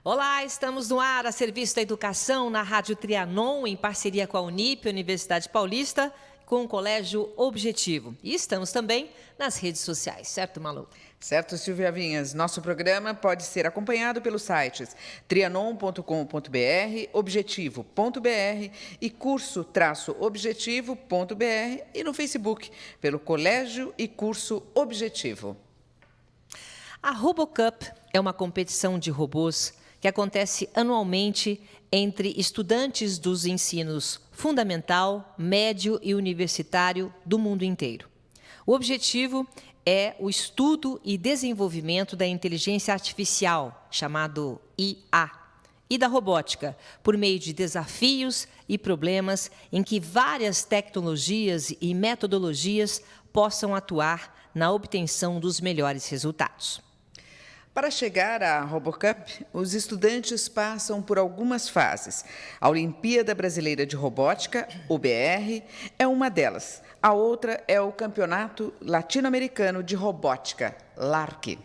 Olá, estamos no ar a serviço da educação na Rádio Trianon, em parceria com a Unip, Universidade Paulista, com o Colégio Objetivo. E estamos também nas redes sociais, certo, Malu? Certo, Silvia Vinhas. Nosso programa pode ser acompanhado pelos sites trianon.com.br, objetivo.br e curso-objetivo.br e no Facebook, pelo Colégio e Curso Objetivo. A RoboCup é uma competição de robôs que acontece anualmente entre estudantes dos ensinos fundamental, médio e universitário do mundo inteiro. O objetivo é o estudo e desenvolvimento da inteligência artificial, chamado IA, e da robótica, por meio de desafios e problemas em que várias tecnologias e metodologias possam atuar na obtenção dos melhores resultados. Para chegar à RoboCup, os estudantes passam por algumas fases. A Olimpíada Brasileira de Robótica, OBR, é uma delas. A outra é o Campeonato Latino-Americano de Robótica, LARC.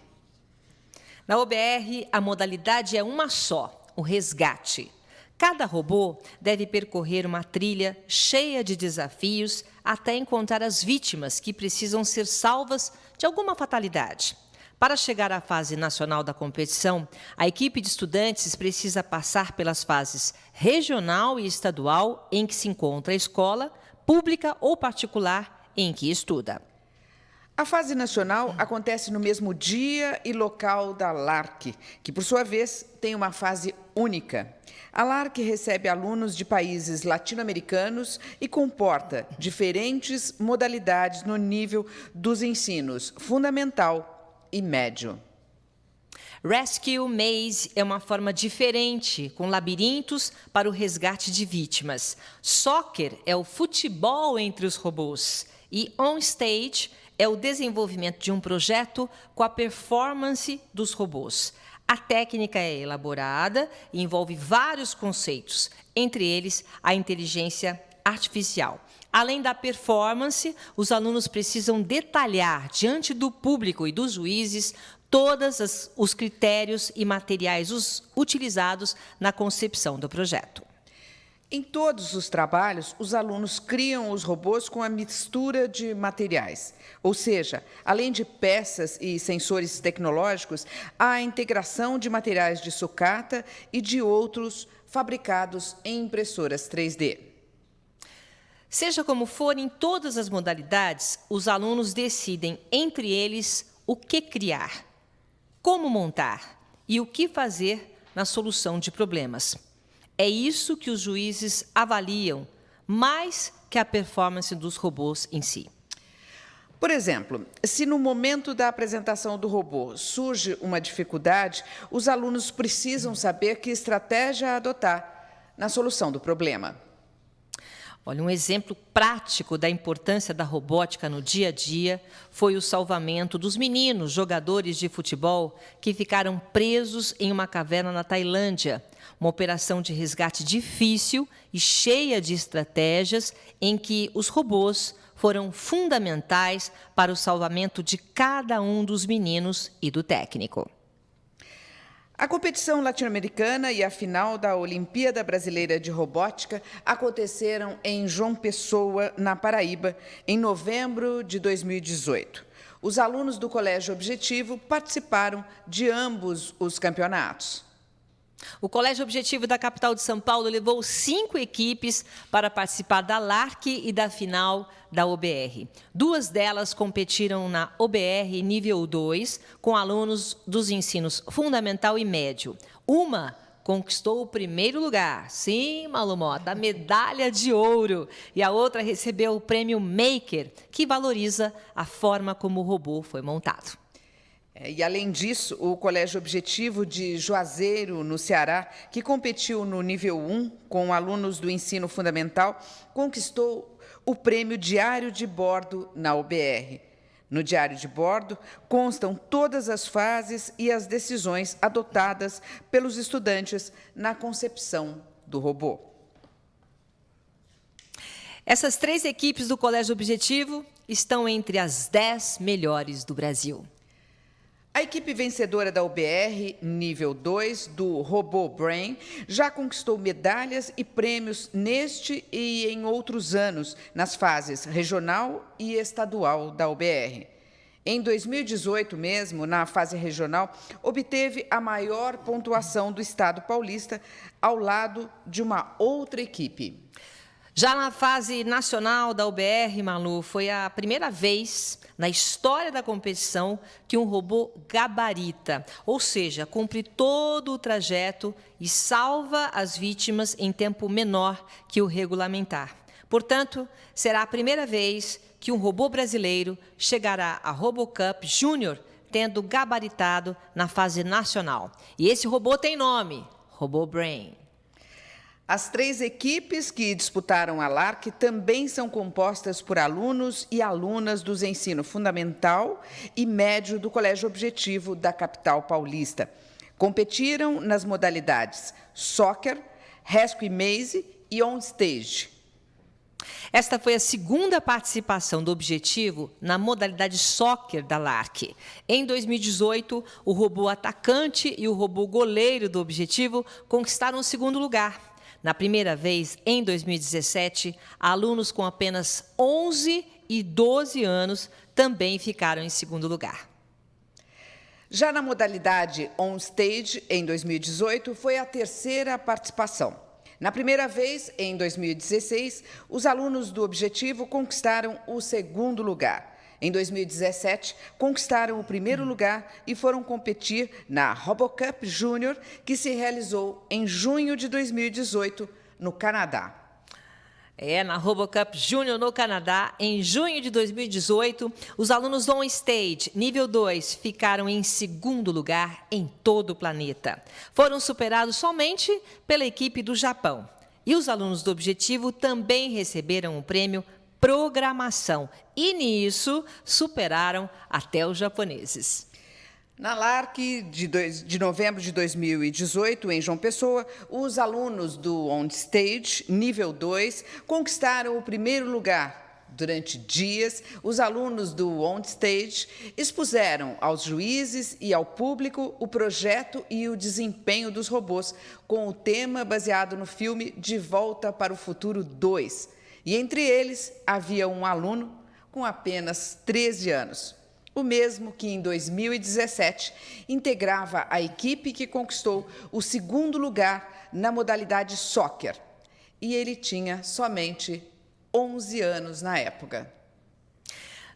Na OBR, a modalidade é uma só, o resgate. Cada robô deve percorrer uma trilha cheia de desafios até encontrar as vítimas que precisam ser salvas de alguma fatalidade. Para chegar à fase nacional da competição, a equipe de estudantes precisa passar pelas fases regional e estadual em que se encontra a escola, pública ou particular em que estuda. A fase nacional acontece no mesmo dia e local da LARC, que, por sua vez, tem uma fase única. A LARC recebe alunos de países latino-americanos e comporta diferentes modalidades no nível dos ensinos fundamental e médio. Rescue Maze é uma forma diferente, com labirintos para o resgate de vítimas. Soccer é o futebol entre os robôs. E On Stage é o desenvolvimento de um projeto com a performance dos robôs. A técnica é elaborada e envolve vários conceitos, entre eles a inteligência artificial. Além da performance, os alunos precisam detalhar diante do público e dos juízes todos os critérios e materiais utilizados na concepção do projeto. Em todos os trabalhos, os alunos criam os robôs com a mistura de materiais. Ou seja, além de peças e sensores tecnológicos, há a integração de materiais de sucata e de outros fabricados em impressoras 3D. Seja como for, em todas as modalidades, os alunos decidem entre eles o que criar, como montar e o que fazer na solução de problemas. É isso que os juízes avaliam, mais que a performance dos robôs em si. Por exemplo, se no momento da apresentação do robô surge uma dificuldade, os alunos precisam saber que estratégia adotar na solução do problema. Olha, um exemplo prático da importância da robótica no dia a dia foi o salvamento dos meninos jogadores de futebol que ficaram presos em uma caverna na Tailândia. Uma operação de resgate difícil e cheia de estratégias em que os robôs foram fundamentais para o salvamento de cada um dos meninos e do técnico. A competição latino-americana e a final da Olimpíada Brasileira de Robótica aconteceram em João Pessoa, na Paraíba, em novembro de 2018. Os alunos do Colégio Objetivo participaram de ambos os campeonatos. O Colégio Objetivo da capital de São Paulo levou 5 equipes para participar da LARC e da final da OBR. 2 delas competiram na OBR nível 2, com alunos dos ensinos fundamental e médio. Uma conquistou o primeiro lugar, sim, Malu Mota, a medalha de ouro. E a outra recebeu o prêmio Maker, que valoriza a forma como o robô foi montado. E, além disso, o Colégio Objetivo de Juazeiro, no Ceará, que competiu no nível 1 com alunos do ensino fundamental, conquistou o prêmio Diário de Bordo na OBR. No Diário de Bordo constam todas as fases e as decisões adotadas pelos estudantes na concepção do robô. Essas 3 equipes do Colégio Objetivo estão entre as 10 melhores do Brasil. A equipe vencedora da UBR, nível 2, do Robô Brain, já conquistou medalhas e prêmios neste e em outros anos, nas fases regional e estadual da UBR. Em 2018 mesmo, na fase regional, obteve a maior pontuação do estado paulista, ao lado de uma outra equipe. Já na fase nacional da UBR, Malu, foi a primeira vez na história da competição que um robô gabarita, ou seja, cumpre todo o trajeto e salva as vítimas em tempo menor que o regulamentar. Portanto, será a primeira vez que um robô brasileiro chegará à RoboCup Júnior, tendo gabaritado na fase nacional. E esse robô tem nome, Robô Brain. As 3 equipes que disputaram a LARC também são compostas por alunos e alunas dos ensino fundamental e médio do Colégio Objetivo da capital paulista. Competiram nas modalidades Soccer, Rescue Maze e On Stage. Esta foi a segunda participação do Objetivo na modalidade Soccer da LARC. Em 2018, o robô atacante e o robô goleiro do Objetivo conquistaram o segundo lugar. Na primeira vez, em 2017, alunos com apenas 11 e 12 anos também ficaram em segundo lugar. Já na modalidade On Stage, em 2018, foi a terceira participação. Na primeira vez, em 2016, os alunos do Objetivo conquistaram o segundo lugar. Em 2017, conquistaram o primeiro lugar e foram competir na RoboCup Júnior, que se realizou em junho de 2018, no Canadá. Na RoboCup Júnior no Canadá, em junho de 2018, os alunos do On Stage, nível 2, ficaram em segundo lugar em todo o planeta. Foram superados somente pela equipe do Japão. E os alunos do Objetivo também receberam o prêmio Programação. E nisso, superaram até os japoneses. Na LARC de novembro de 2018, em João Pessoa, os alunos do On Stage, nível 2, conquistaram o primeiro lugar. Durante dias, os alunos do On Stage expuseram aos juízes e ao público o projeto e o desempenho dos robôs, com o tema baseado no filme De Volta para o Futuro 2. E entre eles havia um aluno com apenas 13 anos. O mesmo que em 2017 integrava a equipe que conquistou o segundo lugar na modalidade Soccer. E ele tinha somente 11 anos na época.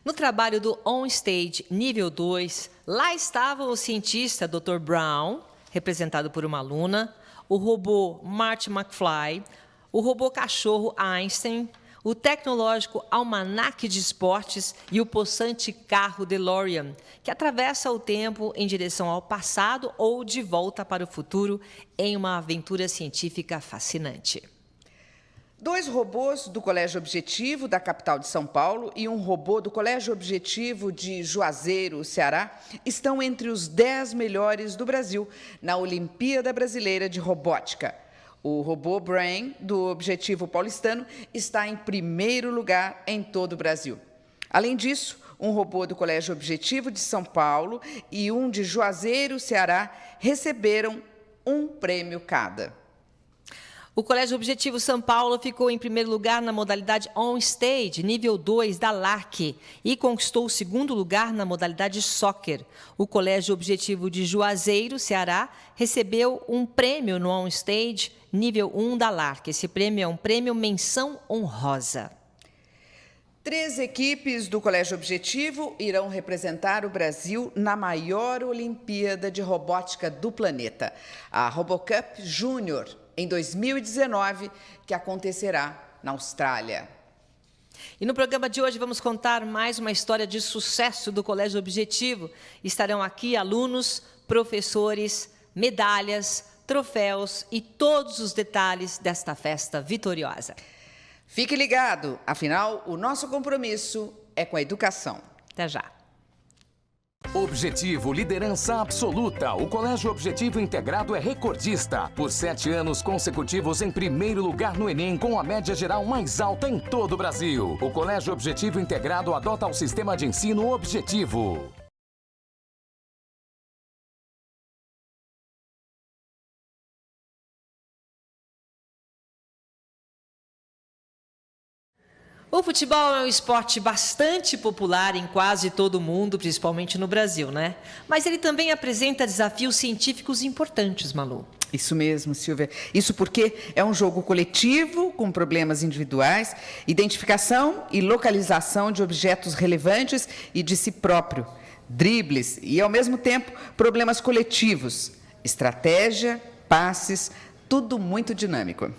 No trabalho do On Stage nível 2, lá estava o cientista Dr. Brown, representado por uma aluna, o robô Marty McFly, o robô cachorro Einstein, o tecnológico almanaque de esportes e o possante carro DeLorean, que atravessa o tempo em direção ao passado ou de volta para o futuro em uma aventura científica fascinante. 2 robôs do Colégio Objetivo, da capital de São Paulo, e um robô do Colégio Objetivo de Juazeiro, Ceará, estão entre os 10 melhores do Brasil na Olimpíada Brasileira de Robótica. O robô Brain, do Objetivo paulistano, está em primeiro lugar em todo o Brasil. Além disso, um robô do Colégio Objetivo de São Paulo e um de Juazeiro, Ceará, receberam um prêmio cada. O Colégio Objetivo São Paulo ficou em primeiro lugar na modalidade On Stage, nível 2 da LARC, e conquistou o segundo lugar na modalidade Soccer. O Colégio Objetivo de Juazeiro, Ceará, recebeu um prêmio no On Stage, nível 1 da LARC. Esse prêmio é um prêmio menção honrosa. 3 equipes do Colégio Objetivo irão representar o Brasil na maior Olimpíada de Robótica do planeta, a RoboCup Júnior, em 2019, que acontecerá na Austrália. E no programa de hoje vamos contar mais uma história de sucesso do Colégio Objetivo. Estarão aqui alunos, professores, medalhas, troféus e todos os detalhes desta festa vitoriosa. Fique ligado, afinal, o nosso compromisso é com a educação. Até já. Objetivo, liderança absoluta. O Colégio Objetivo Integrado é recordista. Por 7 anos consecutivos em primeiro lugar no Enem, com a média geral mais alta em todo o Brasil. O Colégio Objetivo Integrado adota o sistema de ensino Objetivo. O futebol é um esporte bastante popular em quase todo o mundo, principalmente no Brasil, né? Mas ele também apresenta desafios científicos importantes, Malu. Isso mesmo, Silvia. Isso porque é um jogo coletivo, com problemas individuais, identificação e localização de objetos relevantes e de si próprio, dribles e, ao mesmo tempo, problemas coletivos, estratégia, passes, tudo muito dinâmico.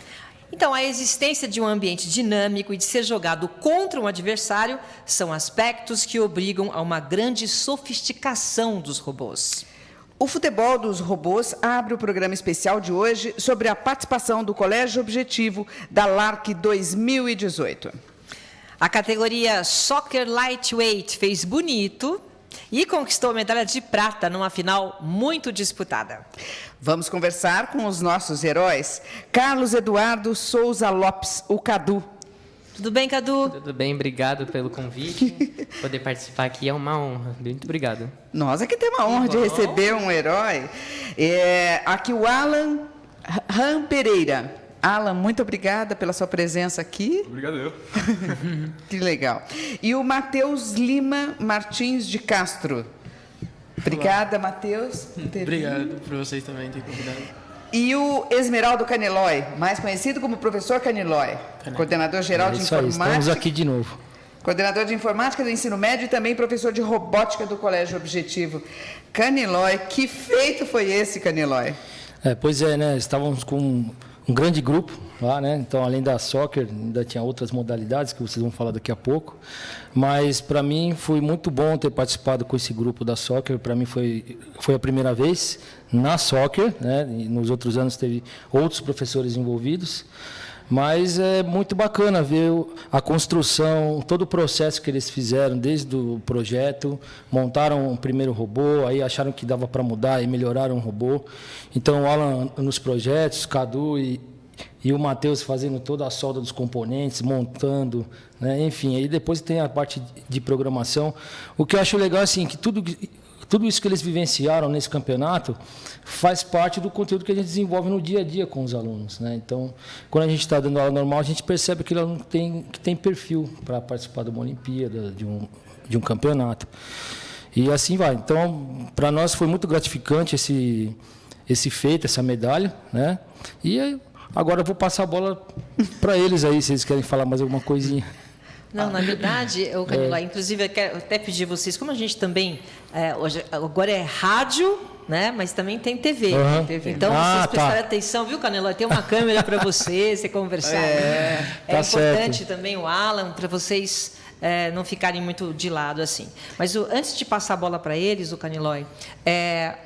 Então, a existência de um ambiente dinâmico e de ser jogado contra um adversário são aspectos que obrigam a uma grande sofisticação dos robôs. O futebol dos robôs abre o programa especial de hoje sobre a participação do Colégio Objetivo da LARC 2018. A categoria Soccer Lightweight fez bonito e conquistou a medalha de prata numa final muito disputada. Vamos conversar com os nossos heróis. Carlos Eduardo Souza Lopes, o Cadu. Tudo bem, Cadu? Tudo bem, obrigado pelo convite. Poder participar aqui é uma honra. Muito obrigado. Nós é que temos a honra de receber um herói. Aqui o Alan Ram Pereira. Alan, muito obrigada pela sua presença aqui. Obrigado eu. Que legal. E o Matheus Lima Martins de Castro. Obrigada, Matheus. Obrigado por vocês também terem convidado. E o Esmeraldo Canilói, mais conhecido como professor Canilói, coordenador-geral de informática. Estamos aqui de novo. Coordenador de informática do ensino médio e também professor de robótica do Colégio Objetivo. Canilói, que feito foi esse, Canilói? Pois é, né? Estávamos com um grande grupo lá, né? Então, além da soccer, ainda tinha outras modalidades que vocês vão falar daqui a pouco. Mas, para mim, foi muito bom ter participado com esse grupo da soccer. Para mim, foi a primeira vez na soccer, né? E nos outros anos teve outros professores envolvidos. Mas é muito bacana ver a construção, todo o processo que eles fizeram desde o projeto, montaram um primeiro robô, aí acharam que dava para mudar e melhoraram o robô. Então o Alan nos projetos, Cadu e o Matheus fazendo toda a solda dos componentes, montando, né? Enfim, aí depois tem a parte de programação. O que eu acho legal assim, que tudo isso que eles vivenciaram nesse campeonato faz parte do conteúdo que a gente desenvolve no dia a dia com os alunos, né? Então, quando a gente está dando aula normal, a gente percebe que o aluno tem perfil para participar de uma Olimpíada, de um campeonato. E assim vai. Então, para nós foi muito gratificante esse feito, essa medalha, né? E agora eu vou passar a bola para eles aí, se eles querem falar mais alguma coisinha. Não, na verdade, Canilói, inclusive, eu quero até pedir vocês, como a gente também, hoje, agora é rádio, né? Mas também tem TV. Uhum. Então, vocês prestarem atenção, viu, Canilói? Tem uma câmera para você conversar. É importante certo. Também o Alan, para vocês não ficarem muito de lado assim. Mas antes de passar a bola para eles, o Canilói,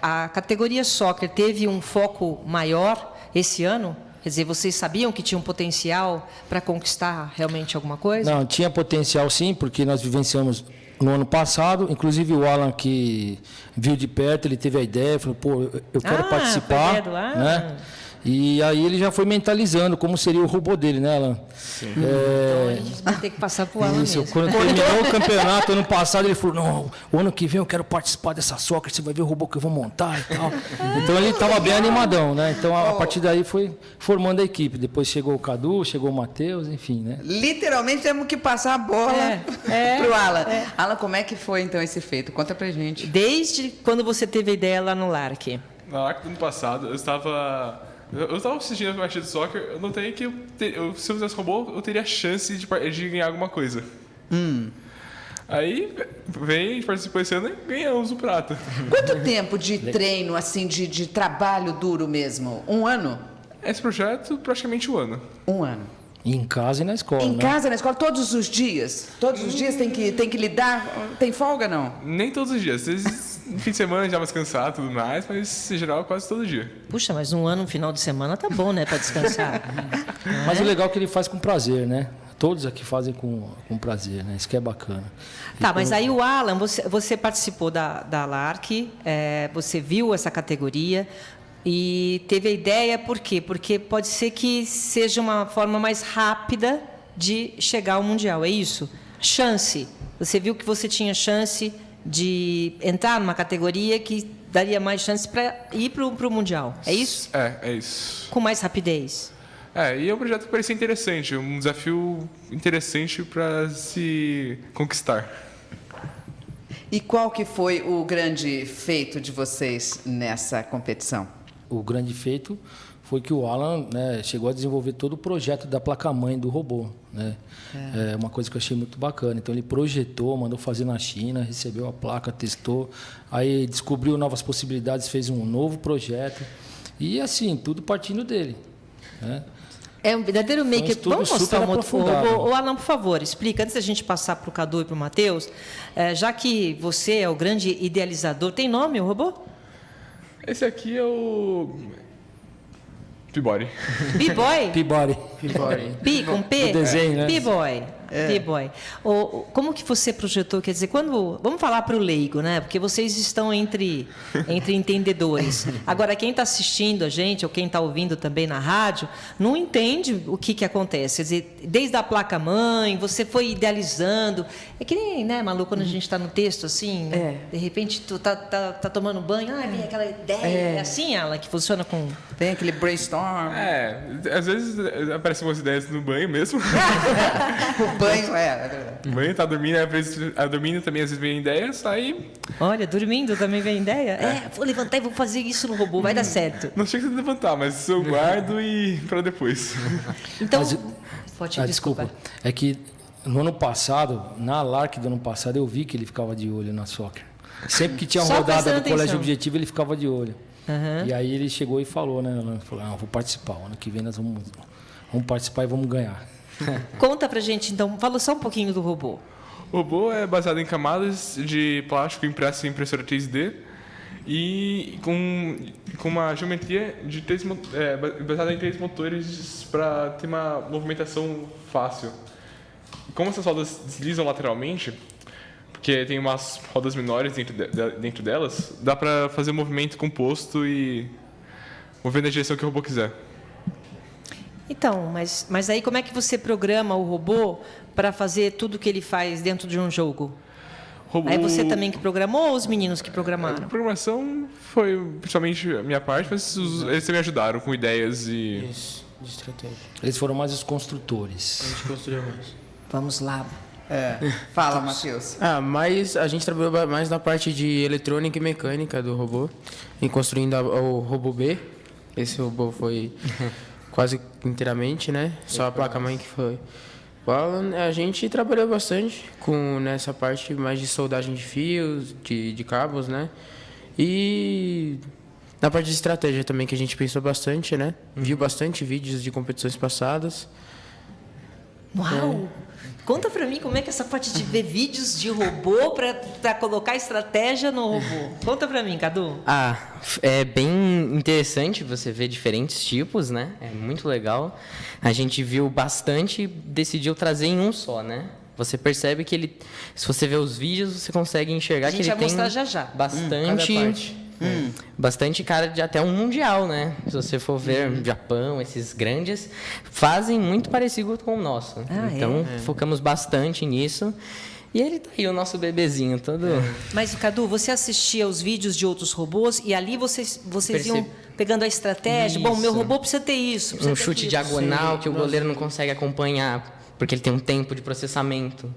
a categoria soccer teve um foco maior esse ano? Quer dizer, vocês sabiam que tinha um potencial para conquistar realmente alguma coisa? Não, tinha potencial sim, porque nós vivenciamos no ano passado, inclusive o Alan que viu de perto, ele teve a ideia, falou, pô, eu quero participar, foi a ideia do Alan. né? E aí ele já foi mentalizando como seria o robô dele, né, Alan? Sim. Então a gente vai ter que passar para o Alan mesmo. Quando terminou o campeonato ano passado, ele falou, não, o ano que vem eu quero participar dessa soccer, você vai ver o robô que eu vou montar e tal. Então ele estava bem animadão, né? Então a partir daí foi formando a equipe. Depois chegou o Cadu, chegou o Matheus, enfim, né? Literalmente temos que passar a bola para o Alan. Alan, como é que foi então esse feito? Conta pra gente. Desde quando você teve a ideia lá no LARC? Na LARC do ano passado, eu estava assistindo a partida de soccer, eu notei que se eu fizesse robô, eu teria chance de ganhar alguma coisa. Aí a gente participou esse ano e ganhamos o prata. Quanto tempo de treino, assim, de trabalho duro mesmo? 1 ano? Esse projeto, praticamente 1 ano. 1 ano. Em casa e na escola, Em casa e na escola, todos os dias? Todos os dias tem que lidar? Tem folga, não? Nem todos os dias. Às vezes, no fim de semana, já mais cansado e tudo mais, mas, em geral, quase todo dia. Puxa, mas 1 ano, no final de semana, tá bom, né, para descansar. Mas o legal é que ele faz com prazer, né? Todos aqui fazem com prazer, né? Isso que é bacana. Tá, mas aí o Alan, você participou da LARC, você viu essa categoria e teve a ideia, por quê? Porque pode ser que seja uma forma mais rápida de chegar ao Mundial, é isso? Chance. Você viu que você tinha chance de entrar numa categoria que daria mais chance para ir para o Mundial, é isso? É isso. Com mais rapidez. E o projeto parecia interessante, um desafio interessante para se conquistar. E qual que foi o grande feito de vocês nessa competição? O grande feito foi que o Alan, né, chegou a desenvolver todo o projeto da placa-mãe do robô, né? É uma coisa que eu achei muito bacana. Então ele projetou, mandou fazer na China, recebeu a placa, testou, aí descobriu novas possibilidades, fez um novo projeto e assim, tudo partindo dele, né? É um verdadeiro maker. estudo Vamos mostrar super um outro aprofundado. robô? Ô, Alan, por favor, explica, antes da gente passar para o Cadu e para o Matheus, já que você é o grande idealizador, tem nome o robô? Esse aqui é o P-Body. B-Boy? Peabody. P com P? O desenho, né? B-Boy. B-Boy. Como que você projetou? Quer dizer, vamos falar para o leigo, né? Porque vocês estão entre entendedores. Agora, quem está assistindo a gente, ou quem está ouvindo também na rádio, não entende o que acontece. Quer dizer, desde a placa-mãe, você foi idealizando. É que nem, né, Malu, quando a gente está no texto, assim, de repente tu tá tomando banho, vem aquela ideia. É assim, Alan, que funciona com... Tem aquele brainstorm. Às vezes aparecem umas ideias no banho mesmo. O banho, é verdade. O banho tá dormindo, às vezes, dormindo também às vezes vem ideias, aí Olha, dormindo também vem ideia? Vou levantar e vou fazer isso no robô, vai dar certo. não chega a levantar, mas eu guardo e para depois. Então, Mas- pode Desculpa. É que no ano passado, na LARC do ano passado, eu vi que ele ficava de olho na soccer. Sempre que tinha Só rodada prestando do Colégio atenção. Objetivo, ele ficava de olho. E aí ele chegou e falou, né? Ele falou, vou participar. Ano que vem nós vamos participar e vamos ganhar. Conta pra gente, então, fala só um pouquinho do robô. O robô é baseado em camadas de plástico impresso em impressora 3D e com uma geometria de baseada em 3 motores para ter uma movimentação fácil. Como essas rodas deslizam lateralmente, porque tem umas rodas menores dentro delas, dá para fazer o movimento composto e mover na direção que o robô quiser. Então, mas aí como é que você programa o robô para fazer tudo o que ele faz dentro de um jogo? Aí você também que programou ou os meninos que A programaram? programação foi principalmente a minha parte, mas eles também ajudaram com ideias e... Isso, de estratégia. Eles foram mais os A construtores. gente construiu mais. Vamos lá. Fala, Matheus. Mas a gente trabalhou mais na parte de eletrônica e mecânica do robô, em construindo o robô B. Esse robô foi quase inteiramente, né? Só a placa-mãe que foi. A gente trabalhou bastante nessa parte mais de soldagem de fios, de cabos, né? E na parte de estratégia também, que a gente pensou bastante, né? Viu bastante vídeos de competições passadas. Uau! Conta pra mim como é que é essa parte de ver vídeos de robô para colocar estratégia no robô. Conta pra mim, Cadu. É bem interessante você ver diferentes tipos, né? É muito legal. A gente viu bastante e decidiu trazer em um só, né? Você percebe que ele... Se você vê os vídeos, você consegue enxergar A que gente ele vai tem mostrar já já. bastante... Cada parte. Bastante cara de até um mundial, né? Se você for ver Japão, esses grandes, fazem muito parecido com o nosso. Então, focamos bastante nisso. E ele tá aí, o nosso bebezinho, todo... Mas, Cadu, você assistia os vídeos de outros robôs e ali vocês iam pegando a estratégia. Bom, meu robô precisa ter isso. Precisa Um ter chute aquilo. diagonal que o goleiro não consegue acompanhar, porque ele tem um tempo de processamento.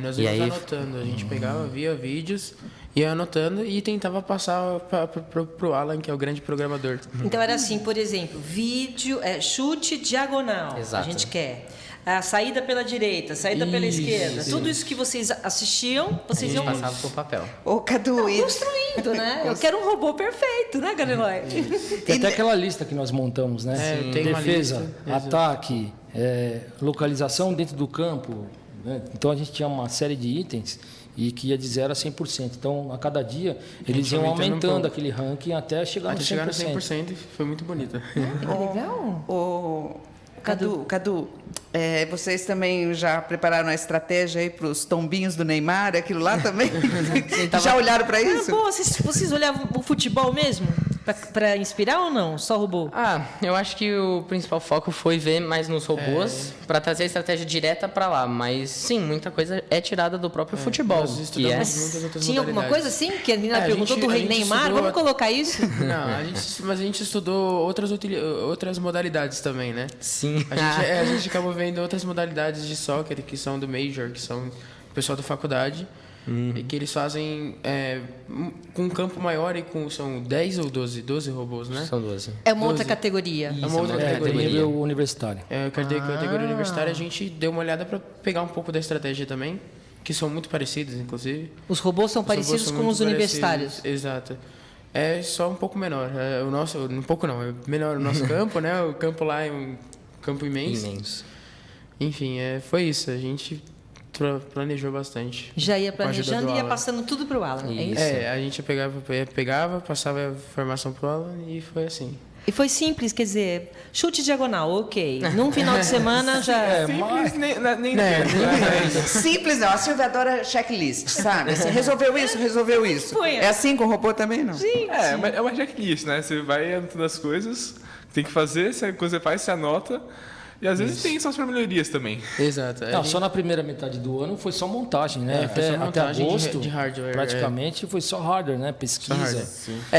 Nós E íamos aí- anotando. A gente pegava, via vídeos, ia anotando e tentava passar pro Alan, que é o grande programador. Então era assim, por exemplo, vídeo, chute diagonal. Exato. A gente quer. A saída pela direita, saída pela Isso, esquerda. isso. Tudo isso que vocês assistiam, vocês iam Passava pro papel. Ô, Cadu, construindo, né? Eu quero um robô perfeito, né, Galilói? Tem até aquela lista que nós montamos, né? tem uma Defesa, lista, ataque, localização dentro do campo. Né? Então a gente tinha uma série de itens e que ia de 0 a 100%. Então, a cada dia, eles iam aumentando um aumentando pouco. aquele ranking até chegar Até no 100%. chegar no 100% e foi muito bonito. Que legal. Ô, Cadu, vocês também já prepararam a estratégia aí para os tombinhos do Neymar, aquilo lá também? Já olharam para isso? Pô, vocês olhavam o futebol mesmo? para inspirar ou não? Só robô? Ah, eu acho que o principal foco foi ver mais nos robôs para trazer a estratégia direta para lá. Mas sim, muita coisa é tirada do próprio futebol. Nós Que é... estudamos muitas outras Tinha alguma modalidades. coisa assim? Que a menina É, a perguntou gente- do a Rei gente Neymar, estudou- vamos colocar isso? Não, mas a gente estudou outras modalidades também, né? Sim. A gente acabou vendo outras modalidades de soccer, que são do Major, que são o pessoal da faculdade, e que eles fazem com um campo maior e são 10 ou 12 robôs, né? São 12. É uma outra 12. categoria. É uma outra Tem categoria. nível universitário. Categoria universitária, a gente deu uma olhada para pegar um pouco da estratégia também, que são muito parecidos, inclusive. Os robôs são Os robôs parecidos são com muito os universitários. parecidos, exato. É só um pouco menor. O nosso, um pouco não, é menor o nosso campo, né? O campo lá é um campo imenso. Imenso. Enfim, foi isso. A gente planejou bastante. Já ia Com a ajuda planejando do e ia Alan. passando tudo pro Alan. É isso? Isso. A gente pegava, passava a informação pro Alan e foi assim. E foi simples, quer dizer, chute diagonal, ok. Num final de semana já. Simples, nem Simples não, a Silvia adora checklist, sabe? Assim, resolveu isso. Foi. É assim com o robô também, não? mas é uma checklist, né? Você vai anotando as coisas, tem que fazer, quando você faz, você anota. E às vezes tem suas melhorias também. Exato. Não, só na primeira metade do ano foi só montagem, né? Foi só até montagem agosto, de hardware, praticamente foi só hardware, né? Pesquisa.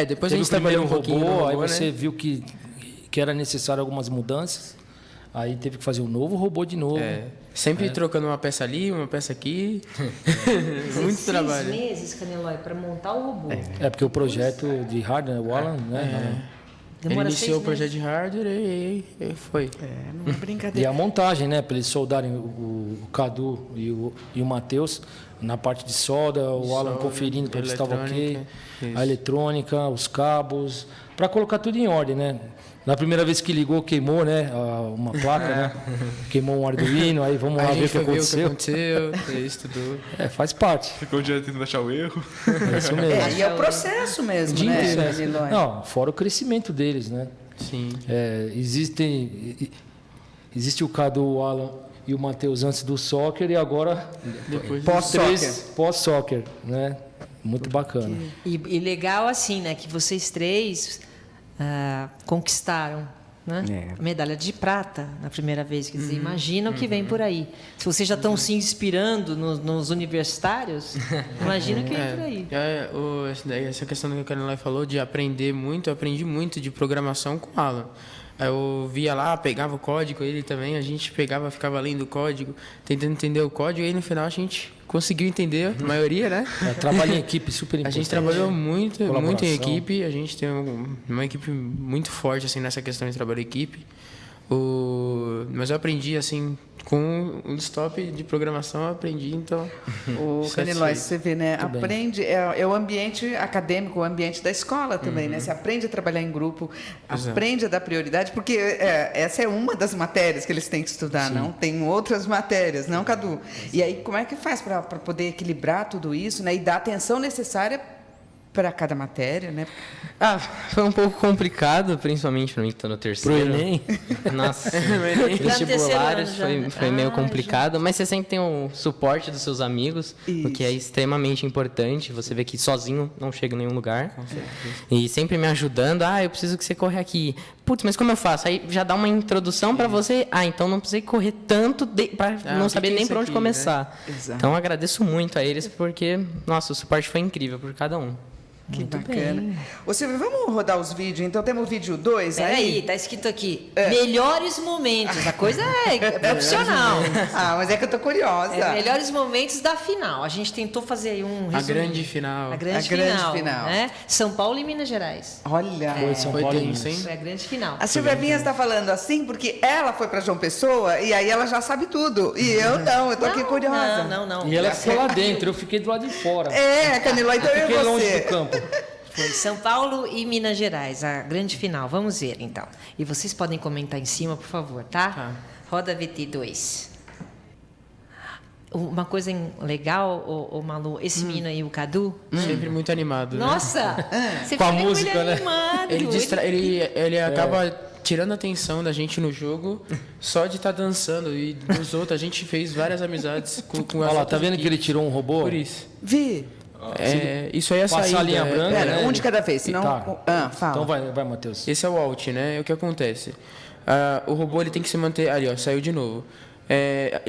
Depois Teve a o gente trabalhou primeiro um pouquinho robô, no aí robô, você né? viu que era necessário algumas mudanças. Aí teve que fazer um novo robô de novo. Sempre trocando uma peça ali, uma peça aqui. Muito 6 trabalho. meses, Canelói, para montar o robô. É porque o projeto de hardware, o Alan, né? Ele Demora iniciou 6 o projeto meses. de hardware e foi. Não é E brincadeira. a montagem, né? Para eles soldarem o Cadu e o Matheus na parte de solda, o Alan conferindo para ver se estava ok, eletrônica, isso. a eletrônica, os cabos, para colocar tudo em ordem, né? Na primeira vez que ligou, queimou, né? Uma placa, né? Queimou um Arduino, aí vamos lá A ver o gente que foi ver o que aconteceu. aconteceu, estudou. Faz parte. Ficou o dia tentando achar o erro. É isso mesmo. Aí é o processo mesmo, De né? processo. Danilo? Não, fora o crescimento deles, né? Sim. Existe o Cadu, o Alan e o Matheus antes do soccer e agora Depois pós-soccer, né? Muito bacana. E legal assim, né? Que vocês três conquistaram, né? Medalha de prata na primeira vez. Quer dizer, imagina o que vem por aí. Se vocês já estão se inspirando nos universitários, imagina o que vem por aí. Essa questão que o Canelói falou de aprender muito, eu aprendi muito de programação com o Alan. Eu via lá, pegava o código, ele também, a gente pegava, ficava lendo o código, tentando entender o código, e aí no final a gente conseguiu entender, a maioria, né? Trabalho em equipe, super A importante. gente trabalhou muito em Colaboração. equipe, a gente tem uma equipe muito forte assim nessa questão de trabalho em equipe. Mas eu aprendi assim com o stop de programação, eu aprendi, então. O Canelói, você vê, né? Aprende, é o ambiente acadêmico, o ambiente da escola também, né? Você aprende a trabalhar em grupo, aprende a dar prioridade, porque essa é uma das matérias que eles têm que estudar, não? Tem outras matérias, não, Cadu? E aí, como é que faz para poder equilibrar tudo isso, né? E dar a atenção necessária para cada matéria, né? Foi um pouco complicado, principalmente para mim que estou no terceiro. Pro Enem. Nossa, Tá no terceiro vestibulares ano já, né? foi meio complicado, mas você sempre tem o suporte dos seus amigos, o que é extremamente importante. Você vê que sozinho não chega em nenhum lugar. E sempre me ajudando. Eu preciso que você corra aqui. Putz, mas como eu faço? Aí já dá uma introdução para você. Então não precisei correr tanto para não saber que é nem isso por onde aqui, começar. né? Exato. Então eu agradeço muito a eles porque, nossa, o suporte foi incrível por cada um. Que bacana. Ô, Silvia, vamos rodar os vídeos? Então, temos o vídeo 2 aí? Peraí, tá escrito aqui, melhores momentos. A coisa é profissional. Mas é que eu tô curiosa. Melhores momentos da final. A gente tentou fazer aí um resumo. A grande final. A grande final. Né? São Paulo e Minas Gerais. Olha. Foi São Foi Paulo e tenso, hein? Foi a grande final. A Silvia Vinhas está falando assim porque ela foi para João Pessoa e aí ela já sabe tudo. E eu não, eu tô aqui curiosa. Não. E ela ficou lá dentro, eu fiquei do lado de fora. Canelói, então eu e Fiquei longe você. do campo. Foi São Paulo e Minas Gerais, a grande final. Vamos ver, então. E vocês podem comentar em cima, por favor, tá? Roda VT2. Uma coisa legal, ô Malu, esse menino aí, o Cadu. Sempre muito animado, né? Nossa! Você Com a fica música, com ele né? animado. Ele acaba tirando a atenção da gente no jogo só de estar dançando. E dos outros, a gente fez várias amizades com Olha as lá, outras tá vendo que ele equipes. tirou um robô? Por isso. Vi. Isso aí é a Passar saída. a linha branca, Pera, né? um de cada vez, senão... fala. Então vai, Matheus. Esse é o out, né? O que acontece? O robô ele tem que se manter... Ali, ó, saiu de novo.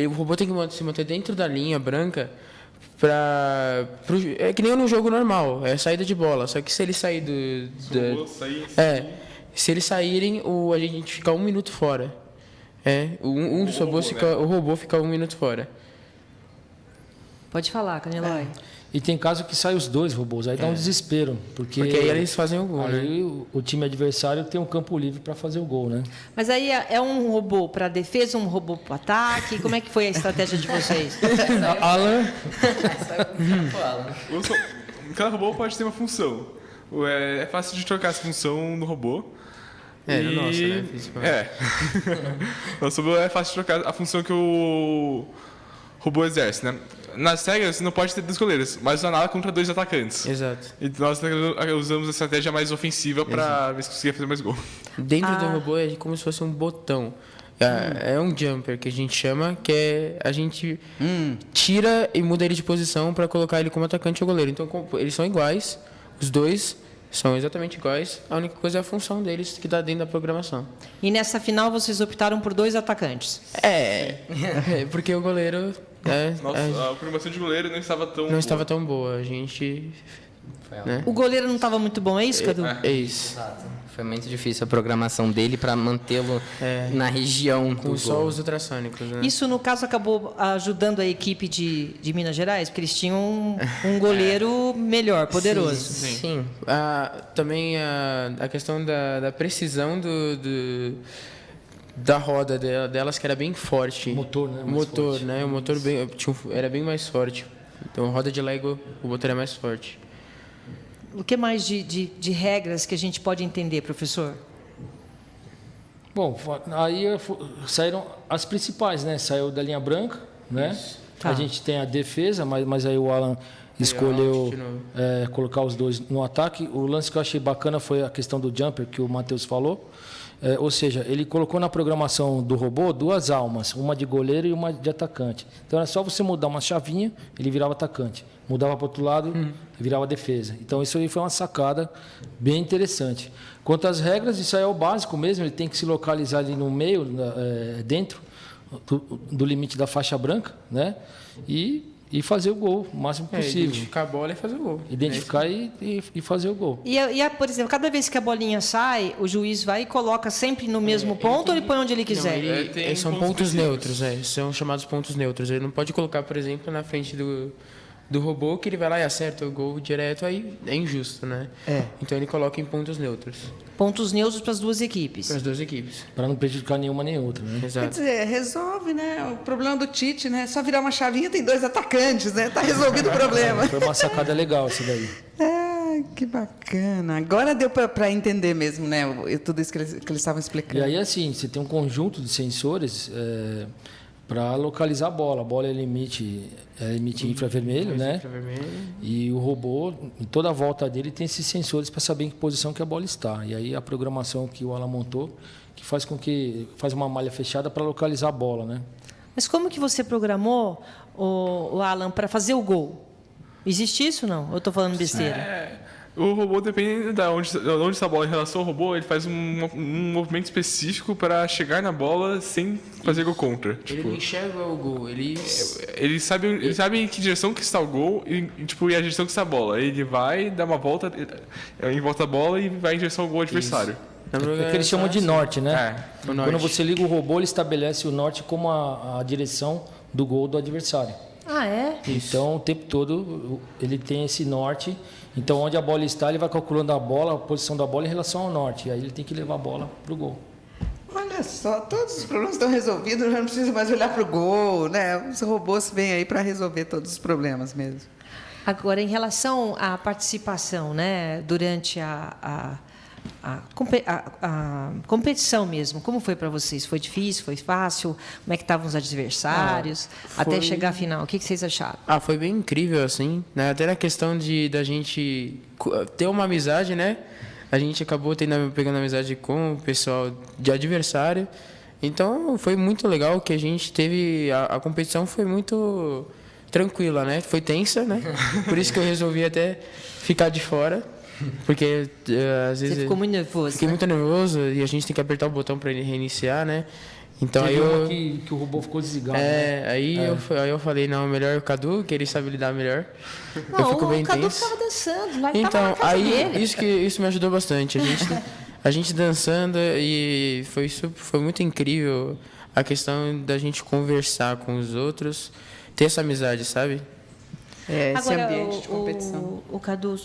O robô tem que se manter dentro da linha branca é que nem no jogo normal, é saída de bola. Só que se ele sair se eles saírem, a gente fica 1 minuto fora. Um dos robôs fica... O robô fica 1 minuto fora. Pode falar, Caneloy. E tem caso que sai os dois robôs, aí dá um desespero. Porque aí eles fazem o gol, aí o time adversário tem um campo livre para fazer o gol, né? Mas aí é um robô para defesa, um robô para ataque? Como é que foi a estratégia de vocês? Alan, Cada robô pode ter uma função. É fácil de trocar essa função no robô. No nosso, né? Nosso robô é fácil de trocar a função que o robô exerce, né? Nas regras, você não pode ter 2 goleiros, mas nada contra 2 atacantes. Exato. E nós usamos a estratégia mais ofensiva para ver se conseguia fazer mais gol. Dentro do robô é como se fosse um botão. É um jumper que a gente chama, que a gente tira e muda ele de posição para colocar ele como atacante ou goleiro. Então, eles são iguais, os dois são exatamente iguais, a única coisa é a função deles que está dentro da programação. E nessa final vocês optaram por 2 atacantes? Porque o goleiro... A programação de goleiro não estava tão boa. estava tão boa, a gente... O goleiro não estava muito bom, é isso, Cadu? É isso. Exato. Foi muito difícil a programação dele para mantê-lo na região Com do só gol. os ultrassônicos, né? Isso, no caso, acabou ajudando a equipe de Minas Gerais, porque eles tinham um goleiro melhor, poderoso. Sim. Também a questão da precisão da roda delas, que era bem forte. O motor, né? O motor, né? O motor era bem mais forte. Então, a roda de Lego, o motor é mais forte. O que mais de regras que a gente pode entender, professor? bom, aí saíram as principais, né? Saiu da linha branca, né? Tá. A gente tem a defesa, mas aí o Alan escolheu colocar os dois no ataque. O lance que eu achei bacana foi a questão do jumper, que o Matheus falou. Ou seja, ele colocou na programação do robô 2 almas, uma de goleiro e uma de atacante. Então era só você mudar uma chavinha, ele virava atacante. Mudava para o outro lado, virava defesa. Então isso aí foi uma sacada bem interessante. Quanto às regras, isso aí é o básico mesmo, ele tem que se localizar ali no meio, dentro do limite da faixa branca, né? E fazer o gol o máximo possível. Identificar a bola e fazer o gol. Identificar e fazer o gol. Por exemplo, cada vez que a bolinha sai, o juiz vai e coloca sempre no mesmo ponto ou ele põe onde ele quiser? Não, são pontos neutros, são chamados pontos neutros. Ele não pode colocar, por exemplo, na frente do robô, que ele vai lá e acerta o gol direto, aí é injusto, né? Então ele coloca em pontos neutros. Pontos neutros para as duas equipes. Para as duas equipes. Para não prejudicar nenhuma nem outra, né? Exato. Quer dizer, resolve, né? O problema do Tite, né? Só virar uma chavinha, tem 2 atacantes, né? Tá resolvido o problema. Foi uma sacada legal isso daí. Que bacana. Agora deu para entender mesmo, né? Tudo isso que eles estavam explicando. E aí, assim, você tem um conjunto de sensores para localizar a bola. A bola emite infravermelho, né? Infravermelho. E o robô, em toda a volta dele, tem esses sensores para saber em que posição que a bola está. E aí a programação que o Alan montou, que faz uma malha fechada para localizar a bola, né? Mas como que você programou, o Alan, para fazer o gol? Existe isso não? Eu estou falando besteira? O robô, depende de onde está a bola em relação ao robô, ele faz um movimento específico para chegar na bola sem fazer gol contra. Ele não enxerga o gol, Ele sabe em que direção que está o gol e a direção que está a bola. Ele vai dar uma volta em volta da bola e vai em direção ao gol adversário. É que eles chamam de norte, né? norte. Quando você liga o robô, ele estabelece o norte como a direção do gol do adversário. Ah, é? Então, o tempo todo, ele tem esse norte. Então, onde a bola está, ele vai calculando a posição da bola em relação ao norte. E aí ele tem que levar a bola para o gol. Olha só, todos os problemas estão resolvidos, já não precisa mais olhar para o gol, né? Os robôs vêm aí para resolver todos os problemas mesmo. Agora, em relação à participação, né, durante a competição mesmo, como foi para vocês? Foi difícil? Foi fácil? Como é que estavam os adversários? Até chegar à final, o que vocês acharam? Foi bem incrível, assim, né? Até na questão da gente ter uma amizade, né? A gente acabou pegando amizade com o pessoal de adversário. Então, foi muito legal que a gente teve... A competição foi muito tranquila, né? Foi tensa, né? Por isso que eu resolvi até ficar de fora. Porque às vezes... Você ficou muito nervoso, Fiquei né? muito nervoso e a gente tem que apertar o botão para ele reiniciar, né? Então Você aí viu eu... uma que o robô ficou desligado. né? Aí eu falei, não, melhor o Cadu, que ele sabe lidar melhor. Não, eu fico bem o Cadu tenso. ficava dançando, lá ele tava Então, na casa aí dele. isso me ajudou bastante. A gente dançando e foi muito incrível a questão da gente conversar com os outros, ter essa amizade, sabe? Esse ambiente de competição. O Cadu,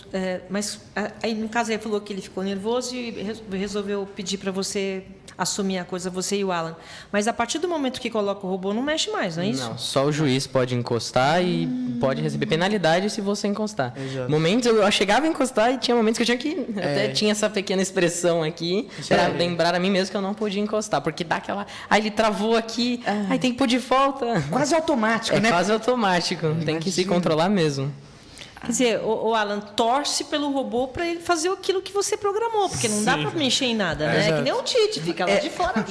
mas aí no caso ele falou que ele ficou nervoso e resolveu pedir para você assumir a coisa, você e o Alan. Mas a partir do momento que coloca o robô, não mexe mais, não é isso? Não, só o juiz pode encostar e pode receber penalidade se você encostar. Exato. Momentos eu chegava a encostar e tinha momentos que eu tinha que... Até tinha essa pequena expressão aqui para lembrar a mim mesmo que eu não podia encostar. Porque dá aquela... Aí ele travou aqui, aí tem que pôr de volta. Quase automático, É né? quase automático. Tem que se controlar mesmo. Quer dizer, o Alan torce pelo robô para ele fazer aquilo que você programou, porque não dá para mexer em nada, né? É que nem o Tite, fica lá de fora.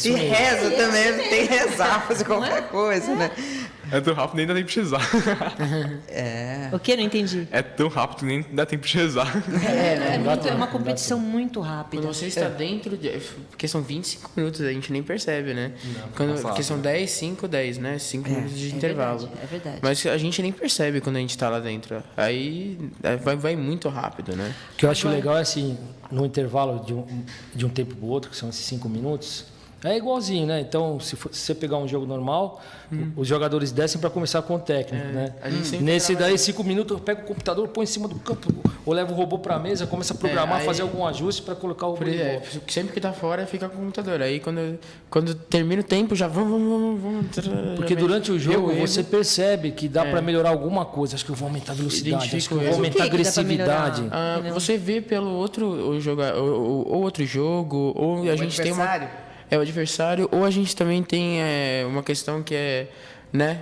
E reza também, tem que rezar, fazer qualquer coisa, né? É tão rápido, nem dá tempo de rezar. O que? Não entendi. É tão rápido, nem dá tempo de rezar. É uma competição muito rápida. Quando você está dentro porque são 25 minutos, a gente nem percebe, né? Porque são 10, 5, 10, né? 5 minutos de intervalo. verdade, é verdade. Mas a gente nem percebe quando a gente está lá dentro. Aí vai muito rápido, né? O que eu acho legal é assim, no intervalo de um tempo para o outro, que são esses 5 minutos, é igualzinho, né? Então, se você pegar um jogo normal, os jogadores descem para conversar com o técnico, né? a gente sempre Nesse trabalha- daí, 5 minutos, eu pego o computador, põe em cima do campo, ou levo o robô para a mesa, começa a programar, aí- fazer algum ajuste para colocar o robô de volta. Sempre que tá fora, fica com o computador. Aí quando termina o tempo, já vamos. Porque durante o jogo você percebe que dá para melhorar alguma coisa. Acho que eu vou aumentar a velocidade, acho que eu vou Mas o aumentar a que dá pra melhorar? agressividade. Você vê pelo outro outro jogo, ou a gente tem uma. adversário? É o adversário, ou a gente também tem uma questão que é, né?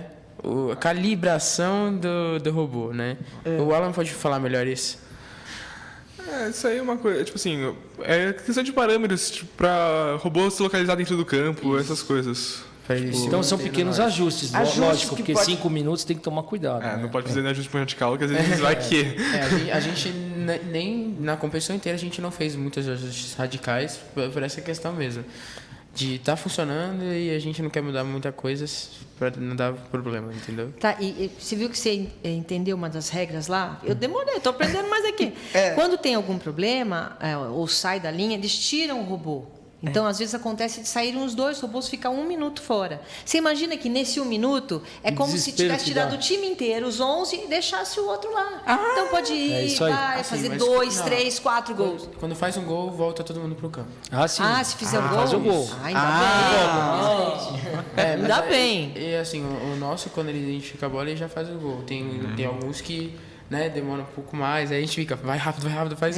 A calibração do robô, né? O Alan pode falar melhor isso. Isso aí é uma coisa, tipo assim, é questão de parâmetros tipo, pra robô se localizar dentro do campo, essas coisas. Pra ele se Então são manter pequenos no ar. ajustes, Ajustes lógico, que porque pode- 5 minutos tem que tomar cuidado. né? Não pode fazer nem ajuste radical, que às vezes vai que... A gente nem na competição inteira a gente não fez muitos ajustes radicais por essa questão mesmo. De estar funcionando e a gente não quer mudar muita coisa para não dar problema, entendeu? Tá, e você viu que você entendeu uma das regras lá? Eu demorei, estou aprendendo mais aqui. Quando tem algum problema, ou sai da linha, eles tiram o robô. Então, às vezes, acontece de saírem os dois robôs e ficar 1 minuto fora. Você imagina que nesse 1 minuto é como se desespero tivesse que tirado dá. o time inteiro, os 11, e deixasse o outro lá. Então, pode ir, isso aí. vai, Assim, fazer mas 2, não. 3, 4 gols. Quando faz um gol, volta todo mundo pro campo. Ah, sim. Ah, se fizer o gol? faz o gol. Ainda bem. E assim, o nosso, quando ele identifica a bola, ele já faz o gol. Tem alguns que, né, demora um pouco mais, aí a gente fica, vai rápido, faz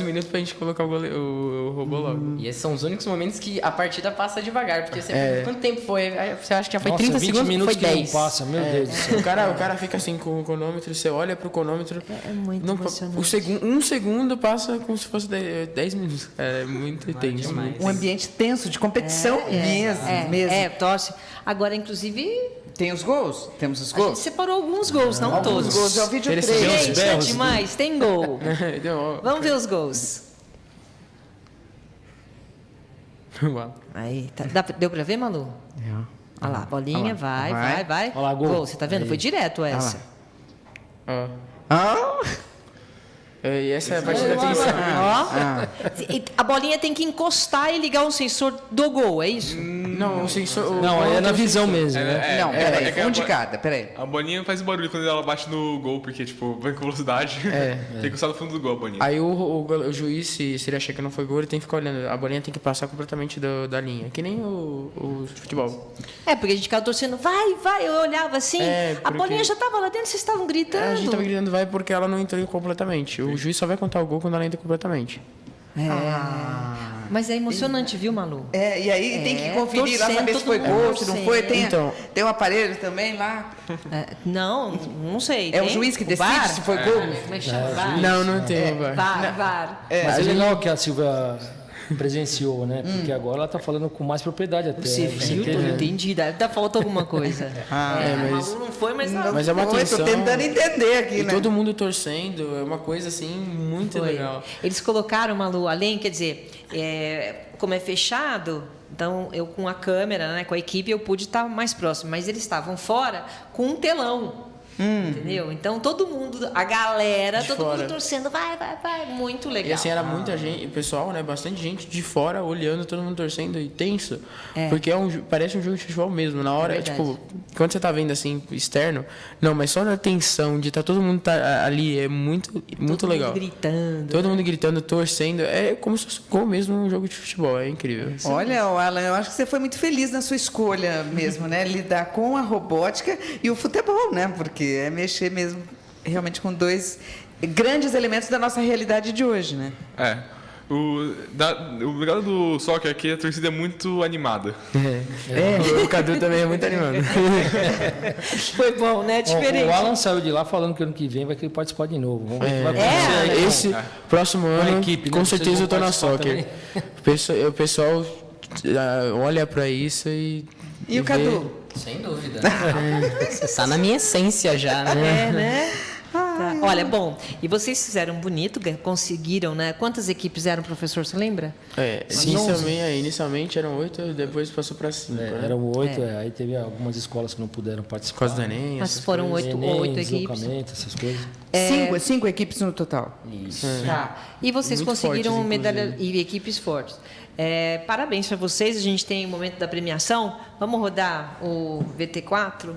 um minuto pra gente colocar o robô logo. E esses são os únicos momentos que a partida passa devagar. Porque você pergunta quanto tempo foi? Aí você acha que já foi Nossa, 30 20 segundos, minutos foi que 10. não passa, meu Deus do céu. O cara fica assim com o cronômetro, você olha pro cronômetro. É muito emocionante. Um segundo passa como se fosse 10 minutos. É muito tenso. Um ambiente tenso, de competição mesmo. Torce. Agora, inclusive, Tem os gols? Temos os a gente gols? separou alguns gols, não Alguns todos. gols, é o vídeo Eles 3. são Os Gente, berros. é demais, tem gol. Vamos ver os gols. Uau. Aí, deu pra ver, Malu? Olha lá, bolinha, vai. Olha lá, gol. Você tá vendo? Foi direto essa. Ó. Ah, E essa é a parte da atenção. Ó. A bolinha tem que encostar e ligar um sensor do gol, é isso? Não, o sensor. Não, aí é na o visão mesmo, né? não, peraí, que um de cada, peraí. A bolinha faz barulho quando ela bate no gol, porque, tipo, vai com velocidade. Tem que encostar no fundo do gol a bolinha. Aí o juiz, se ele achar que não foi gol, ele tem que ficar olhando. A bolinha tem que passar completamente da linha. Que nem o futebol. É, porque a gente ficava torcendo, vai. Eu olhava assim, É, a porque- bolinha já tava lá dentro, vocês estavam gritando. A gente tava gritando vai porque ela não entrou completamente. O juiz só vai contar o gol quando ela entra completamente. Mas é emocionante, viu, Malu? E aí tem que conferir lá, torcendo, saber se foi todo mundo gol, se não foi. torcendo. Tem um aparelho também lá. Não sei. É o tem? juiz que O decide VAR? se foi gol? Como é que chama? VAR. Não tem. VAR. Mas é legal que a Silvia presenciou, né? Porque agora ela está falando com mais propriedade até. Você viu? Tô entendida. Ainda falta alguma coisa. mas- Malu não foi, mas Mas é uma Oi, atenção. tô tentando entender aqui, E né? todo mundo torcendo, é uma coisa assim muito foi. legal. Eles colocaram, Malu, além, quer dizer, como é fechado, então eu com a câmera, né, com a equipe, eu pude estar mais próximo, mas eles estavam fora com um telão. Entendeu? Então todo mundo, a galera, De todo fora. mundo torcendo, vai, muito legal. E assim, era muita gente, pessoal, né? Bastante gente de fora olhando, todo mundo torcendo e tenso. Porque parece um jogo de futebol mesmo. Na hora, verdade. tipo, quando você tá vendo assim, externo, não, mas só na tensão de todo mundo ali, é muito Todo legal. mundo gritando. Todo mundo gritando, torcendo. É como se fosse gol mesmo um jogo de futebol, é incrível. Olha, Alan, eu acho que você foi muito feliz na sua escolha mesmo, né? Lidar com a robótica e o futebol, né? Porque é mexer mesmo realmente com dois grandes elementos da nossa realidade de hoje, né? O legal do soccer é que a torcida é muito animada. O Cadu também é muito animado. Foi bom, né? Diferente. O Alan saiu de lá falando que ano que vem vai querer participar de novo. Vamos ver o que vai acontecer, né? Esse próximo ano, equipe, né? com Vocês certeza vão eu tô na participar soccer. O pessoal olha pra isso e E o vê. Cadu? Sem dúvida. Tá na minha essência já, né? Né? Tá. Olha, bom, e vocês fizeram bonito, conseguiram, né? Quantas equipes eram, professor, você lembra? Inicialmente eram 8, depois passou pra 5. né? Eram 8, aí teve algumas escolas que não puderam Por participar. causa do Enem. Mas essas foram coisas. oito equipes. Deslocamento, essas coisas. Cinco equipes no total. Tá. E vocês Muito conseguiram fortes, medalha e equipes fortes. Parabéns para vocês. A gente tem o momento da premiação. Vamos rodar o VT4?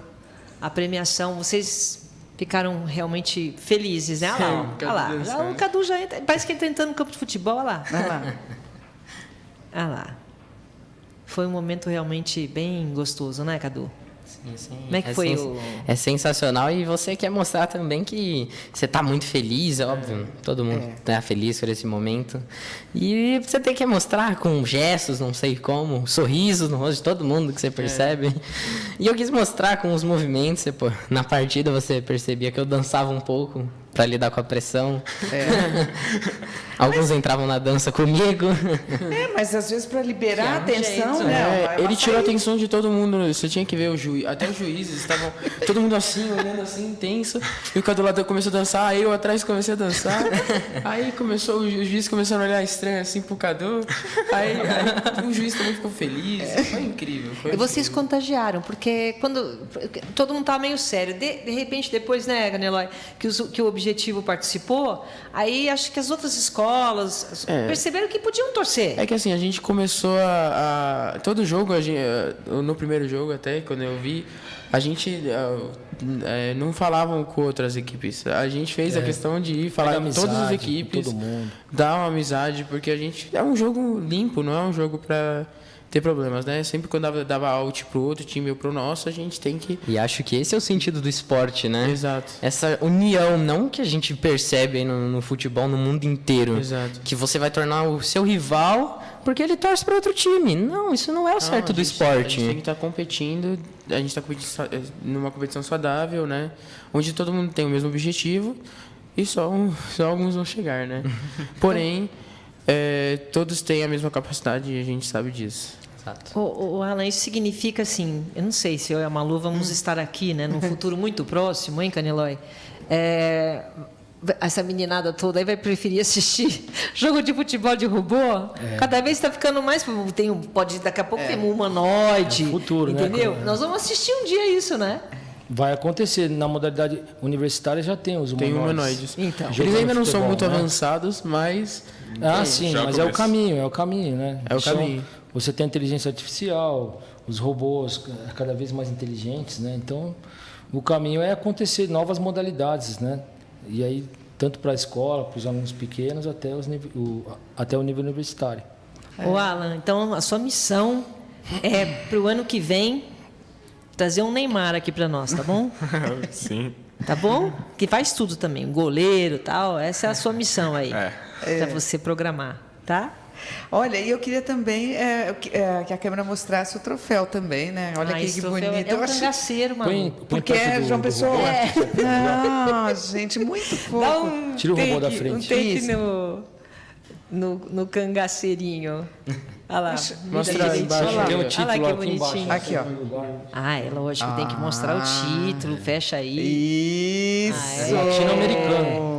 A premiação. Vocês ficaram realmente felizes, né? Olha lá, ó. Sim, Olha lá. Cadu Já dançando. o Cadu já entra. Parece que ele está entrando no campo de futebol. Olha lá. Vai lá. Olha lá. Foi um momento realmente bem gostoso, né, Cadu? Sim. Como é que foi o... É sensacional e você quer mostrar também que você está muito feliz, é óbvio. Todo mundo está feliz por esse momento. E você tem que mostrar com gestos, não sei como, sorrisos no rosto de todo mundo que você percebe. E eu quis mostrar com os movimentos. Na partida você percebia que eu dançava um pouco para lidar com a pressão. Alguns entravam na dança comigo. Mas às vezes para liberar a Que é um atenção, jeito, né? Ele tirou a atenção de todo mundo. Você tinha que ver o juiz. Até os juízes estavam. Todo mundo assim, olhando assim, intenso. E o Cadu lá começou a dançar. Aí eu atrás comecei a dançar. Aí começou, os juízes começaram a olhar estranho assim pro Cadu. Aí o juiz também ficou feliz. Foi incrível. E vocês contagiaram, porque quando todo mundo estava meio sério, de repente depois, né, Ganeloy, que o Objetivo participou, aí acho que as outras escolas perceberam que podiam torcer. É que assim, a gente começou todo jogo, no primeiro jogo até, quando eu vi, a gente não falavam com outras equipes. A gente fez a questão de ir falar com todas as equipes, todo mundo. dar uma amizade, porque a gente é um jogo limpo, não é um jogo para ter problemas, né? Sempre quando dava out pro outro time ou pro nosso, a gente tem que... E acho que esse é o sentido do esporte, né? Exato. Essa união, não que a gente percebe aí no futebol no mundo inteiro. Exato. Que você vai tornar o seu rival porque ele torce para outro time. Não, isso não é o certo do A esporte. gente tem que estar competindo, a gente está numa competição saudável, né? Onde todo mundo tem o mesmo objetivo e só alguns vão chegar, né? Porém, todos têm a mesma capacidade e a gente sabe disso. Exato. O Alan, isso significa assim, eu não sei se eu e a Malu vamos estar aqui, né, num futuro muito próximo, hein, Caneloy? Essa meninada toda aí vai preferir assistir jogo de futebol de robô? Cada vez está ficando mais... daqui a pouco tem um humanoide, futuro, né, entendeu? cara? Nós vamos assistir um dia isso, né? Vai acontecer. Na modalidade universitária já tem os Tem humanoides. humanoides. Então. Eles Jogando ainda não são futebol, muito né? avançados, mas... Sim, já mas começa. é o caminho, né? É o caminho. Você tem a inteligência artificial, os robôs cada vez mais inteligentes, né? Então, o caminho é acontecer novas modalidades, né? E aí, tanto para a escola, para os alunos pequenos, até o nível universitário. Ô, Alan, então a sua missão é para o ano que vem trazer um Neymar aqui para nós, tá bom? Sim. Tá bom? Que faz tudo também, um goleiro e tal. Essa é a sua missão aí, para você programar, tá? Olha, e eu queria também que a câmera mostrasse o troféu também, né? Olha que esse troféu bonito. é um Eu achei- cangaceiro, mano. Porque é João Pessoa. Não, gente, muito fofo. Dá um Tira o robô take, da frente. Um take Isso. no... no cangaceirinho. Olha lá. Mostra aí embaixo. Olha Tem um lá, título olha que aqui embaixo. bonitinho. Aqui, ó. Ah, é lógico, tem que mostrar o título. Fecha aí. Isso! Latino-americano.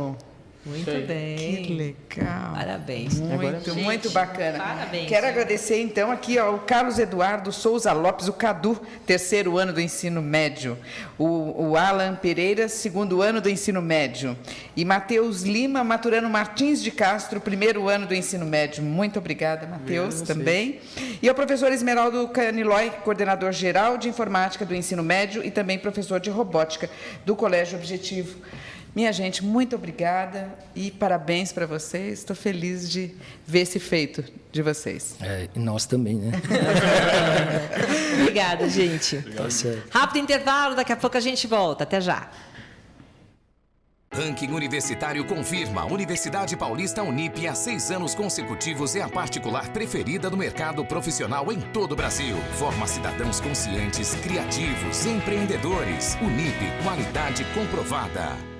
Muito Que bem. legal. Parabéns. Muito bacana. Parabéns. Quero agradecer, então, aqui ao Carlos Eduardo Souza Lopes, o Cadu, 3º ano do ensino médio. O Alan Pereira, 2º ano do ensino médio. E Matheus Lima Maturano Martins de Castro, 1º ano do ensino médio. Muito obrigada, Matheus, também. E ao professor Esmeraldo Caniloy, coordenador geral de informática do ensino médio e também professor de robótica do Colégio Objetivo. Minha gente, muito obrigada e parabéns para vocês. Estou feliz de ver esse feito de vocês. E nós também, né? Obrigada, gente. Tá certo. Rápido intervalo, daqui a pouco a gente volta. Até já. Ranking Universitário confirma: a Universidade Paulista Unip, há 6 anos consecutivos, é a particular preferida do mercado profissional em todo o Brasil. Forma cidadãos conscientes, criativos, empreendedores. Unip, qualidade comprovada.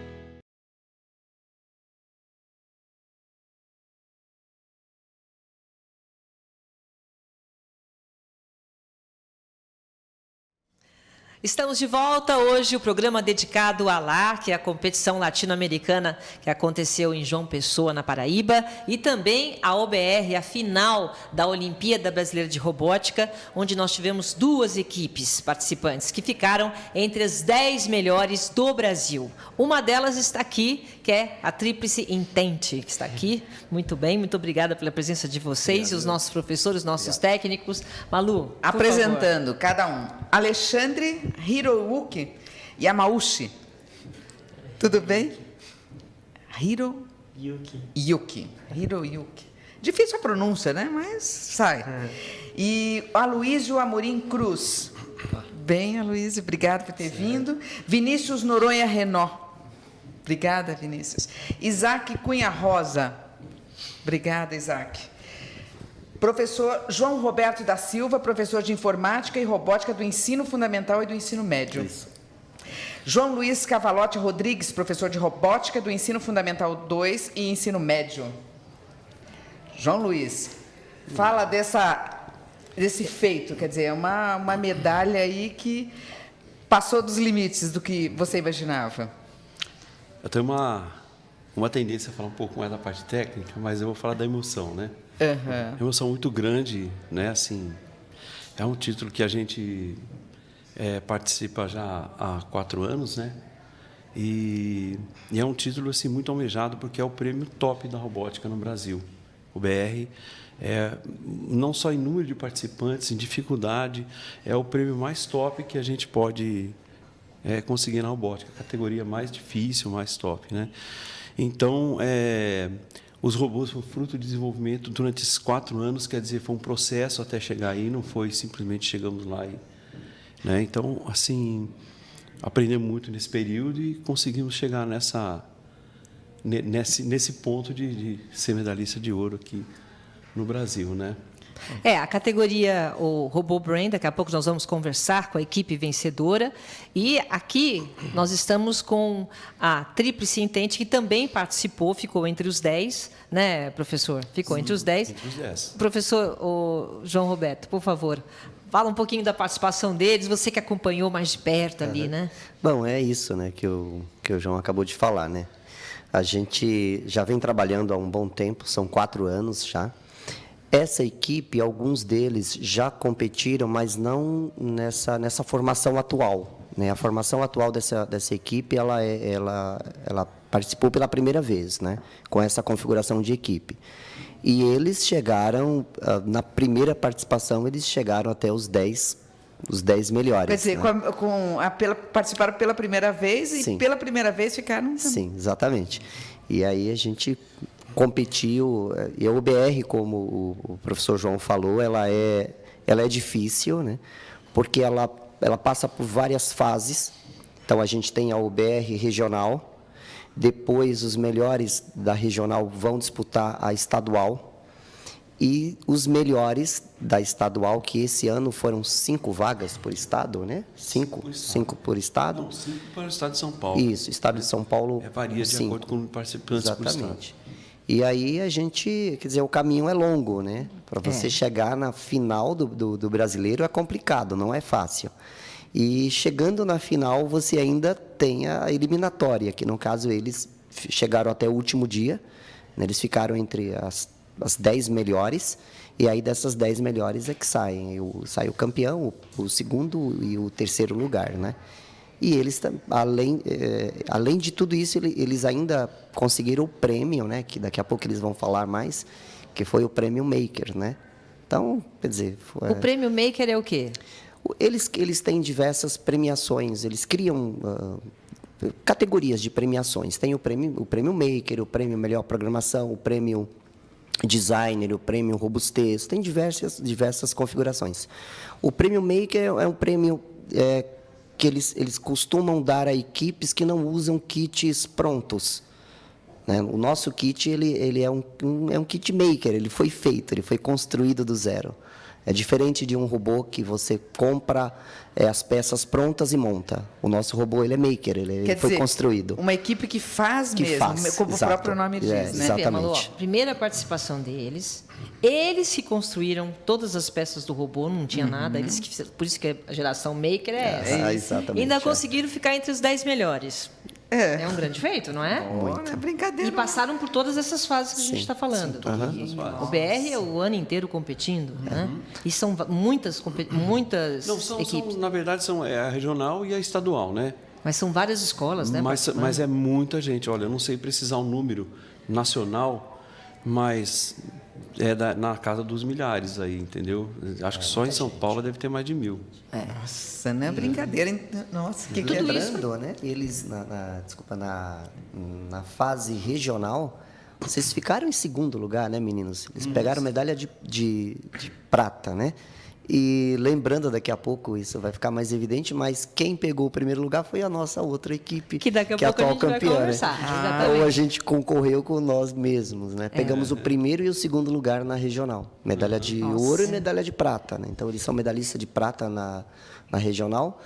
Estamos de volta hoje, o programa dedicado à LAR, que é a competição latino-americana que aconteceu em João Pessoa, na Paraíba, e também a OBR, a final da Olimpíada Brasileira de Robótica, onde nós tivemos 2 equipes participantes que ficaram entre as 10 melhores do Brasil. Uma delas está aqui, que é a Tríplice Intente, que está aqui. Muito bem, muito obrigada pela presença de vocês e os nossos professores, os nossos técnicos. Malu, por Apresentando cada um. Alexandre Hiroyuki Yamauchi. Tudo bem? Hiroyuki. Difícil a pronúncia, né? Mas sai. E Aloysio Amorim Cruz. Bem, Aloysio, obrigado por ter vindo. Vinícius Noronha Renó. Obrigada, Vinícius. Isaac Cunha Rosa. Obrigada, Isaac. Professor João Roberto da Silva, professor de Informática e Robótica do Ensino Fundamental e do Ensino Médio. Isso. João Luiz Cavalotti Rodrigues, professor de Robótica do Ensino Fundamental 2 e Ensino Médio. João Luiz, fala desse feito, quer dizer, é uma medalha aí que passou dos limites do que você imaginava. Eu tenho uma tendência a falar um pouco mais da parte técnica, mas eu vou falar da emoção, né? Uhum. Emoção muito grande, né? Assim, é um título que a gente participa já há 4 anos, né? E é um título assim muito almejado porque é o prêmio top da robótica no Brasil. O BR não só em número de participantes, em dificuldade, é o prêmio mais top que a gente pode conseguir na robótica, a categoria mais difícil, mais top, né? Então, os robôs foram fruto de desenvolvimento durante esses 4 anos, quer dizer, foi um processo até chegar aí, não foi simplesmente chegamos lá e, né? Então, assim, aprendemos muito nesse período e conseguimos chegar nesse ponto de ser medalhista de ouro aqui no Brasil, né? A categoria, o Robô Brain, daqui a pouco nós vamos conversar com a equipe vencedora. E aqui nós estamos com a Tríplice Intente, que também participou, ficou entre os 10, né, professor? Ficou entre os 10. Entre os 10. Professor João Roberto, por favor, fala um pouquinho da participação deles, você que acompanhou mais de perto ali, né? Bom, é isso, né, que o João acabou de falar, né? A gente já vem trabalhando há um bom tempo, são 4 anos já. Essa equipe, alguns deles já competiram, mas não nessa formação atual, né? A formação atual dessa equipe, ela participou pela primeira vez, né? Com essa configuração de equipe. E eles chegaram, na primeira participação, eles chegaram até os 10 melhores. Quer dizer, né? Participaram pela primeira vez e Sim. Pela primeira vez ficaram... Sim, exatamente. E aí a gente competiu, e a UBR, como o professor João falou, ela é difícil, né? Porque ela passa por várias fases. Então, a gente tem a UBR regional, depois os melhores da regional vão disputar a estadual, e os melhores da estadual, que esse ano foram 5 vagas por estado, né? 5 por estado. Não, 5 para o estado de São Paulo. Isso, estado de São Paulo. Varia de acordo com os participantes por estado. Exatamente. E aí a gente, quer dizer, o caminho é longo, né? Para você chegar na final do brasileiro é complicado, não é fácil. E chegando na final, você ainda tem a eliminatória, que no caso eles chegaram até o último dia, né? Eles ficaram entre as 10 melhores, e aí dessas 10 melhores é que saem. Sai o campeão, o segundo e o terceiro lugar, né? E eles, além de tudo isso, eles ainda conseguiram o prêmio, né? Que daqui a pouco eles vão falar mais, que foi o prêmio Maker, né? Então, quer dizer... O prêmio Maker é o quê? Eles têm diversas premiações, eles criam categorias de premiações. Tem o prêmio Maker, o prêmio Melhor Programação, o prêmio Designer, o prêmio Robustez, tem diversas configurações. O prêmio Maker é um prêmio que eles costumam dar a equipes que não usam kits prontos, né? O nosso kit ele é um kit maker, ele foi feito, ele foi construído do zero. É diferente de um robô que você compra as peças prontas e monta. O nosso robô ele é maker, ele foi construído. Uma equipe que faz como o próprio nome diz, né? Exatamente. Malu, primeira participação deles, eles que construíram todas as peças do robô, não tinha nada, eles que fizeram, por isso que a geração maker é essa. Exatamente. E ainda conseguiram ficar entre os 10 melhores. É um grande feito, não é? Não é brincadeira. E passaram por todas essas fases que a gente está falando. O BR é o ano inteiro competindo, né? E são muitas equipes. Na verdade, é a regional e a estadual, né? Mas são várias escolas, né? Mas é muita gente. Olha, eu não sei precisar um número nacional, mas na casa dos milhares aí, entendeu? Acho que só em São Paulo deve ter mais de 1.000. Nossa, não é brincadeira. Nossa, que lembrando, né? Eles na fase regional, vocês ficaram em segundo lugar, né, meninos? Eles pegaram medalha de prata, né? E lembrando, daqui a pouco isso vai ficar mais evidente, mas quem pegou o primeiro lugar foi a nossa outra equipe, que daqui a pouco atual a gente campeã, vai conversar. né? Ou a gente concorreu com nós mesmos, né? Pegamos o primeiro e o segundo lugar na regional. Medalha de ouro e medalha de prata, né? Então, eles são medalhistas de prata na regional.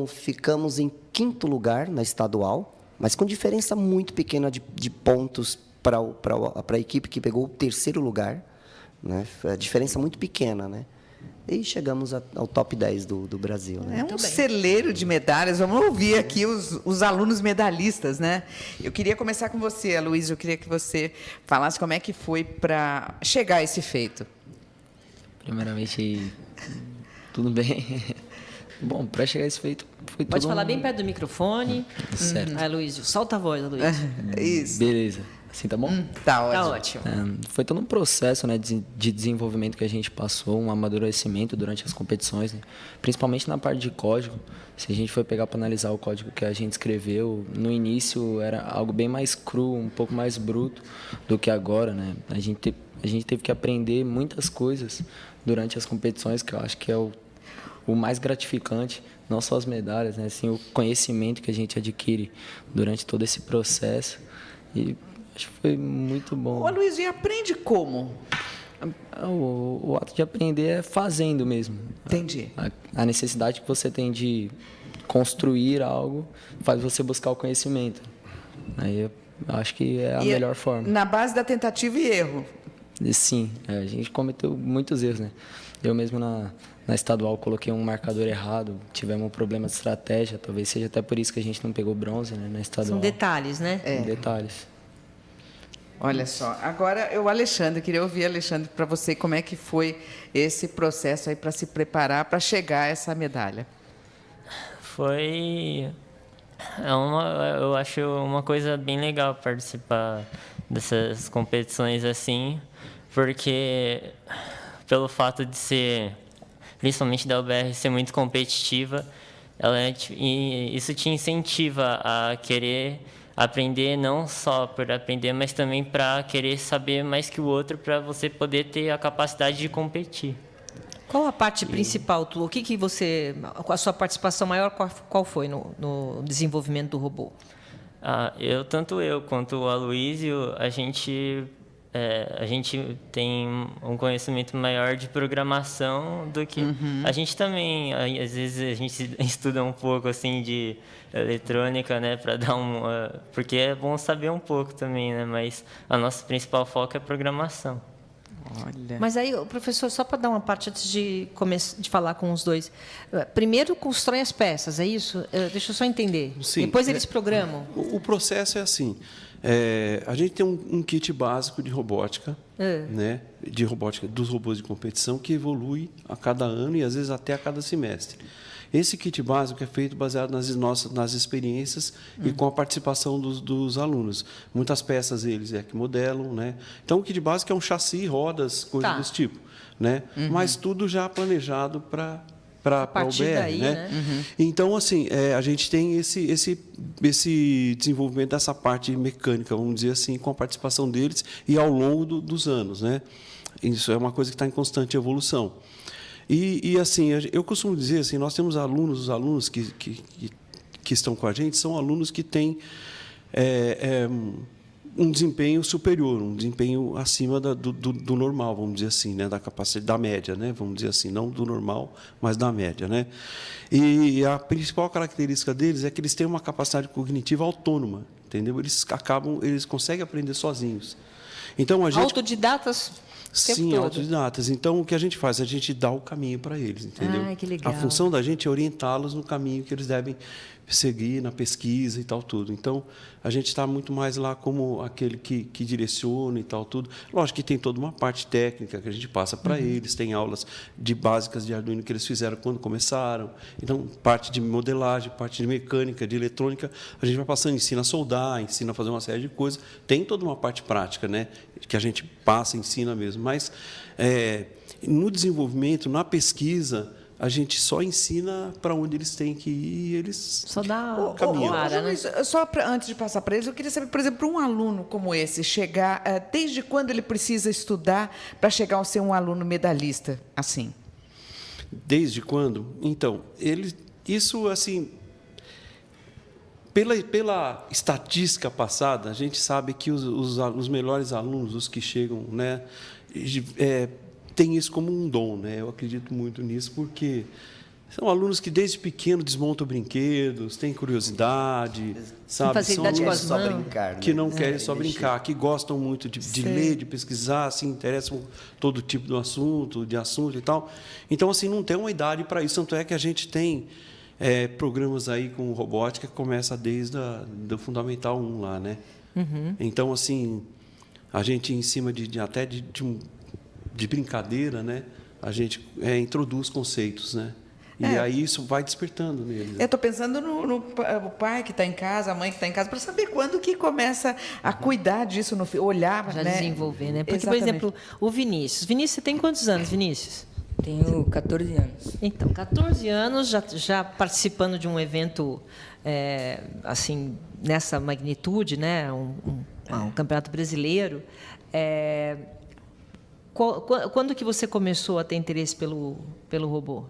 Ficamos em quinto lugar na estadual, mas com diferença muito pequena de pontos para a equipe que pegou o terceiro lugar, né? A diferença muito pequena, né? E chegamos ao top 10 do Brasil, né? É um celeiro de medalhas. Vamos ouvir aqui os alunos medalhistas, né? Eu queria começar com você, Aloysio. Eu queria que você falasse como é que foi para chegar a esse feito. Primeiramente, tudo bem? Bom, para chegar a esse feito, foi tudo... Pode falar bem perto do microfone. Certo. Aloysio, solta a voz, Aloysio. Isso. Beleza. Assim tá bom? Tá ótimo. Tá ótimo. Foi todo um processo, né, de desenvolvimento que a gente passou, um amadurecimento durante as competições, né? Principalmente na parte de código. Se a gente for pegar para analisar o código que a gente escreveu, no início era algo bem mais cru, um pouco mais bruto do que agora, né? A gente teve que aprender muitas coisas durante as competições, que eu acho que é o mais gratificante, não só as medalhas, né, assim, o conhecimento que a gente adquire durante todo esse processo. E acho que foi muito bom. Ô, Aloysio, e aprende como? O ato de aprender é fazendo mesmo. Entendi. A necessidade que você tem de construir algo faz você buscar o conhecimento. Aí eu acho que é a melhor forma. Na base da tentativa e erro. Sim, a gente cometeu muitos erros, né? Eu mesmo na estadual coloquei um marcador errado, tivemos um problema de estratégia, talvez seja até por isso que a gente não pegou bronze, né, na estadual. São detalhes, né? Detalhes. Olha só, agora Alexandre, queria ouvir, Alexandre, para você, como é que foi esse processo aí para se preparar para chegar a essa medalha? Eu acho uma coisa bem legal participar dessas competições assim, porque pelo fato de ser, principalmente da UBR, ser muito competitiva, isso te incentiva a querer aprender, não só por aprender, mas também para querer saber mais que o outro, para você poder ter a capacidade de competir. Qual a parte principal? A sua participação maior, qual foi no desenvolvimento do robô? Tanto eu quanto o Aloysio, a gente a gente tem um conhecimento maior de programação do que... A gente também, às vezes, a gente estuda um pouco, assim, de eletrônica, né, para dar porque é bom saber um pouco também, né, mas a nossa principal foco é programação. Olha. Mas aí, professor, só para dar uma parte antes de falar com os dois. Primeiro constroem as peças, é isso? Deixa eu só entender. Sim, Depois eles programam. O processo é assim. A gente tem um kit básico de robótica, né, de robótica dos robôs de competição, que evolui a cada ano e, às vezes, até a cada semestre. Esse kit básico é feito baseado nas experiências e com a participação dos alunos. Muitas peças eles que modelam, né? Então, o kit básico é um chassi, rodas, coisas desse tipo, né? Mas tudo já planejado para o BR, daí, né? Então, assim, a gente tem esse desenvolvimento dessa parte mecânica, vamos dizer assim, com a participação deles e ao longo dos anos, né? Isso é uma coisa que está em constante evolução. E assim, eu costumo dizer assim, nós temos os alunos que estão com a gente são alunos que têm um desempenho superior, um desempenho acima do normal, vamos dizer assim, né, da capacidade da média, né, vamos dizer assim, não do normal, mas da média, né. E a principal característica deles é que eles têm uma capacidade cognitiva autônoma, entendeu? Eles conseguem aprender sozinhos. Então a gente Autodidatas. Sim, autodidatas. Então, o que a gente faz? A gente dá o caminho para eles, entendeu? Que legal. A função da gente é orientá-los no caminho que eles devem seguir, na pesquisa e tal, tudo. Então, a gente está muito mais lá como aquele que direciona e tal, tudo. Lógico que tem toda uma parte técnica que a gente passa para eles, tem aulas básicas de Arduino que eles fizeram quando começaram. Então, parte de modelagem, parte de mecânica, de eletrônica, a gente vai passando, ensina a soldar, ensina a fazer uma série de coisas. Tem toda uma parte prática, né, que a gente passa, ensina mesmo. Mas, no desenvolvimento, na pesquisa, a gente só ensina para onde eles têm que ir e eles só dá caminho. Só antes de passar para eles, eu queria saber, por exemplo, para um aluno como esse chegar, desde quando ele precisa estudar para chegar a ser um aluno medalhista, assim? Desde quando? Então, isso assim, pela estatística passada, a gente sabe que os melhores alunos, os que chegam, né, tem isso como um dom, né? Eu acredito muito nisso, porque são alunos que desde pequeno desmontam brinquedos, têm curiosidade, sabe? São alunos só brincar, né? Que não querem só brincar, que gostam muito de ler, de pesquisar, se interessam por todo tipo de assunto e tal. Então, assim, não tem uma idade para isso. Tanto é que a gente tem programas aí com robótica que começa desde do Fundamental 1 lá, né? Então, assim, a gente, em cima de brincadeira, né, a gente introduz conceitos, né? E aí isso vai despertando neles. Eu estou pensando no pai que está em casa, a mãe que está em casa, para saber quando que começa a cuidar disso, olhar, já né? desenvolver, né? Porque, Exatamente. por exemplo, o Vinícius. Vinícius, você tem quantos anos, Vinícius? Tenho 14 anos. Então, 14 anos, já participando de um evento assim, nessa magnitude, né? Um campeonato brasileiro. Quando que você começou a ter interesse pelo robô?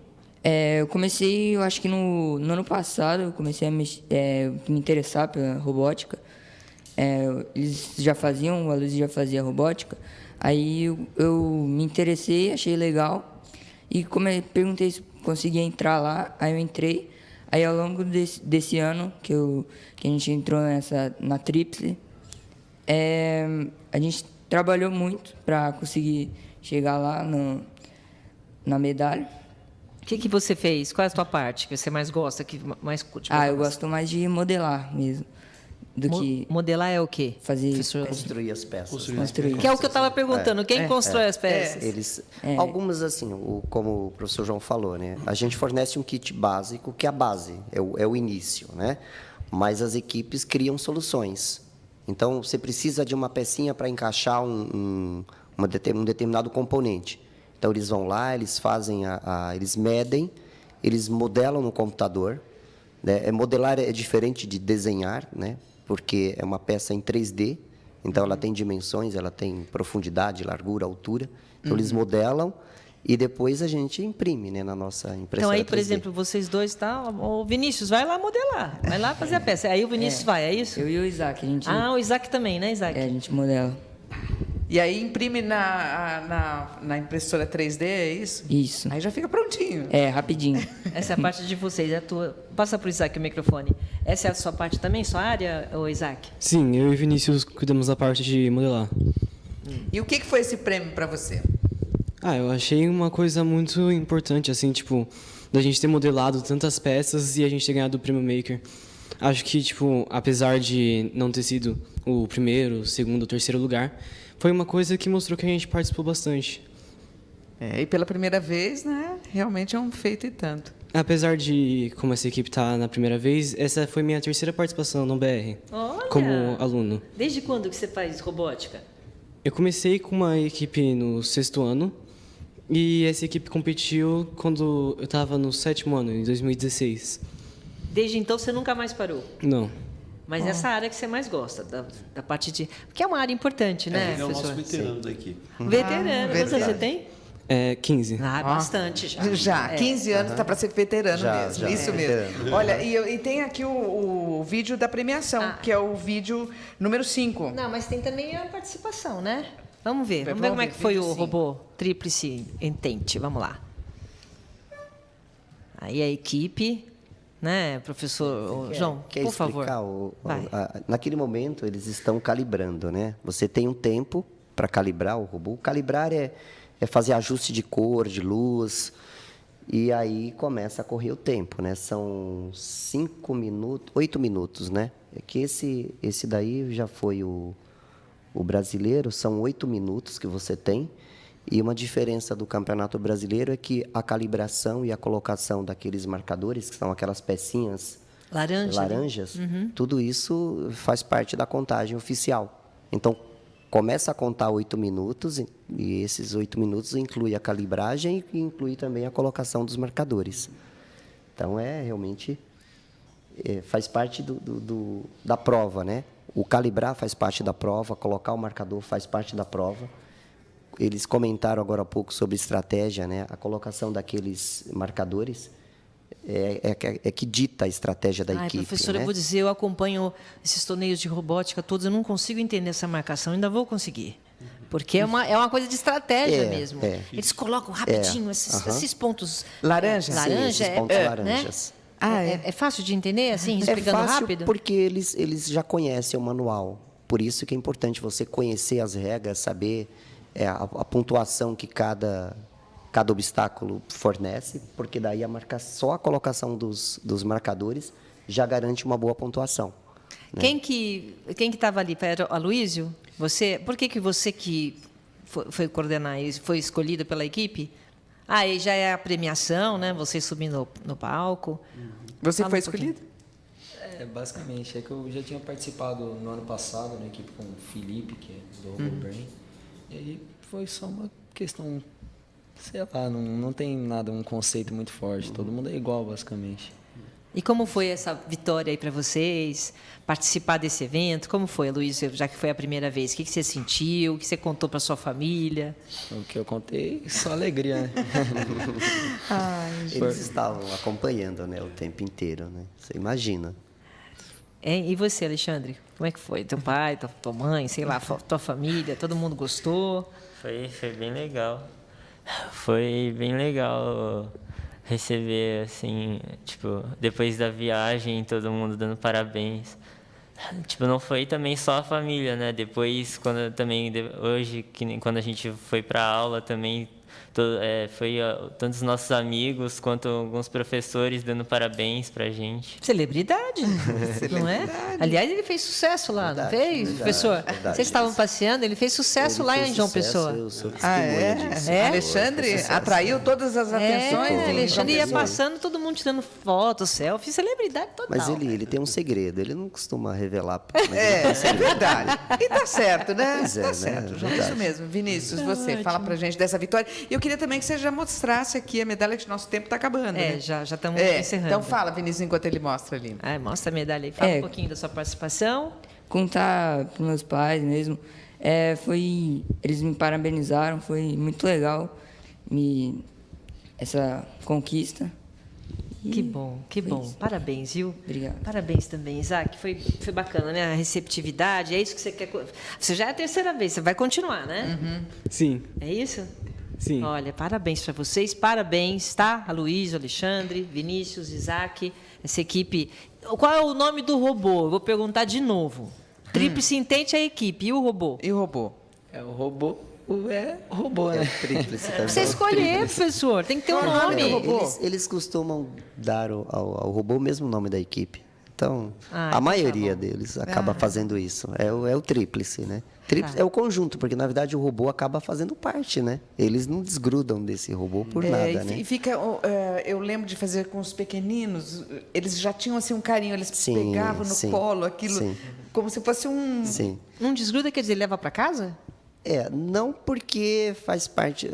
Eu comecei, eu acho que no ano passado, eu comecei a me interessar pela robótica. Eles já faziam, a Luz já fazia robótica. Aí eu me interessei, achei legal. E como eu perguntei se conseguia entrar lá, aí eu entrei. Aí ao longo desse ano que a gente entrou na Tríplice, a gente trabalhou muito para conseguir chegar lá na medalha. O que você fez? Qual é a sua parte que você mais gosta, que mais curte? Eu gosto mais de modelar mesmo. Modelar é o quê? Construir as peças. Construir. Que é o que eu estava perguntando. Quem constrói as peças? Algumas, assim, como o professor João falou, né? A gente fornece um kit básico, que é a base, é o início, né? Mas as equipes criam soluções. Então, você precisa de uma pecinha para encaixar um determinado componente. Então, eles vão lá, eles fazem eles medem, eles modelam no computador. Né? Modelar é diferente de desenhar, né? Porque é uma peça em 3D, então ela tem dimensões, ela tem profundidade, largura, altura. Então, eles modelam e depois a gente imprime, né, na nossa impressora 3D. Então, aí, por exemplo, vocês dois, o Vinícius, vai lá modelar, vai lá fazer a peça. Aí o Vinícius vai, é isso? Eu e o Isaac. O Isaac também, né, Isaac? A gente modela. E aí imprime na impressora 3D, é isso? Isso. Aí já fica prontinho. É, rapidinho. Essa é a parte de vocês, é a tua. Passa para o Isaac o microfone. Essa é a sua parte também, sua área, ô Isaac? Sim, eu e Vinícius cuidamos da parte de modelar. E o que foi esse prêmio para você? Eu achei uma coisa muito importante, assim, tipo, da gente ter modelado tantas peças e a gente ter ganhado o Prêmio Maker. Acho que, tipo, apesar de não ter sido o primeiro, o segundo ou terceiro lugar, foi uma coisa que mostrou que a gente participou bastante. E pela primeira vez, né, realmente é um feito e tanto. Apesar de, como essa equipe tá na primeira vez, essa foi minha terceira participação no BR, Olha! como aluno. Desde quando que você faz robótica? Eu comecei com uma equipe no 6º ano, e essa equipe competiu quando eu estava no 7º ano, em 2016. Desde então você nunca mais parou? Não. Mas essa área que você mais gosta, da parte de... Porque é uma área importante, né, Ele é o professor? nosso veterano da equipe. Veterano. Quantos anos você tem? 15. Bastante já. Já, 15 anos está para ser veterano Já, mesmo. já. Isso mesmo. Olha, e tem aqui o vídeo da premiação, que é o vídeo número 5. Não, mas tem também a participação, né? Vamos ver como é que ver, foi o vídeo sim. robô tríplice Entente. Vamos lá. Aí a equipe, né, professor João, Quer por favor. explicar? Naquele momento, eles estão calibrando, né? Você tem um tempo para calibrar o robô. Calibrar é fazer ajuste de cor, de luz, e aí começa a correr o tempo, né? São 8 minutos, né? É que esse daí já foi o brasileiro, são 8 minutos que você tem, e uma diferença do Campeonato Brasileiro é que a calibração e a colocação daqueles marcadores, que são aquelas pecinhas laranjas, tudo isso faz parte da contagem oficial. Então, começa a contar 8 minutos, e esses 8 minutos inclui a calibragem e inclui também a colocação dos marcadores. Então, realmente faz parte da prova, né? O calibrar faz parte da prova, colocar o marcador faz parte da prova. Eles comentaram agora há pouco sobre estratégia, né? A colocação daqueles marcadores é que dita a estratégia da equipe. Professor, né? eu vou dizer, eu acompanho esses torneios de robótica todos, eu não consigo entender essa marcação, ainda vou conseguir. Porque é uma coisa de estratégia mesmo. Eles colocam rapidinho esses pontos laranja. Sim, esses pontos laranjas. Né? É fácil de entender, assim, explicando fácil rápido? Porque eles já conhecem o manual. Por isso que é importante você conhecer as regras, saber a pontuação que cada obstáculo fornece, porque daí só a colocação dos marcadores já garante uma boa pontuação. Né? Quem que estava ali? Era o Aloysio? Você? Por que você que foi coordenar isso, foi escolhido pela equipe? Aí já é a premiação, né? Você subindo no palco. Você Fala foi um pouquinho. escolhido? Basicamente, é que eu já tinha participado no ano passado na equipe com o Felipe, que é do RoboBrain. E aí foi só uma questão, sei lá, não tem nada, um conceito muito forte. Todo mundo é igual, basicamente. E como foi essa vitória aí para vocês? Participar desse evento? Como foi, Luiz, já que foi a primeira vez? O que você sentiu? O que você contou para sua família? O que eu contei, só alegria, né? Eles estavam acompanhando, né, o tempo inteiro, né? Você imagina. E você, Alexandre? Como é que foi? Teu pai, tua mãe, sei lá, tua família, todo mundo gostou? Foi bem legal. Foi bem legal receber, assim, tipo, depois da viagem, todo mundo dando parabéns. Tipo, não foi também só a família, né? Depois, hoje, quando a gente foi para aula também, foi tanto os nossos amigos quanto alguns professores dando parabéns pra gente. Celebridade, não é? Aliás, ele fez sucesso lá, não fez, professor? Vocês estavam passeando, ele fez sucesso lá em João Pessoa. Eu sou testemunha disso. Alexandre atraiu todas as atenções. Alexandre ia passando, todo mundo tirando foto, selfie, celebridade total. Mas ele tem um segredo, ele não costuma revelar. É verdade. E tá certo, né? Pois é, tá né? certo, É João. verdade. Isso mesmo. Vinícius, você fala pra gente dessa vitória. E eu queria também que você já mostrasse aqui a medalha, que nosso tempo está acabando. Né? Já estamos encerrando. Então fala, Vinícius, enquanto ele mostra ali. Mostra a medalha aí. Fala um pouquinho da sua participação. Contar para meus pais mesmo. Eles me parabenizaram, foi muito legal essa conquista. Que bom, que bom. isso. Parabéns, viu? Obrigado. Parabéns também, Isaac. Foi bacana, né? A receptividade, é isso que você quer. Você já é a terceira vez, você vai continuar, né? Sim, É isso? sim. Olha, parabéns para vocês, parabéns, tá? Aloysio, Alexandre, Vinícius, Isaac, essa equipe. Qual é o nome do robô? Eu vou perguntar de novo. Tríplice Intente é a equipe, e o robô? E o robô? É o robô. É o robô, né? Tríplice também. Você escolher, professor, tem que ter um Qual é o nome nome. do robô? Eles costumam dar ao robô o mesmo nome da equipe. Então, Ah, a então maioria tá bom. deles acaba fazendo isso. É o tríplice, né? Tríplice Tá. é o conjunto, porque na verdade o robô acaba fazendo parte, né? Eles não desgrudam desse robô por nada, né? E fica, eu lembro de fazer com os pequeninos, eles já tinham assim um carinho, eles Sim, pegavam no sim, colo aquilo, sim. como se fosse um... Sim. Não desgruda, quer dizer, leva para casa? Não porque faz parte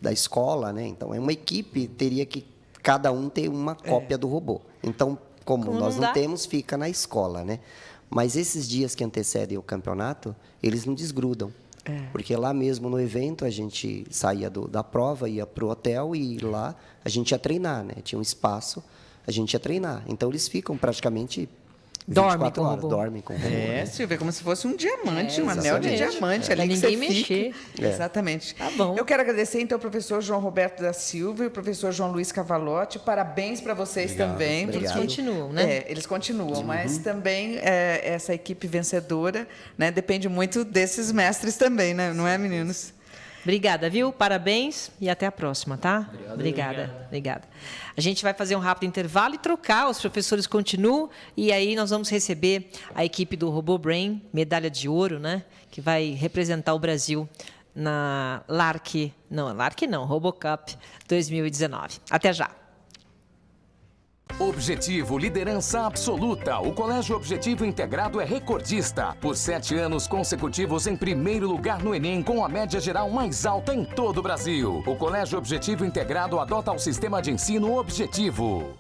da escola, né? Então, é uma equipe, teria que cada um ter uma cópia do robô. Então, como Como nós não não dá? temos, fica na escola, né? Mas esses dias que antecedem o campeonato, eles não desgrudam. Porque lá mesmo no evento, a gente saía da prova, ia para o hotel e lá a gente ia treinar, né? Tinha um espaço, a gente ia treinar. Então, eles ficam praticamente... Dorme 24 com o horas, robô. dormem com o robô. né? Silvia, como se fosse um diamante, um anel de exatamente. diamante Pra ali que ninguém você mexer. fica. Exatamente. Tá bom. Eu quero agradecer, então, ao professor João Roberto da Silva e o professor João Luiz Cavalotti. Parabéns para vocês também. Eles Obrigado. continuam, né? Eles continuam, mas também essa equipe vencedora, né, depende muito desses mestres também, né? Não é, meninos? Obrigada, viu? Parabéns e até a próxima, tá? Obrigada. A gente vai fazer um rápido intervalo e trocar, os professores continuam, e aí nós vamos receber a equipe do Robô Brain, medalha de ouro, né? Que vai representar o Brasil na RoboCup 2019. Até já. Objetivo, liderança absoluta. O Colégio Objetivo Integrado é recordista. Por 7 anos consecutivos em primeiro lugar no Enem, com a média geral mais alta em todo o Brasil. O Colégio Objetivo Integrado adota o sistema de ensino Objetivo.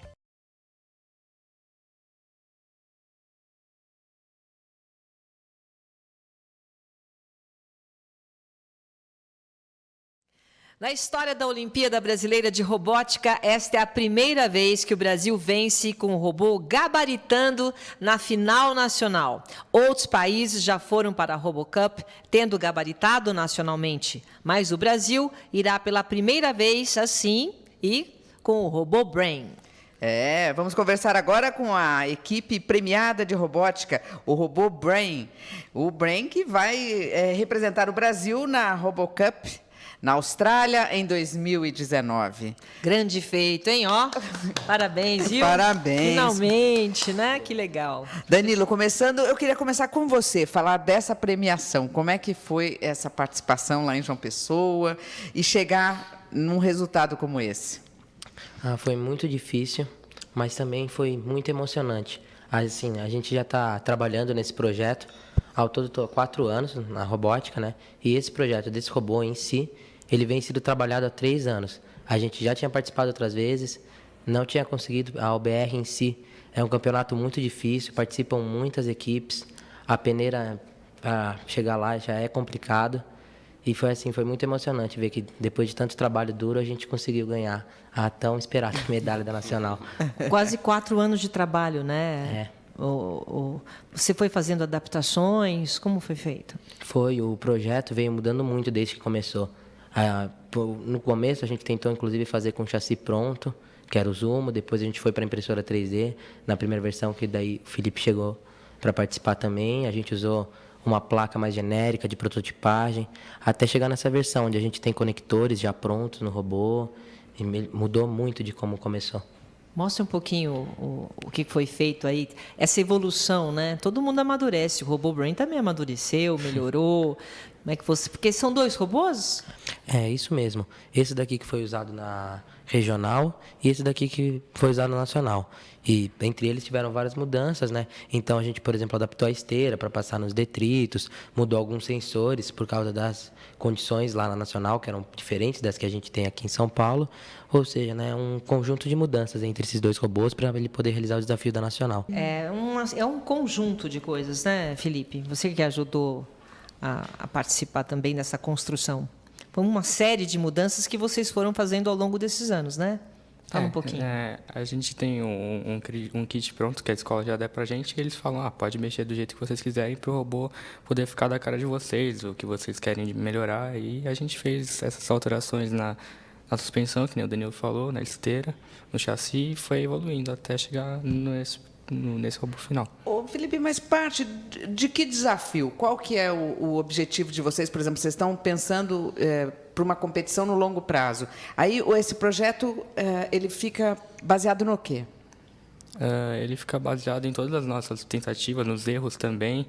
Na história da Olimpíada Brasileira de Robótica, esta é a primeira vez que o Brasil vence com o robô gabaritando na final nacional. Outros países já foram para a RoboCup tendo gabaritado nacionalmente, mas o Brasil irá pela primeira vez assim e com o Robô Brain. Vamos conversar agora com a equipe premiada de robótica, o Robô Brain. O Brain que vai representar o Brasil na RoboCup na Austrália em 2019. Grande feito, hein? Ó, parabéns, viu? Parabéns. Finalmente, né? Que legal. Danilo, eu queria começar com você, falar dessa premiação. Como é que foi essa participação lá em João Pessoa e chegar num resultado como esse? Foi muito difícil, mas também foi muito emocionante. Assim, a gente já está trabalhando nesse projeto ao todo estou há 4 anos na robótica, né? E esse projeto desse robô em si, ele vem sendo trabalhado há 3 anos. A gente já tinha participado outras vezes, não tinha conseguido. A OBR em si é um campeonato muito difícil, participam muitas equipes. A peneira para chegar lá já é complicado. E foi assim, foi muito emocionante ver que depois de tanto trabalho duro a gente conseguiu ganhar a tão esperada medalha da Nacional. Quase 4 anos de trabalho, né? Você foi fazendo adaptações? Como foi feito? O projeto veio mudando muito desde que começou. No começo a gente tentou inclusive fazer com o chassi pronto, que era o Zumo, depois a gente foi para a impressora 3D, na primeira versão que daí o Felipe chegou para participar também, a gente usou uma placa mais genérica de prototipagem, até chegar nessa versão onde a gente tem conectores já prontos no robô, e mudou muito de como começou. Mostra um pouquinho o que foi feito aí, essa evolução, né? Todo mundo amadurece, o Robô Brain também amadureceu, melhorou. Como é que você... Porque são 2 robôs? É, isso mesmo. Esse daqui que foi usado na regional e esse daqui que foi usado na nacional. E entre eles tiveram várias mudanças, né? Então a gente, por exemplo, adaptou a esteira para passar nos detritos, mudou alguns sensores por causa das condições lá na nacional, que eram diferentes das que a gente tem aqui em São Paulo. Ou seja, né, um conjunto de mudanças entre esses 2 robôs para ele poder realizar o desafio da nacional. É um conjunto de coisas, né, Felipe? Você que ajudou a participar também dessa construção. Foi uma série de mudanças que vocês foram fazendo ao longo desses anos, né? Fala um pouquinho. A gente tem um kit pronto que a escola já dá pra gente e eles falam, pode mexer do jeito que vocês quiserem para o robô poder ficar da cara de vocês, o que vocês querem melhorar. E a gente fez essas alterações na suspensão, que nem o Danilo falou, na esteira, no chassi, e foi evoluindo até chegar nesse robô final. Ô, Felipe, mas parte de que desafio? Qual que é o objetivo de vocês? Por exemplo, vocês estão pensando para uma competição no longo prazo. Aí, esse projeto, ele fica baseado no quê? Ele fica baseado em todas as nossas tentativas, nos erros também.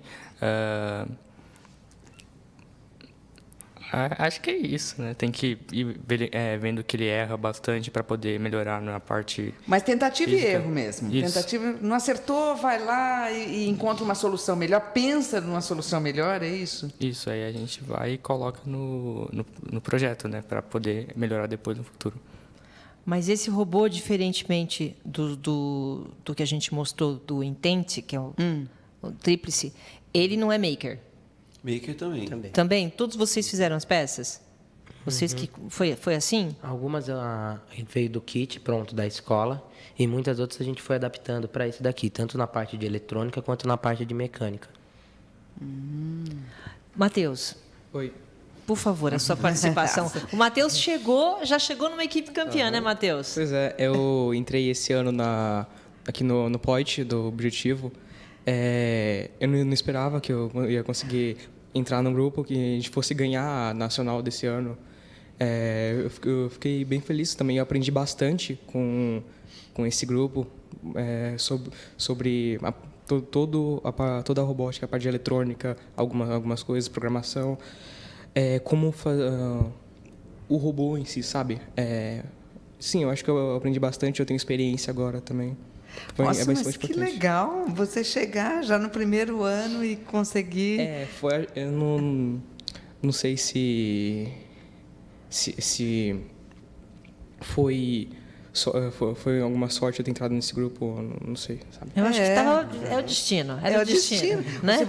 Acho que é isso, né? Tem que ir vendo que ele erra bastante para poder melhorar na parte. Mas tentativa física. E erro mesmo. Isso. Tentativa, não acertou, vai lá e encontra uma solução melhor, pensa numa solução melhor, é isso? Isso, aí a gente vai e coloca no projeto, né? Para poder melhorar depois no futuro. Mas esse robô, diferentemente do que a gente mostrou do Intent, que é o tríplice, ele não é maker. Maker também. Também? Todos vocês fizeram as peças? Vocês que... Foi assim? Algumas veio do kit pronto da escola e muitas outras a gente foi adaptando para esse daqui, tanto na parte de eletrônica quanto na parte de mecânica. Matheus. Oi. Por favor, a sua participação. O Matheus já chegou numa equipe campeã, né, Matheus? Pois é, eu entrei esse ano aqui no POIT do Objetivo. Eu não esperava que eu ia conseguir entrar num grupo que a gente fosse ganhar a nacional desse ano. Eu fiquei bem feliz também. Eu aprendi bastante com esse grupo sobre toda a robótica, a parte de eletrônica, algumas coisas, programação, como o robô em si, sabe? Sim, eu acho que eu aprendi bastante. Eu tenho experiência agora também. Nossa, mas que legal você chegar já no primeiro ano e conseguir... Eu não sei se foi alguma sorte eu ter entrado nesse grupo, não sei, sabe? Eu acho que é o destino. Era o destino, né?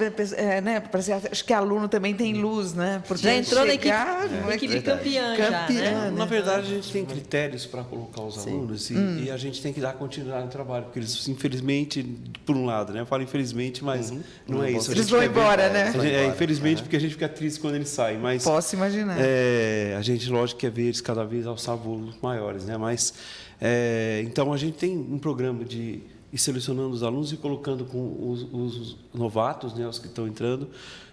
Acho que aluno também tem luz, né? Porque já entrou na equipe campeã. Já, né? Na verdade, a gente tem critérios para colocar os alunos e a gente tem que dar continuidade no trabalho, porque eles, infelizmente, por um lado, né? Eu falo infelizmente, mas não é isso. Eles vão embora, né? Infelizmente, porque a gente fica triste quando eles saem, mas... Posso imaginar. A gente, lógico, quer ver eles cada vez alçar voos maiores, né? Mas... então, a gente tem um programa de ir selecionando os alunos e colocando com os novatos, né, os que estão entrando,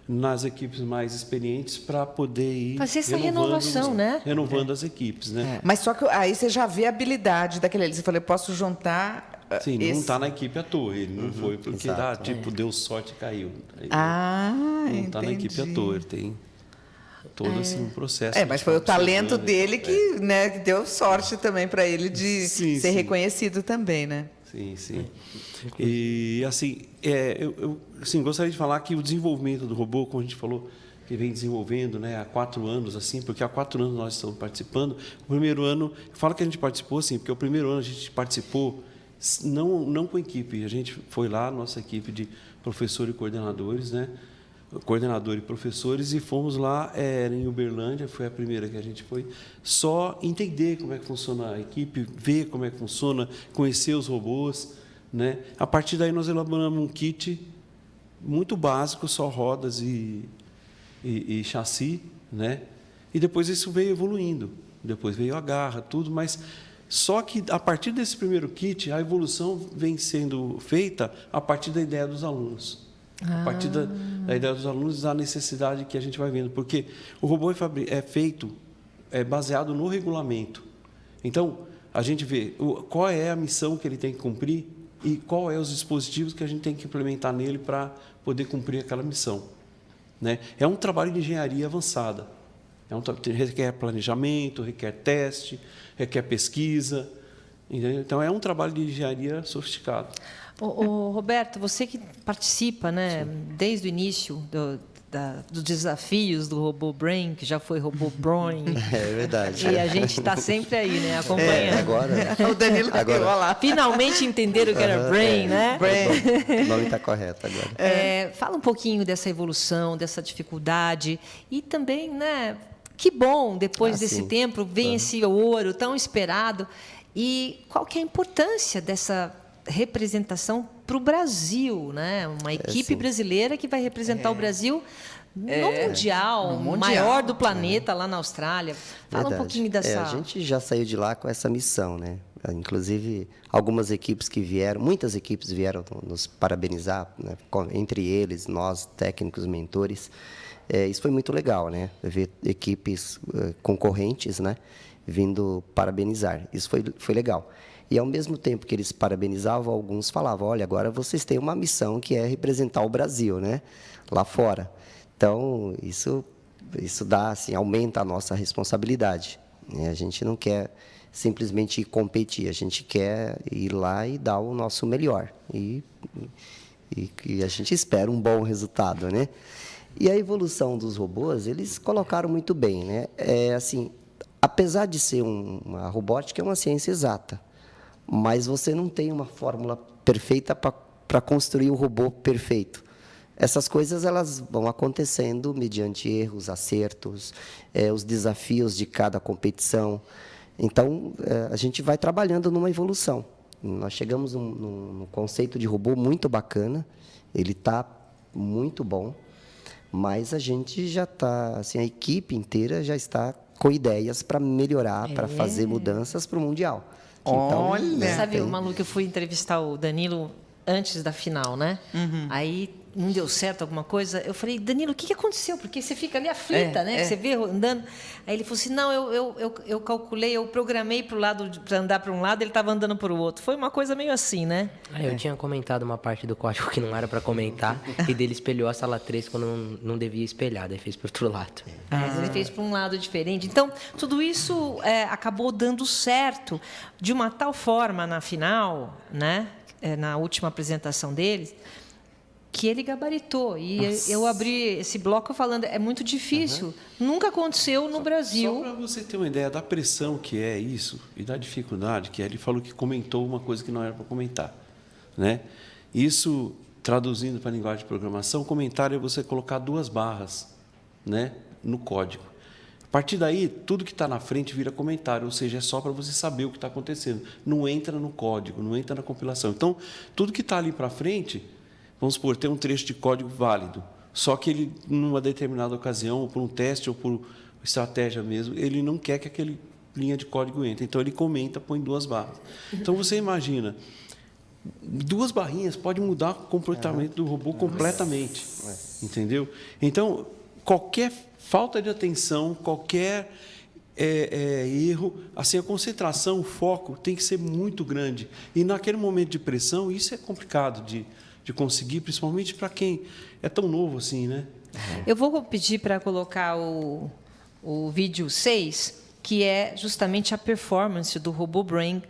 nas equipes mais experientes para poder ir fazer essa renovação, né? Renovando as equipes, né? Mas só que aí você já vê a habilidade daquele. Você falou, eu posso juntar. Sim, não está na equipe à toa. Ele não foi porque deu sorte e caiu. Não está na equipe à toa. Ele tem todo assim, um processo. Mas foi o talento dele que, né, que deu sorte também para ele de ser reconhecido também, né? Sim. E assim, eu gostaria de falar que o desenvolvimento do robô, como a gente falou, que vem desenvolvendo, né, há 4 anos, assim, porque há 4 anos nós estamos participando. O primeiro ano, eu falo que a gente participou, assim, porque o primeiro ano a gente participou não com equipe, a gente foi lá, nossa equipe de professores e coordenadores, né? Coordenador e professores, e fomos lá em Uberlândia, foi a primeira que a gente foi, só entender como é que funciona a equipe, ver como é que funciona, conhecer os robôs, né? A partir daí nós elaboramos um kit muito básico, só rodas e chassi, né? E depois isso veio evoluindo, depois veio a garra, tudo, mas só que a partir desse primeiro kit, a evolução vem sendo feita a partir da ideia dos alunos. A partir da ideia dos alunos, a necessidade que a gente vai vendo. Porque o robô é feito baseado no regulamento. Então, a gente vê qual é a missão que ele tem que cumprir e qual é os dispositivos que a gente tem que implementar nele para poder cumprir aquela missão. Né? É um trabalho de engenharia avançada. Requer planejamento, requer teste, requer pesquisa. Entendeu? Então, é um trabalho de engenharia sofisticado. Roberto, você que participa, né, desde o início dos desafios do Robô Brain, que já foi Robô Brain. É verdade. E a gente está sempre aí, né, acompanhando. Agora. O Danilo lá. Finalmente entenderam que era Brain, né? Brain. O nome está correto agora. Fala um pouquinho dessa evolução, dessa dificuldade e também, né, que bom, depois desse tempo, vem esse ouro tão esperado. E qual que é a importância dessa representação para o Brasil, né? Uma equipe brasileira que vai representar o Brasil no mundial, maior do planeta, lá na Austrália. Fala um pouquinho dessa... a gente já saiu de lá com essa missão, né? Inclusive, algumas equipes que vieram, muitas equipes vieram nos parabenizar, né? Entre eles, nós, técnicos, mentores. Isso foi muito legal, né? Ver equipes concorrentes, né? Vindo parabenizar. Isso foi legal. E, ao mesmo tempo que eles parabenizavam, alguns falavam, olha, agora vocês têm uma missão que é representar o Brasil, né? Lá fora. Então, isso dá, assim, aumenta a nossa responsabilidade, né? A gente não quer simplesmente competir, a gente quer ir lá e dar o nosso melhor. E a gente espera um bom resultado, né? E a evolução dos robôs, eles colocaram muito bem, né? Assim, apesar de ser a robótica é uma ciência exata, mas você não tem uma fórmula perfeita para construir o robô perfeito. Essas coisas elas vão acontecendo mediante erros, acertos, os desafios de cada competição. Então, a gente vai trabalhando numa evolução. Nós chegamos num conceito de robô muito bacana, ele está muito bom, mas a gente já está, assim, a equipe inteira já está com ideias para melhorar, para fazer mudanças para o Mundial. Então, olha! Sabe, Malu, que eu fui entrevistar o Danilo antes da final, né? Aí não deu certo alguma coisa. Eu falei, Danilo, o que aconteceu? Porque você fica ali aflita, né? Você vê andando. Aí ele falou assim, não, eu calculei, eu programei para andar para um lado, ele estava andando para o outro. Foi uma coisa meio assim, né? Eu tinha comentado uma parte do código que não era para comentar, e dele espelhou a sala 3 quando não devia espelhar, daí fez para o outro lado. Mas ele fez para um lado diferente. Então, tudo isso acabou dando certo de uma tal forma na final, né? Na última apresentação deles, que ele gabaritou. E eu abri esse bloco falando, é muito difícil. Nunca aconteceu no Brasil. Só para você ter uma ideia da pressão que é isso e da dificuldade que é, ele falou que comentou uma coisa que não era para comentar, né? Isso, traduzindo para a linguagem de programação, comentário é você colocar 2 barras, né, no código. A partir daí, tudo que está na frente vira comentário, ou seja, é só para você saber o que está acontecendo. Não entra no código, não entra na compilação. Então, tudo que está ali para frente, vamos supor, tem um trecho de código válido, só que ele, numa determinada ocasião, ou por um teste, ou por estratégia mesmo, ele não quer que aquele linha de código entre. Então, ele comenta, põe 2 barras. Então, você imagina, 2 barrinhas pode mudar o comportamento do robô completamente. Entendeu? Então, qualquer falta de atenção, qualquer erro, assim, a concentração, o foco tem que ser muito grande. E, naquele momento de pressão, isso é complicado de conseguir, principalmente para quem é tão novo assim, né? Eu vou pedir para colocar o vídeo 6, que é justamente a performance do RoboBrain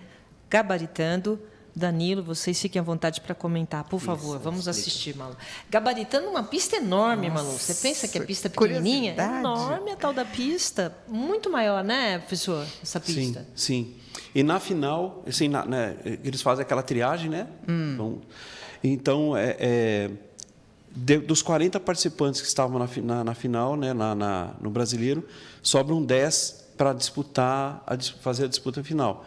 gabaritando. Danilo, vocês fiquem à vontade para comentar, por favor. Vamos assistir, Malu. Gabaritando uma pista enorme, Malu. Você pensa que é pista pequenininha? É enorme a tal da pista. Muito maior, né, professor, essa pista? Sim. E na final, assim, eles fazem aquela triagem, né? Então, dos 40 participantes que estavam na final, né, no brasileiro, sobram 10 para fazer a disputa final.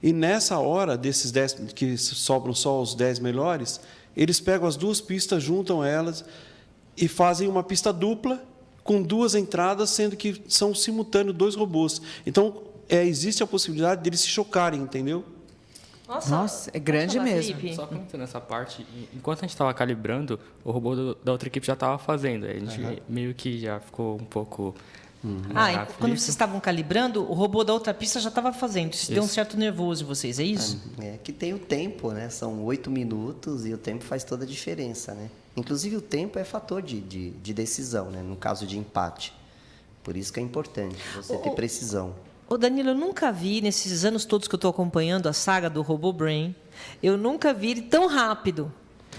E nessa hora, desses 10 que sobram só os 10 melhores, eles pegam as 2 pistas, juntam elas e fazem uma pista dupla com 2 entradas, sendo que são simultâneos 2 robôs. Então, existe a possibilidade deles se chocarem, entendeu? Nossa, é grande mesmo. Felipe. Só comentando essa parte, enquanto a gente estava calibrando, o robô da outra equipe já estava fazendo. A gente meio que já ficou um pouco... e quando vocês estavam calibrando, o robô da outra pista já estava fazendo. Isso deu um certo nervoso em vocês, é isso? Que tem o tempo, né? São 8 minutos e o tempo faz toda a diferença, né? Inclusive, o tempo é fator de decisão, né? No caso de empate. Por isso que é importante você ter precisão. Ô Danilo, eu nunca vi, nesses anos todos que eu estou acompanhando a saga do RoboBrain, eu nunca vi ele tão rápido.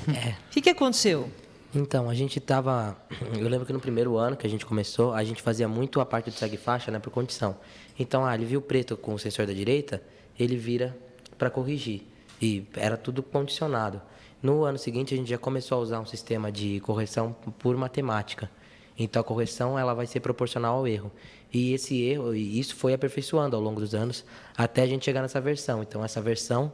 O que aconteceu? Então, a gente estava... Eu lembro que no primeiro ano que a gente começou, a gente fazia muito a parte do segue-faixa, né, por condição. Então, ele viu o preto com o sensor da direita, ele vira para corrigir. E era tudo condicionado. No ano seguinte, a gente já começou a usar um sistema de correção por matemática. Então a correção ela vai ser proporcional ao erro. E esse erro, e isso foi aperfeiçoando ao longo dos anos até a gente chegar nessa versão. Então essa versão,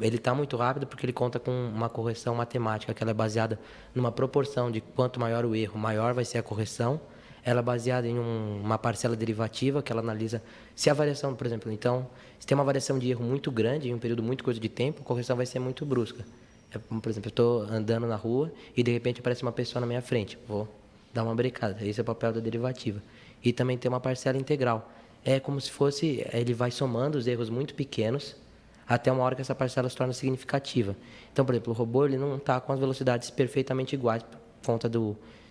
ele está muito rápido porque ele conta com uma correção matemática, que ela é baseada numa proporção de quanto maior o erro, maior vai ser a correção. Ela é baseada em uma parcela derivativa, que ela analisa se a variação, por exemplo, então, se tem uma variação de erro muito grande em um período muito curto de tempo, a correção vai ser muito brusca. Por exemplo, eu estou andando na rua e de repente aparece uma pessoa na minha frente, vou dar uma brecada, esse é o papel da derivativa. E também tem uma parcela integral. É como se fosse, ele vai somando os erros muito pequenos até uma hora que essa parcela se torna significativa. Então, por exemplo, o robô ele não está com as velocidades perfeitamente iguais por conta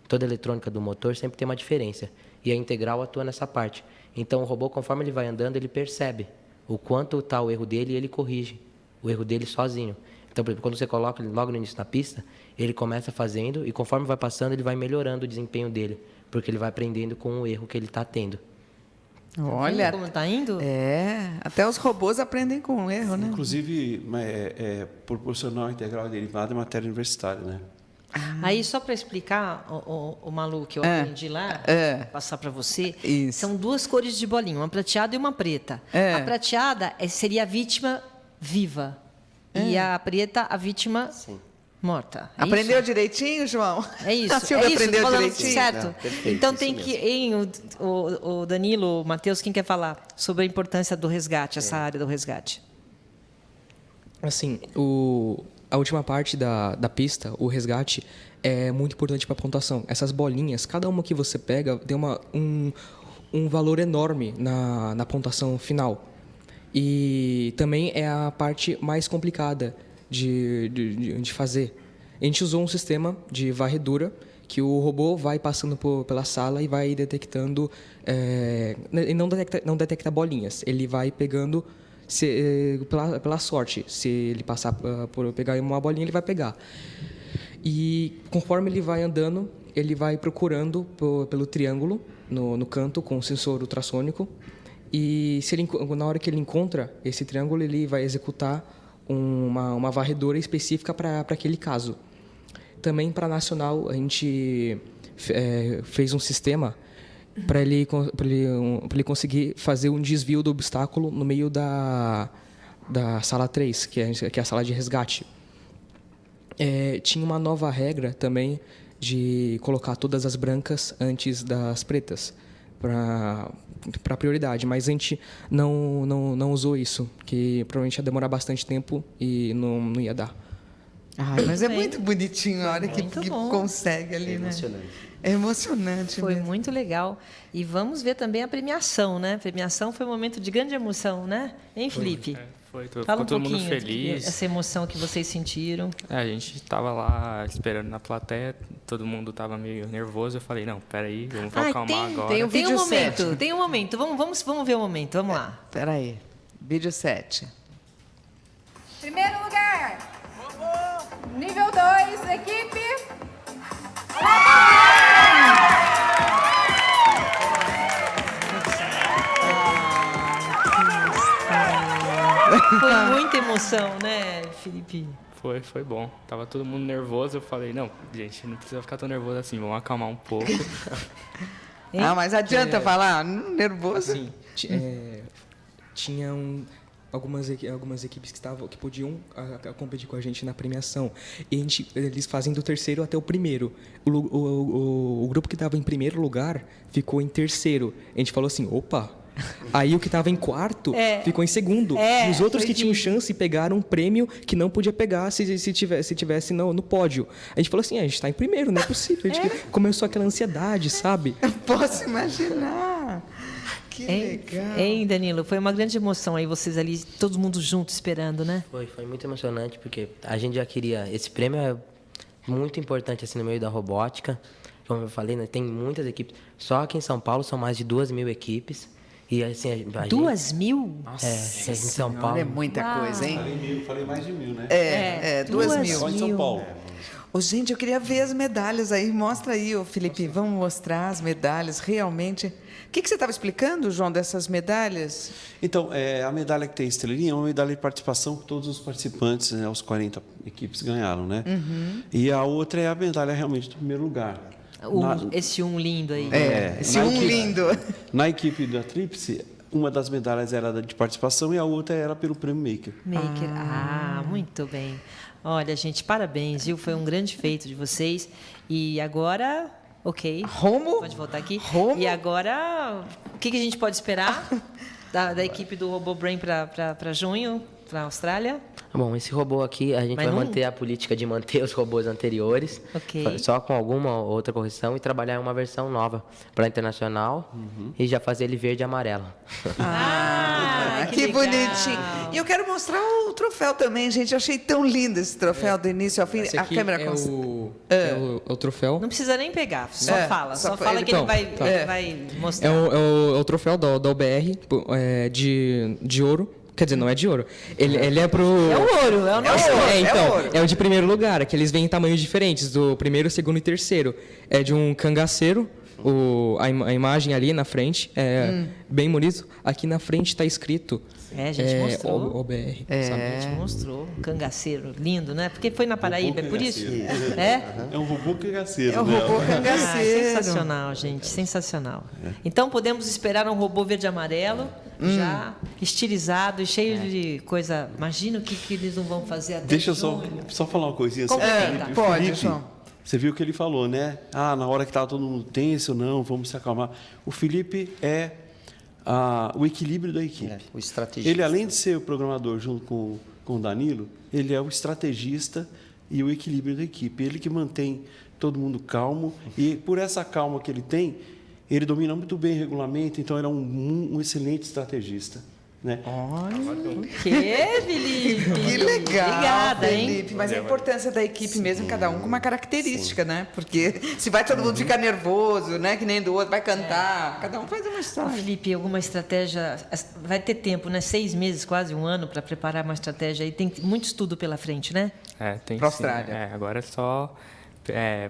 toda a eletrônica do motor sempre tem uma diferença. E a integral atua nessa parte. Então, o robô, conforme ele vai andando, ele percebe o quanto está o erro dele e ele corrige o erro dele sozinho. Então, por exemplo, quando você coloca ele logo no início da pista, ele começa fazendo e conforme vai passando, ele vai melhorando o desempenho dele, porque ele vai aprendendo com o erro que ele está tendo. Olha, como está indo? Até os robôs aprendem com o erro, né? Inclusive, proporcional à integral derivada é matéria universitária, né? Aí, só para explicar, o Malu, que eu aprendi lá, passar para você, são duas cores de bolinha, uma prateada e uma preta. A prateada seria a vítima viva e a preta a vítima morta. Aprendeu direitinho, João? É isso. A Silvia aprendeu direitinho? Certo. Não, perfeito, então isso tem que... o Danilo, o Matheus, quem quer falar sobre a importância do resgate, essa área do resgate? Assim, a última parte da pista, o resgate, é muito importante para a pontuação. Essas bolinhas, cada uma que você pega, tem um valor enorme na pontuação final. E também é a parte mais complicada de fazer. A gente usou um sistema de varredura que o robô vai passando pela sala e vai detectando... ele não detecta bolinhas, ele vai pegando... pela sorte, se ele passar por pegar uma bolinha, ele vai pegar. E conforme ele vai andando, ele vai procurando pelo triângulo no canto com um sensor ultrassônico. E na hora que ele encontra esse triângulo, ele vai executar uma varredura específica para aquele caso. Também para a Nacional, a gente fez um sistema para ele conseguir fazer um desvio do obstáculo no meio da sala 3, que é a sala de resgate. Tinha uma nova regra também de colocar todas as brancas antes das pretas, para prioridade, mas a gente não usou isso, que provavelmente ia demorar bastante tempo e não ia dar. Mas é muito bonitinho a hora que consegue ali, né? É emocionante. Foi mesmo. muito legal. E vamos ver também a premiação, né? A premiação foi um momento de grande emoção, né? Hein, Felipe? Fala um todo mundo pouquinho feliz. essa emoção que vocês sentiram. A gente estava lá esperando na plateia, todo mundo estava meio nervoso. Eu falei, não, peraí, vamos acalmar agora. Tem um vídeo momento, tem um momento. Vamos ver o momento, vamos lá. Peraí, vídeo 7. Primeiro lugar, nível 2, equipe... Foi muita emoção, né, Felipe? Foi bom. Tava todo mundo nervoso. Eu falei, não, gente, não precisa ficar tão nervoso assim, vamos acalmar um pouco. Mas adianta falar? Nervoso? Assim, tinham algumas equipes que podiam competir com a gente na premiação. E eles fazem do terceiro até o primeiro. O grupo que estava em primeiro lugar ficou em terceiro. A gente falou assim, opa... Aí o que estava em quarto ficou em segundo. E os outros que tinham chance pegaram um prêmio que não podia pegar se tivesse no pódio. A gente falou assim, a gente está em primeiro, não é possível. A gente começou aquela ansiedade, sabe? Eu posso imaginar. Que legal. Hein, Danilo? Foi uma grande emoção aí, vocês ali, todo mundo junto esperando, né? Foi muito emocionante, porque a gente já queria... Esse prêmio é muito importante assim, no meio da robótica. Como eu falei, né, tem muitas equipes. Só aqui em São Paulo são mais de 2.000 equipes. E assim, 2.000? Nossa, em São Paulo. É muita coisa, hein? Falei mais de 1.000, né? 2.000. Só em São Paulo. Gente, eu queria ver as medalhas aí. Mostra aí, Felipe. Vamos mostrar as medalhas, realmente. O que você estava explicando, João, dessas medalhas? Então, a medalha que tem estrelinha é uma medalha de participação que todos os participantes, né, os 40 equipes ganharam, né? Uhum. E a outra é a medalha realmente do primeiro lugar. Esse lindo aí. Esse lindo. Na equipe da Tríplice, uma das medalhas era de participação e a outra era pelo Prêmio Maker. Muito bem. Olha, gente, parabéns, viu? Foi um grande feito de vocês. E agora, Romo? Pode voltar aqui. Romo? E agora, o que a gente pode esperar da equipe do RoboBrain para junho, para a Austrália? Bom, esse robô aqui, a gente vai manter a política de manter os robôs anteriores, só com alguma outra correção, e trabalhar em uma versão nova para internacional e já fazer ele verde e amarelo. Que bonitinho. E eu quero mostrar o troféu também, gente. Eu achei tão lindo esse troféu do início ao fim. Esse A aqui câmera é o troféu. Não precisa nem pegar, só fala. Só fala que então, ele vai mostrar. É o troféu da UBR de ouro. Quer dizer, não é de ouro. Ele é pro... É o ouro, é o nosso ouro. É o de primeiro lugar, que eles vêm em tamanhos diferentes, do primeiro, segundo e terceiro. É de um cangaceiro, a imagem ali na frente, bem bonito. Aqui na frente está escrito... A gente mostrou. OBR. A gente mostrou. Cangaceiro, lindo, né? Porque foi na Paraíba, é por isso? É um robô cangaceiro. É um robô cangaceiro. Sensacional, gente, sensacional. Então podemos esperar um robô verde e amarelo, já estilizado e cheio de coisa. Imagina o que eles não vão fazer até Deixa eu só falar uma coisinha. Pode, João. Você viu o que ele falou, né? Na hora que estava todo mundo tenso, não, vamos se acalmar. O Felipe é o equilíbrio da equipe. O estrategista. Ele, além de ser o programador junto com o Danilo, ele é o estrategista e o equilíbrio da equipe. Ele que mantém todo mundo calmo e, por essa calma que ele tem, ele domina muito bem o regulamento, então ele é um excelente estrategista. Né? Olha, Felipe! Que legal, Obrigada, Felipe. hein? Mas a importância da equipe mesmo, cada um com uma característica, né? Porque se vai todo mundo ficar nervoso, né? Que nem do outro, vai cantar, cada um faz uma história. Felipe, alguma estratégia? Vai ter tempo, né? 6 meses, quase 1 ano, para preparar uma estratégia. E tem muito estudo pela frente, né? Tem pra sim. Austrália. Agora é só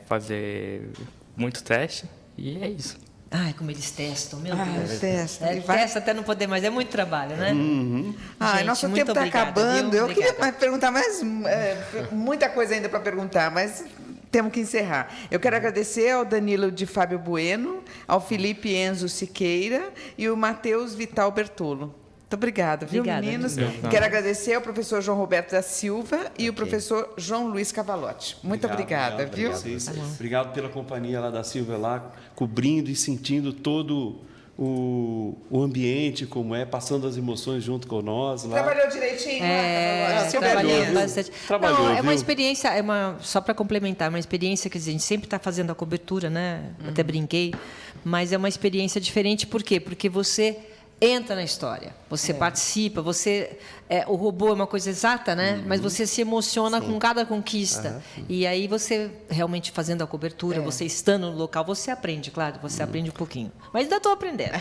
fazer muito teste e é isso. Ai, como eles testam, meu Deus. Testam. Testa até não poder mais, é muito trabalho, né? Ai, nosso tempo está acabando. Viu? Eu queria perguntar mais, muita coisa ainda para perguntar, mas temos que encerrar. Eu quero agradecer ao Danilo de Fábio Bueno, ao Felipe Enzo Siqueira e o Matheus Vital Bertolo. Muito obrigada, viu, meninos? Quero agradecer ao professor João Roberto da Silva e o professor João Luiz Cavalotti. Muito obrigada, viu? Obrigado pela companhia lá da Silva, lá cobrindo e sentindo todo o ambiente, como passando as emoções junto com nós. Lá. Trabalhou direitinho, trabalhei bastante. Trabalhou, não, é uma experiência, só para complementar, uma experiência que a gente sempre está fazendo a cobertura, né? Até brinquei, mas é uma experiência diferente, por quê? Porque você entra na história, você participa, o robô é uma coisa exata, né? Mas você se emociona com cada conquista. E aí você, realmente fazendo a cobertura, você estando no local, você aprende, claro, você aprende um pouquinho. Mas ainda estou aprendendo.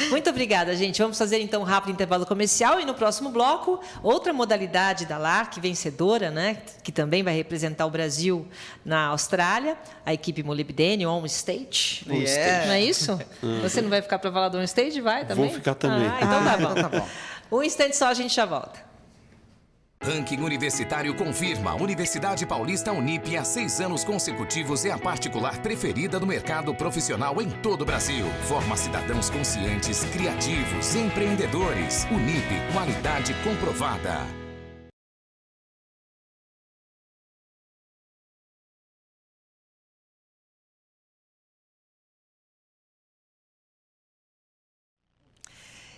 Muito obrigada, gente. Vamos fazer, então, um rápido intervalo comercial e no próximo bloco, outra modalidade da LARC, vencedora, né? Que também vai representar o Brasil na Austrália, a equipe molibdênio On Stage. Não é isso? Você não vai ficar para falar do On Stage? Vai também? Vou ficar também. Então tá bom. Um instante só, a gente já volta. Ranking Universitário confirma. Universidade Paulista Unip há 6 anos consecutivos é a particular preferida do mercado profissional em todo o Brasil. Forma cidadãos conscientes, criativos, empreendedores. Unip, qualidade comprovada.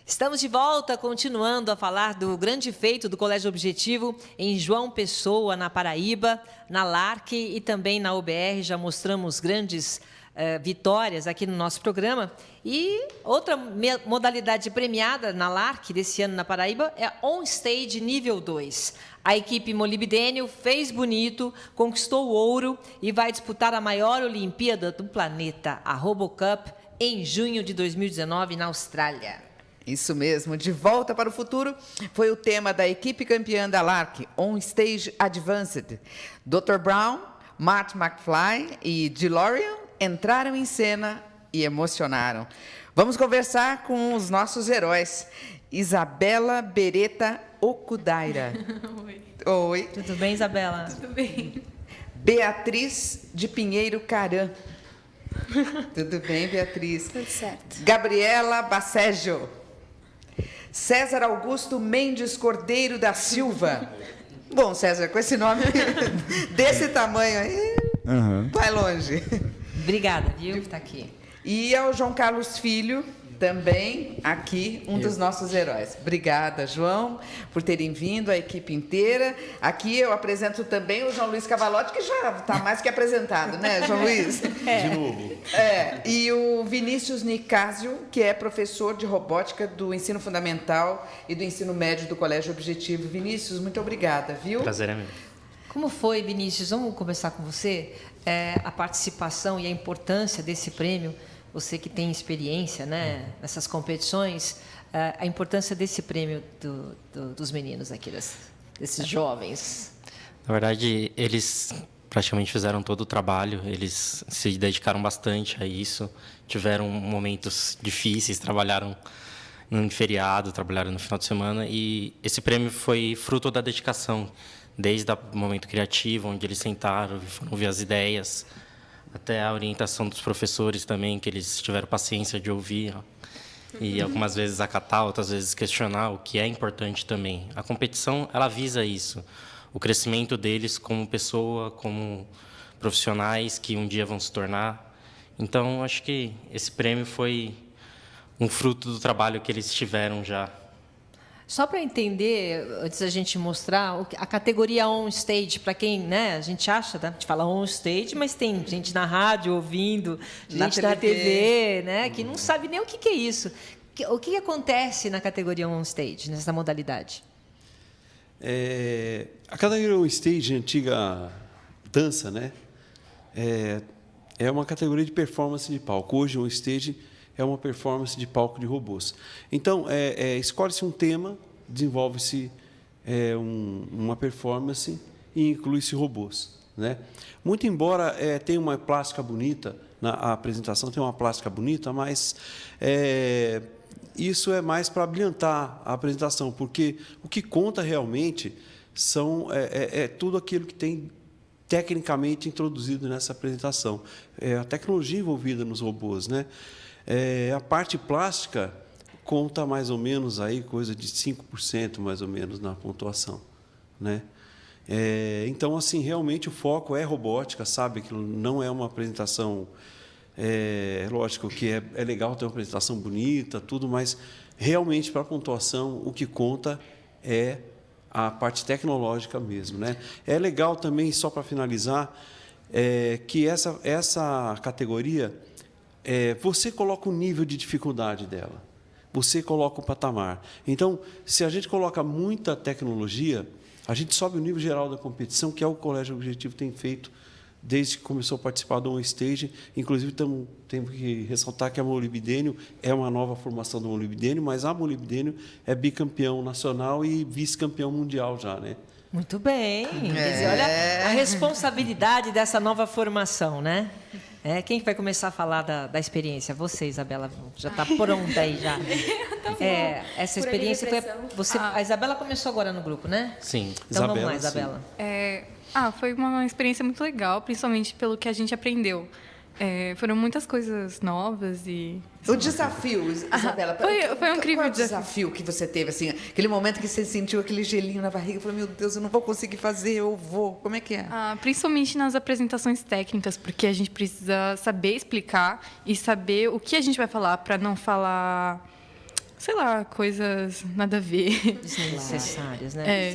Estamos de volta, continuando a falar do grande feito do Colégio Objetivo em João Pessoa, na Paraíba, na LARC e também na UBR. Já mostramos grandes vitórias aqui no nosso programa. E outra modalidade premiada na LARC desse ano na Paraíba é a On Stage nível 2. A equipe molibdênio fez bonito, conquistou o ouro e vai disputar a maior Olimpíada do planeta, a RoboCup, em junho de 2019 na Austrália. Isso mesmo, de volta para o futuro foi o tema da equipe campeã da LARC, On Stage Advanced. Dr. Brown, Marty McFly e DeLorean entraram em cena e emocionaram. Vamos conversar com os nossos heróis. Isabela Beretta Okudaira. Oi. Tudo bem, Isabela? Tudo bem. Beatriz de Pinheiro Caran. Tudo bem, Beatriz? Tudo certo. Gabriela Baceggio. César Augusto Mendes Cordeiro da Silva. Bom, César, com esse nome desse tamanho aí, vai longe. Obrigada, viu, por estar aqui. E ao João Carlos Filho, também aqui, um dos nossos heróis. Obrigada, João, por terem vindo, a equipe inteira. Aqui eu apresento também o João Luiz Cavalotti, que já está mais que apresentado, né, João Luiz? De novo. E o Vinícius Nicásio, que é professor de robótica do ensino fundamental e do ensino médio do Colégio Objetivo. Vinícius, muito obrigada, viu? Prazer é meu. Como foi, Vinícius? Vamos começar com você. A participação e a importância desse prêmio. Você que tem experiência, né, nessas competições, a importância desse prêmio dos meninos aqui, desses jovens. Na verdade, eles praticamente fizeram todo o trabalho, eles se dedicaram bastante a isso, tiveram momentos difíceis, trabalharam no feriado, trabalharam no final de semana, e esse prêmio foi fruto da dedicação, desde o momento criativo, onde eles sentaram e foram ver as ideias, até a orientação dos professores também, que eles tiveram paciência de ouvir e algumas vezes acatar, outras vezes questionar, o que é importante também. A competição, ela visa isso, o crescimento deles como pessoa, como profissionais que um dia vão se tornar. Então, acho que esse prêmio foi um fruto do trabalho que eles tiveram já. Só para entender, antes da gente mostrar, a categoria on-stage, para quem, né, a gente acha, a gente fala on-stage, mas tem gente na rádio ouvindo, gente na TV, né, que não sabe nem o que é isso. O que acontece na categoria on-stage, nessa modalidade? A categoria on-stage, antiga dança, né, é uma categoria de performance de palco. Hoje, o on-stage é uma performance de palco de robôs. Então, escolhe-se um tema, desenvolve-se uma performance e inclui-se robôs, né? Muito embora tenha uma plástica bonita, a apresentação tem uma plástica bonita, mas isso é mais para brilhantar a apresentação, porque o que conta realmente é tudo aquilo que tem tecnicamente introduzido nessa apresentação. A tecnologia envolvida nos robôs, né? A parte plástica conta mais ou menos aí coisa de 5% mais ou menos na pontuação, né? Então, assim, realmente o foco é robótica, sabe? Que não é uma apresentação, lógico que é legal ter uma apresentação bonita, tudo, mas realmente para a pontuação o que conta é a parte tecnológica mesmo, né? É legal também, só para finalizar, que essa categoria você coloca o nível de dificuldade dela, você coloca o patamar. Então, se a gente coloca muita tecnologia, a gente sobe o nível geral da competição, que é o Colégio Objetivo tem feito desde que começou a participar do on-stage. Inclusive, temos que ressaltar que a Molibdênio é uma nova formação do Molibdênio, mas a Molibdênio é bicampeão nacional e vice-campeão mundial já, né? Muito bem. Quer dizer, olha a responsabilidade dessa nova formação, né? Quem vai começar a falar da experiência? Você, Isabela, já está pronta aí já. Essa experiência foi a Isabela começou agora no grupo, né? Sim. Então vamos lá, Isabela. Foi uma experiência muito legal, principalmente pelo que a gente aprendeu. Foram muitas coisas novas e... O desafio, Isabela. Foi um incrível qual desafio que você teve, assim, aquele momento que você sentiu aquele gelinho na barriga, falou, meu Deus, eu não vou conseguir fazer, eu vou. Como é que é? Principalmente nas apresentações técnicas, porque a gente precisa saber explicar e saber o que a gente vai falar para não falar, sei lá, coisas nada a ver. Desnecessárias, né?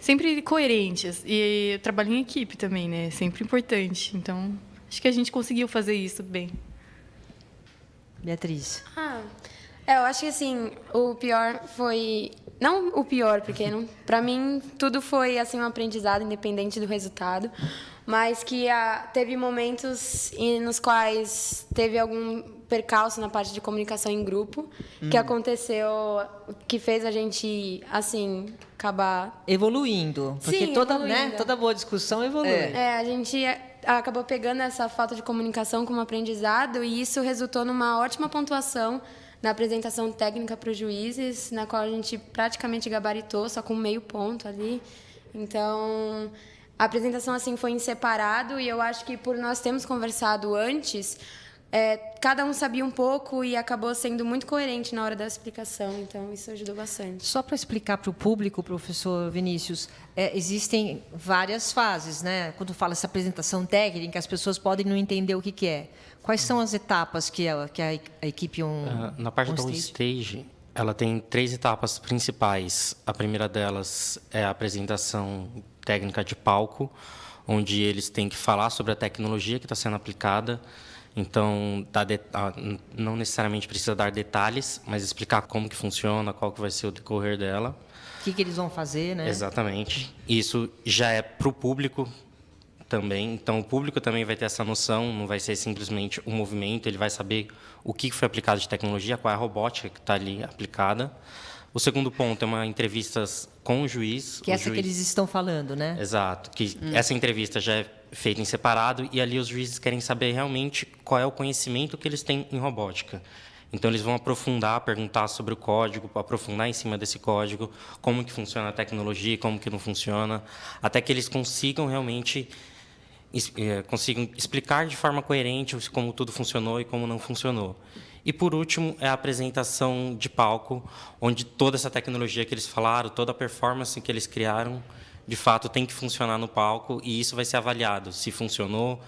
Sempre coerentes. E o trabalho em equipe também, né? Sempre importante. Então, acho que a gente conseguiu fazer isso bem. Beatriz. Eu acho que, assim, o pior foi... Não o pior, porque para mim tudo foi assim um aprendizado independente do resultado, mas que teve momentos nos quais teve algum percalço na parte de comunicação em grupo que aconteceu, que fez a gente, assim, acabar... Evoluindo. Porque Sim, toda boa discussão evolui. A gente acabou pegando essa falta de comunicação como aprendizado e isso resultou numa ótima pontuação na apresentação técnica para os juízes, na qual a gente praticamente gabaritou, só com meio ponto ali. Então, a apresentação assim foi em separado e eu acho que por nós termos conversado antes, cada um sabia um pouco e acabou sendo muito coerente na hora da explicação, então isso ajudou bastante. Só para explicar para o público, professor Vinícius, existem várias fases, né? Quando fala essa apresentação técnica, as pessoas podem não entender o que é. Quais são as etapas que a equipe na parte da on-stage, ela tem 3 etapas principais. A primeira delas é a apresentação técnica de palco, onde eles têm que falar sobre a tecnologia que está sendo aplicada. Então, não necessariamente precisa dar detalhes, mas explicar como que funciona, qual que vai ser o decorrer dela. O que eles vão fazer, né? Exatamente. Isso já é para o público também. Então, o público também vai ter essa noção, não vai ser simplesmente um movimento, ele vai saber o que foi aplicado de tecnologia, qual é a robótica que está ali aplicada. O segundo ponto é uma entrevista com o juiz. Que é essa que eles estão falando, né? Exato. Essa entrevista já é feita em separado e ali os juízes querem saber realmente qual é o conhecimento que eles têm em robótica. Então, eles vão aprofundar, perguntar sobre o código, aprofundar em cima desse código, como que funciona a tecnologia, como que não funciona, até que eles consigam realmente explicar de forma coerente como tudo funcionou e como não funcionou. E, por último, é a apresentação de palco, onde toda essa tecnologia que eles falaram, toda a performance que eles criaram, de fato, tem que funcionar no palco e isso vai ser avaliado, se funcionou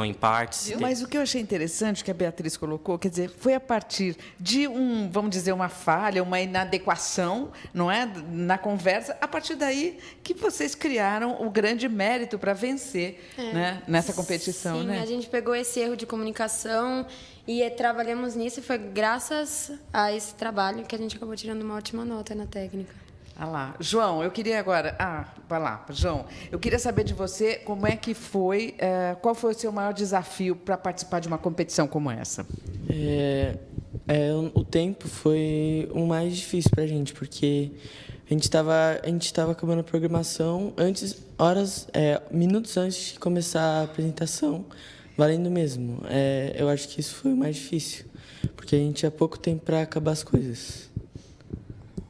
em partes. Mas o que eu achei interessante que a Beatriz colocou, quer dizer, foi a partir de vamos dizer, uma falha, uma inadequação, não é, na conversa, a partir daí que vocês criaram o grande mérito para vencer, né, nessa competição, Sim, né? A gente pegou esse erro de comunicação e trabalhamos nisso e foi graças a esse trabalho que a gente acabou tirando uma ótima nota na técnica. Ah lá. João, eu queria agora... vai lá, João. Eu queria saber de você como é que foi, qual foi o seu maior desafio para participar de uma competição como essa? O tempo foi o mais difícil para a gente, porque a gente estava acabando a programação minutos antes de começar a apresentação, valendo mesmo. Eu acho que isso foi o mais difícil, porque a gente tinha pouco tempo para acabar as coisas.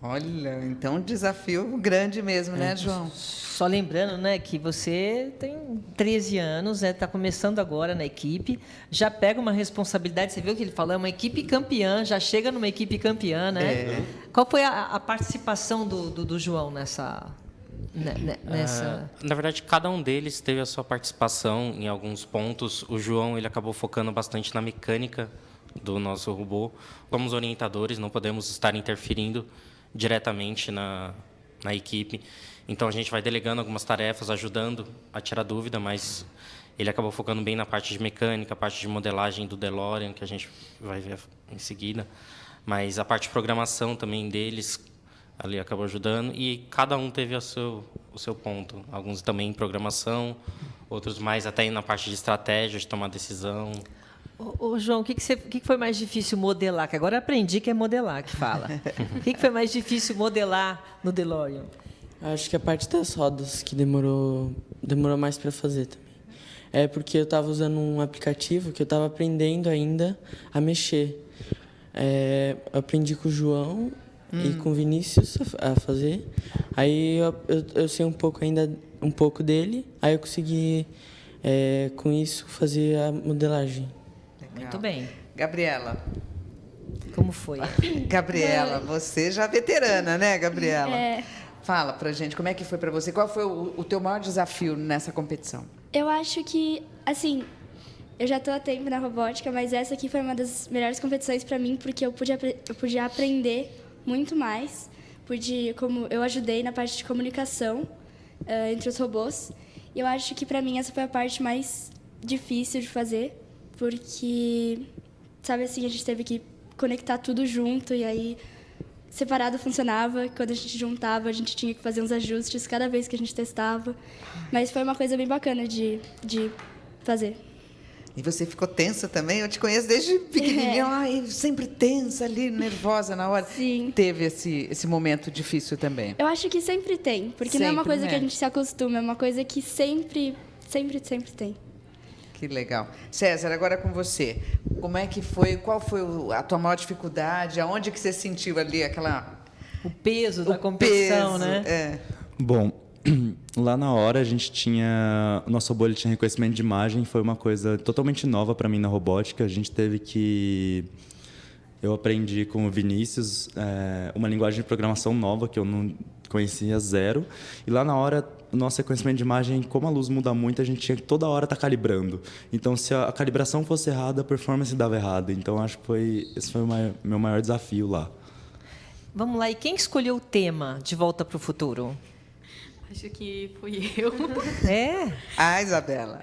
Olha, então um desafio grande mesmo, né, João? Só lembrando, né, que você tem 13 anos, está começando agora na equipe, já pega uma responsabilidade, você viu o que ele falou, é uma equipe campeã, já chega numa equipe campeã, né? Qual foi a participação do João nessa... Na verdade, cada um deles teve a sua participação em alguns pontos. O João ele acabou focando bastante na mecânica do nosso robô. Como os orientadores, não podemos estar interferindo diretamente na equipe. Então, a gente vai delegando algumas tarefas, ajudando a tirar dúvida, mas ele acabou focando bem na parte de mecânica, a parte de modelagem do DeLorean, que a gente vai ver em seguida. Mas a parte de programação também deles, ali acabou ajudando. E cada um teve o seu ponto. Alguns também em programação, outros mais até na parte de estratégia, de tomar decisão. Ô, João, o que foi mais difícil modelar? Que agora eu aprendi que é modelar que fala. O que foi mais difícil modelar no DeLorean? Acho que a parte das rodas que demorou mais para fazer também. É porque eu estava usando um aplicativo que eu estava aprendendo ainda a mexer. Eu aprendi com o João e com o Vinícius a fazer. Aí eu sei um pouco dele. Aí eu consegui, com isso, fazer a modelagem. Muito bem. Gabriela. Como foi? Gabriela, você já é veterana, né, Gabriela? Fala pra gente, como é que foi pra você? Qual foi o teu maior desafio nessa competição? Eu acho que, assim, eu já estou há tempo na robótica, mas essa aqui foi uma das melhores competições para mim, porque eu podia aprender muito mais. Como eu ajudei na parte de comunicação entre os robôs. E eu acho que, para mim, essa foi a parte mais difícil de fazer, porque, sabe assim, a gente teve que conectar tudo junto, e aí separado funcionava. Quando a gente juntava, a gente tinha que fazer uns ajustes cada vez que a gente testava. Mas foi uma coisa bem bacana de fazer. E você ficou tensa também? Eu te conheço desde pequenininha, sempre tensa ali, nervosa na hora. Sim. Teve esse momento difícil também? Eu acho que sempre tem, porque não é uma coisa que a gente se acostuma, é uma coisa que sempre tem. Que legal. César, agora com você. Como é que foi? Qual foi a tua maior dificuldade? Aonde que você sentiu ali o peso da competição, peso, né? Bom, lá na hora a gente tinha... O nosso robô ele tinha reconhecimento de imagem, foi uma coisa totalmente nova para mim na robótica. A gente teve que... Eu aprendi com o Vinícius uma linguagem de programação nova que eu não conhecia zero. E lá na hora, o nosso reconhecimento de imagem, como a luz muda muito, a gente tinha que toda hora estar calibrando. Então, se a calibração fosse errada, a performance dava errada. Então, acho que esse foi o meu maior desafio lá. Vamos lá, e quem escolheu o tema De Volta para o Futuro? Acho que fui eu. É? Ah, Isabela.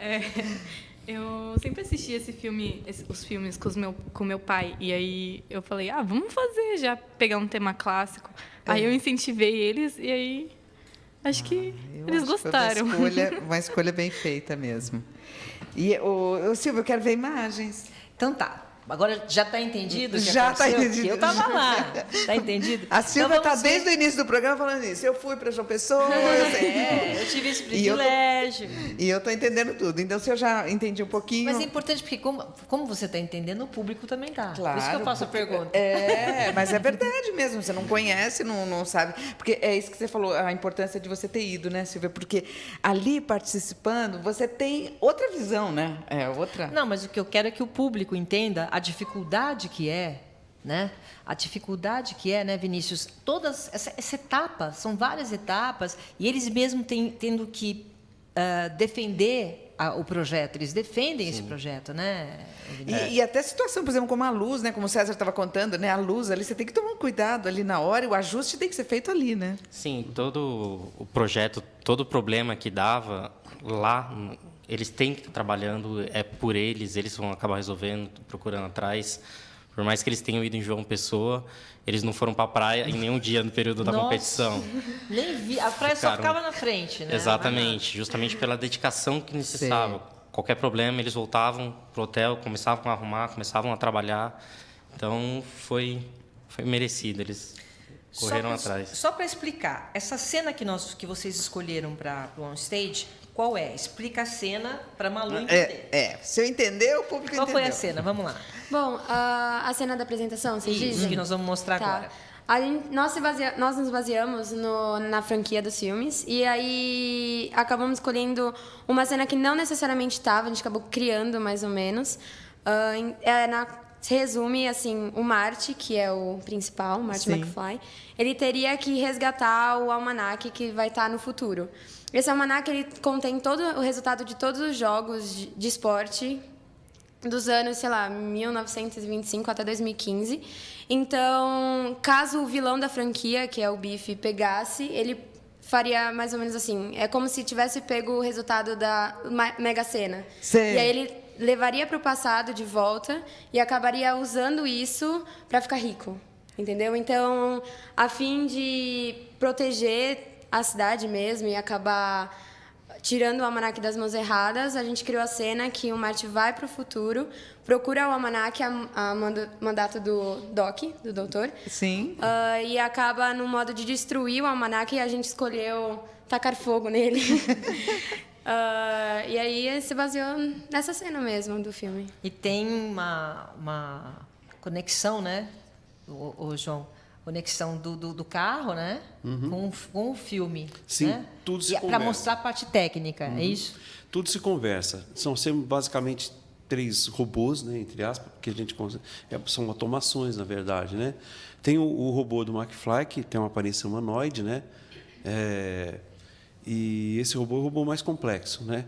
Eu sempre assisti os filmes com meu pai. E aí eu falei, vamos fazer já, pegar um tema clássico. Aí eu incentivei eles e aí acho que eles gostaram. Uma escolha bem feita mesmo. E, Silvia, eu quero ver imagens. Então tá. Agora já está entendido? Já está entendido. Eu estava lá. Está entendido? A Silvia está desde o início do programa falando isso. Eu fui para João Pessoa. Eu tive esse privilégio. E eu estou entendendo tudo. Então, se eu já entendi um pouquinho... Mas é importante porque, como você está entendendo, o público também está. Claro. Por isso que eu faço a pergunta. Mas é verdade mesmo. Você não conhece, não sabe. Porque é isso que você falou, a importância de você ter ido, né, Silvia? Porque ali, participando, você tem outra visão, né? Outra... Não, mas o que eu quero é que o público entenda a dificuldade que é, né? A dificuldade que é, né, Vinícius? Todas essa etapa, são várias etapas, e eles mesmos tendo que defender o projeto. Eles defendem esse projeto, né? E até situação, por exemplo, como a luz, né? Como o César estava contando, né? A luz ali, você tem que tomar um cuidado ali na hora, e o ajuste tem que ser feito ali, né? Sim, todo o projeto, todo o problema que dava lá, eles têm que estar trabalhando, é por eles vão acabar resolvendo, procurando atrás. Por mais que eles tenham ido em João Pessoa, eles não foram para a praia em nenhum dia no período da competição. Nem vi, a praia só ficava na frente, né? Exatamente, justamente pela dedicação que necessitava. Qualquer problema, eles voltavam para o hotel, começavam a arrumar, começavam a trabalhar. Então, foi merecido, eles correram atrás. Só para explicar, essa cena que vocês escolheram para o on-stage, qual é? Explica a cena para a Malu entender. Se eu entender, o público entendeu. Qual foi a cena? Vamos lá. Bom, a cena da apresentação, vocês dizem? Isso que nós vamos mostrar agora. Nós nos baseamos na franquia dos filmes e aí acabamos escolhendo uma cena que não necessariamente estava, a gente acabou criando mais ou menos. Se resume, assim, o Marty, que é o principal, Marty McFly, ele teria que resgatar o almanaque que vai estar no futuro. Esse almanaque ele contém todo o resultado de todos os jogos de esporte dos anos, 1925 até 2015. Então, caso o vilão da franquia, que é o Biff, pegasse, ele faria mais ou menos assim. É como se tivesse pego o resultado da Mega Sena. E aí ele levaria para o passado de volta e acabaria usando isso para ficar rico. Entendeu? Então, a fim de proteger a cidade mesmo e acabar tirando o almanaque das mãos erradas, a gente criou a cena que o Marty vai para o futuro, procura o almanaque a mandato do Doc, do doutor. Sim. E acaba no modo de destruir o almanaque e a gente escolheu tacar fogo nele. E aí se baseou nessa cena mesmo do filme. E tem uma conexão, né, o João? Conexão do carro, né? Com o filme. Sim, né? Tudo se conversa. Para mostrar a parte técnica, é isso? Tudo se conversa. São sempre basicamente 3 robôs, né, entre aspas, que a gente são automações, na verdade, né? Tem o robô do McFly, que tem uma aparência humanoide, né? E esse robô é o robô mais complexo, né?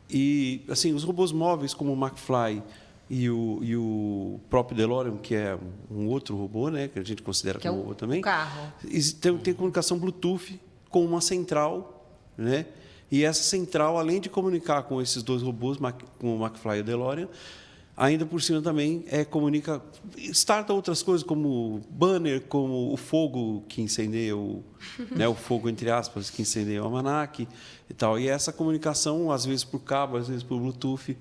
E assim, os robôs móveis como o McFly e o próprio DeLorean, que é um outro robô, né, que a gente considera como robô também. Carro. Tem comunicação Bluetooth com uma central, né? E essa central, além de comunicar com esses 2 robôs, com o McFly e o DeLorean, ainda por cima também comunica, starta outras coisas como banner, como o fogo que incendeia o fogo entre aspas que incendeia o almanaque e tal. E essa comunicação, às vezes por cabo, às vezes por Bluetooth,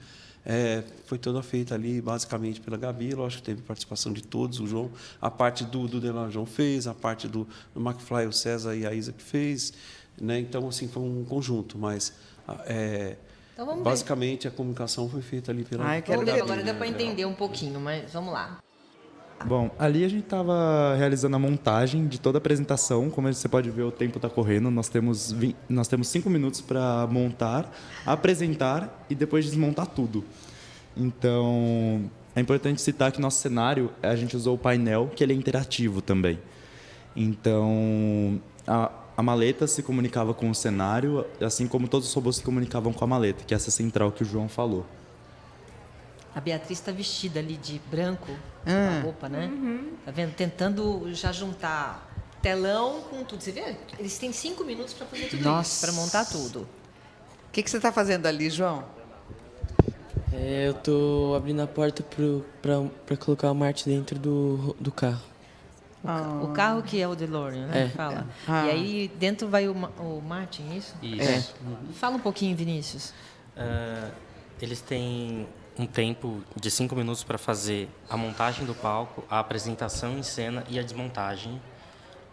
foi toda feita ali basicamente pela Gabi. Lógico que teve participação de todos, o João, a parte do DeLorean o João fez, a parte do McFly o César e a Isa que fez, né? Então assim foi um conjunto, mas então, basicamente a comunicação foi feita ali pela. Agora dá para entender um pouquinho, mas vamos lá. Bom, ali a gente estava realizando a montagem de toda a apresentação. Como você pode ver, o tempo está correndo. Nós temos 5 minutos para montar, apresentar e depois desmontar tudo. Então, é importante citar que nosso cenário, a gente usou o painel, que ele é interativo também. Então, a maleta se comunicava com o cenário, assim como todos os robôs se comunicavam com a maleta, que é essa central que o João falou. A Beatriz está vestida ali de branco, com a roupa, né? Tá vendo? Tentando já juntar telão com tudo. Você vê? Eles têm 5 minutos para fazer tudo isso, para montar tudo. O que você está fazendo ali, João? Eu tô abrindo a porta para colocar o Marty dentro do carro. O carro que é o DeLorean, né? É. Fala. E aí dentro vai o Martin, isso? Isso. Fala um pouquinho, Vinícius. Eles têm um tempo de 5 minutos para fazer a montagem do palco, a apresentação em cena e a desmontagem.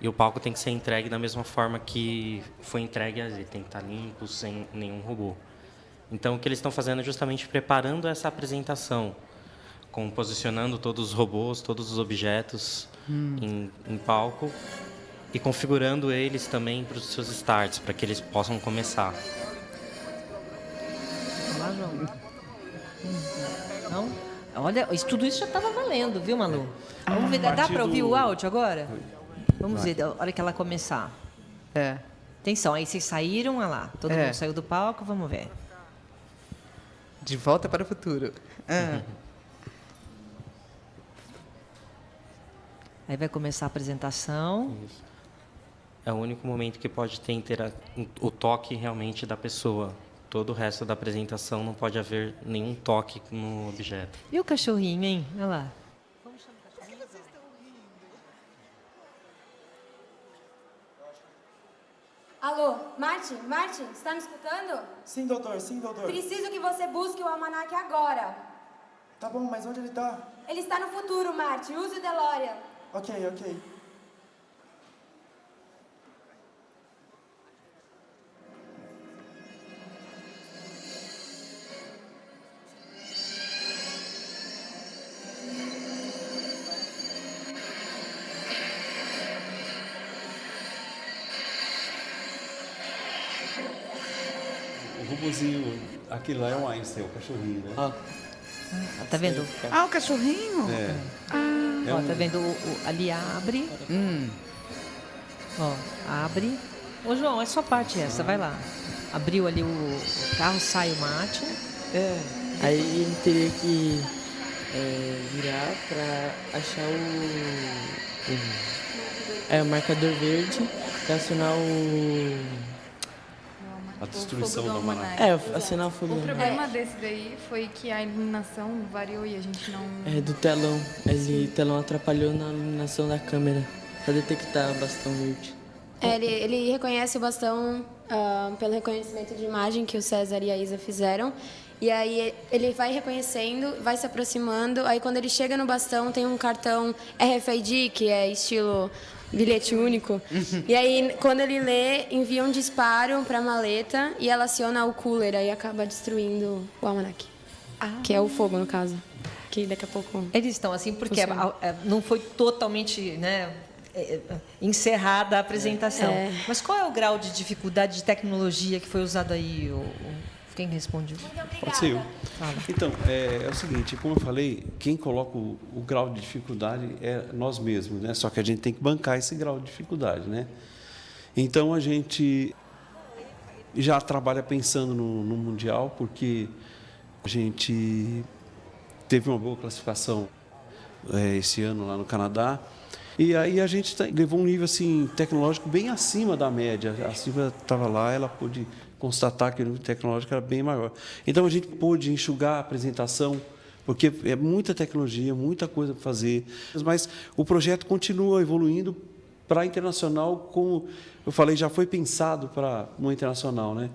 E o palco tem que ser entregue da mesma forma que foi entregue, ele tem que estar limpo, sem nenhum robô. Então, o que eles estão fazendo é justamente preparando essa apresentação, posicionando todos os robôs, todos os objetos em palco e configurando eles também para os seus starts, para que eles possam começar. Olá, João. Não? Olha, tudo isso já estava valendo, viu, Malu? Vamos ver, dá para ouvir o áudio agora? Vamos ver, a hora que ela começar. Atenção, aí vocês saíram, olha lá. Todo mundo saiu do palco, vamos ver. De volta para o futuro. Aí vai começar a apresentação. Isso. É o único momento que pode ter o toque realmente da pessoa. Todo o resto da apresentação não pode haver nenhum toque no objeto. E o cachorrinho, hein? Olha lá. Alô, Martin, você está me escutando? Sim, doutor, sim, doutor. Preciso que você busque o almanaque agora. Tá bom, mas onde ele tá? Ele está no futuro, Martin. Use o DeLorean. Ok. O robozinho, aquele lá é um Einstein, o cachorrinho, né? Tá vendo? O cachorrinho? Ó, tá vendo? Ali abre. Ó, abre. Ô, João, é só parte essa, vai lá. Abriu ali o carro, sai o mate. Aí ele teria que virar para achar o marcador verde para acionar a destruição do almanaque. acionar o fogo. O problema desse daí foi que a iluminação variou e a gente não... Do telão. O telão atrapalhou na iluminação da câmera para detectar o bastão verde. Ele reconhece o bastão pelo reconhecimento de imagem que o César e a Isa fizeram. E aí ele vai reconhecendo, vai se aproximando. Aí quando ele chega no bastão tem um cartão RFID, que é estilo bilhete único. E aí quando ele lê, envia um disparo para a maleta e ela aciona o cooler. Aí acaba destruindo o almanaque. Que é o fogo, no caso. Que daqui a pouco... Eles estão assim porque não foi totalmente, né, encerrada a apresentação. Mas qual é o grau de dificuldade de tecnologia que foi usado aí? Quem responde? Pode ser eu. Fala. Então, é o seguinte, como eu falei, quem coloca o grau de dificuldade é nós mesmos, né? Só que a gente tem que bancar esse grau de dificuldade, né? Então, a gente já trabalha pensando no Mundial, porque a gente teve uma boa classificação esse ano lá no Canadá. E aí a gente levou um nível assim, tecnológico bem acima da média. A Silvia estava lá, ela pôde constatar que o nível tecnológico era bem maior. Então a gente pôde enxugar a apresentação, porque é muita tecnologia, muita coisa para fazer. Mas o projeto continua evoluindo para internacional, como eu falei, já foi pensado para uma internacional, né?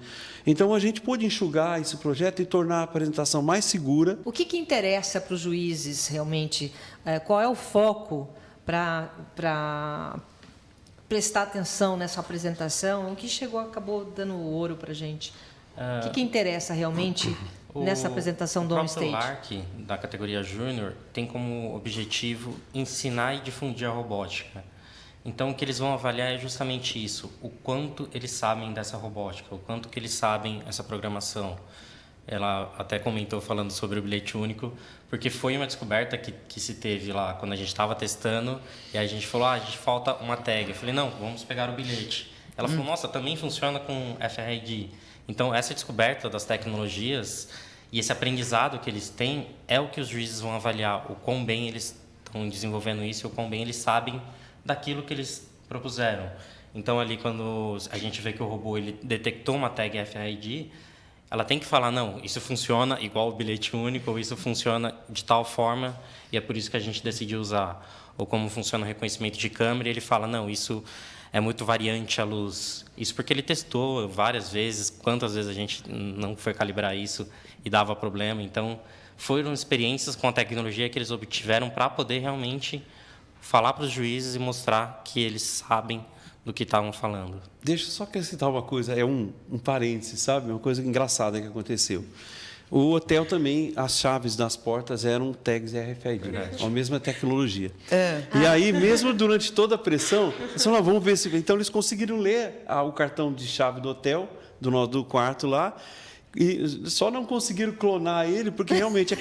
Então a gente pôde enxugar esse projeto e tornar a apresentação mais segura. O que interessa para os juízes realmente? Qual é o foco para prestar atenção nessa apresentação? O que acabou dando ouro para a gente? O que interessa realmente nessa apresentação do O On-Stage? próprio LARC, da categoria Júnior, tem como objetivo ensinar e difundir a robótica. Então, o que eles vão avaliar é justamente isso, o quanto eles sabem dessa robótica, o quanto que eles sabem essa programação. Ela até comentou falando sobre o bilhete único, porque foi uma descoberta que se teve lá quando a gente estava testando, e aí a gente falou, a gente falta uma tag. Eu falei, não, vamos pegar o bilhete. Ela falou, nossa, também funciona com FRID. Então, essa descoberta das tecnologias e esse aprendizado que eles têm é o que os juízes vão avaliar, o quão bem eles estão desenvolvendo isso e o quão bem eles sabem daquilo que eles propuseram. Então, ali, quando a gente vê que o robô ele detectou uma tag FRID, ela tem que falar, não, isso funciona igual o bilhete único, ou isso funciona de tal forma, e é por isso que a gente decidiu usar. Ou como funciona o reconhecimento de câmera, e ele fala, não, isso é muito variante à luz. Isso porque ele testou várias vezes, quantas vezes a gente não foi calibrar isso e dava problema. Então, foram experiências com a tecnologia que eles obtiveram para poder realmente falar para os juízes e mostrar que eles sabem do que estavam falando. Deixa eu só acrescentar uma coisa, é um parêntese, sabe? Uma coisa engraçada que aconteceu. O hotel também, as chaves das portas eram tags RFID, a mesma tecnologia. E aí, mesmo durante toda a pressão, eles falaram, vamos ver se... Então, eles conseguiram ler o cartão de chave do hotel, do quarto lá, e só não conseguiram clonar ele, porque realmente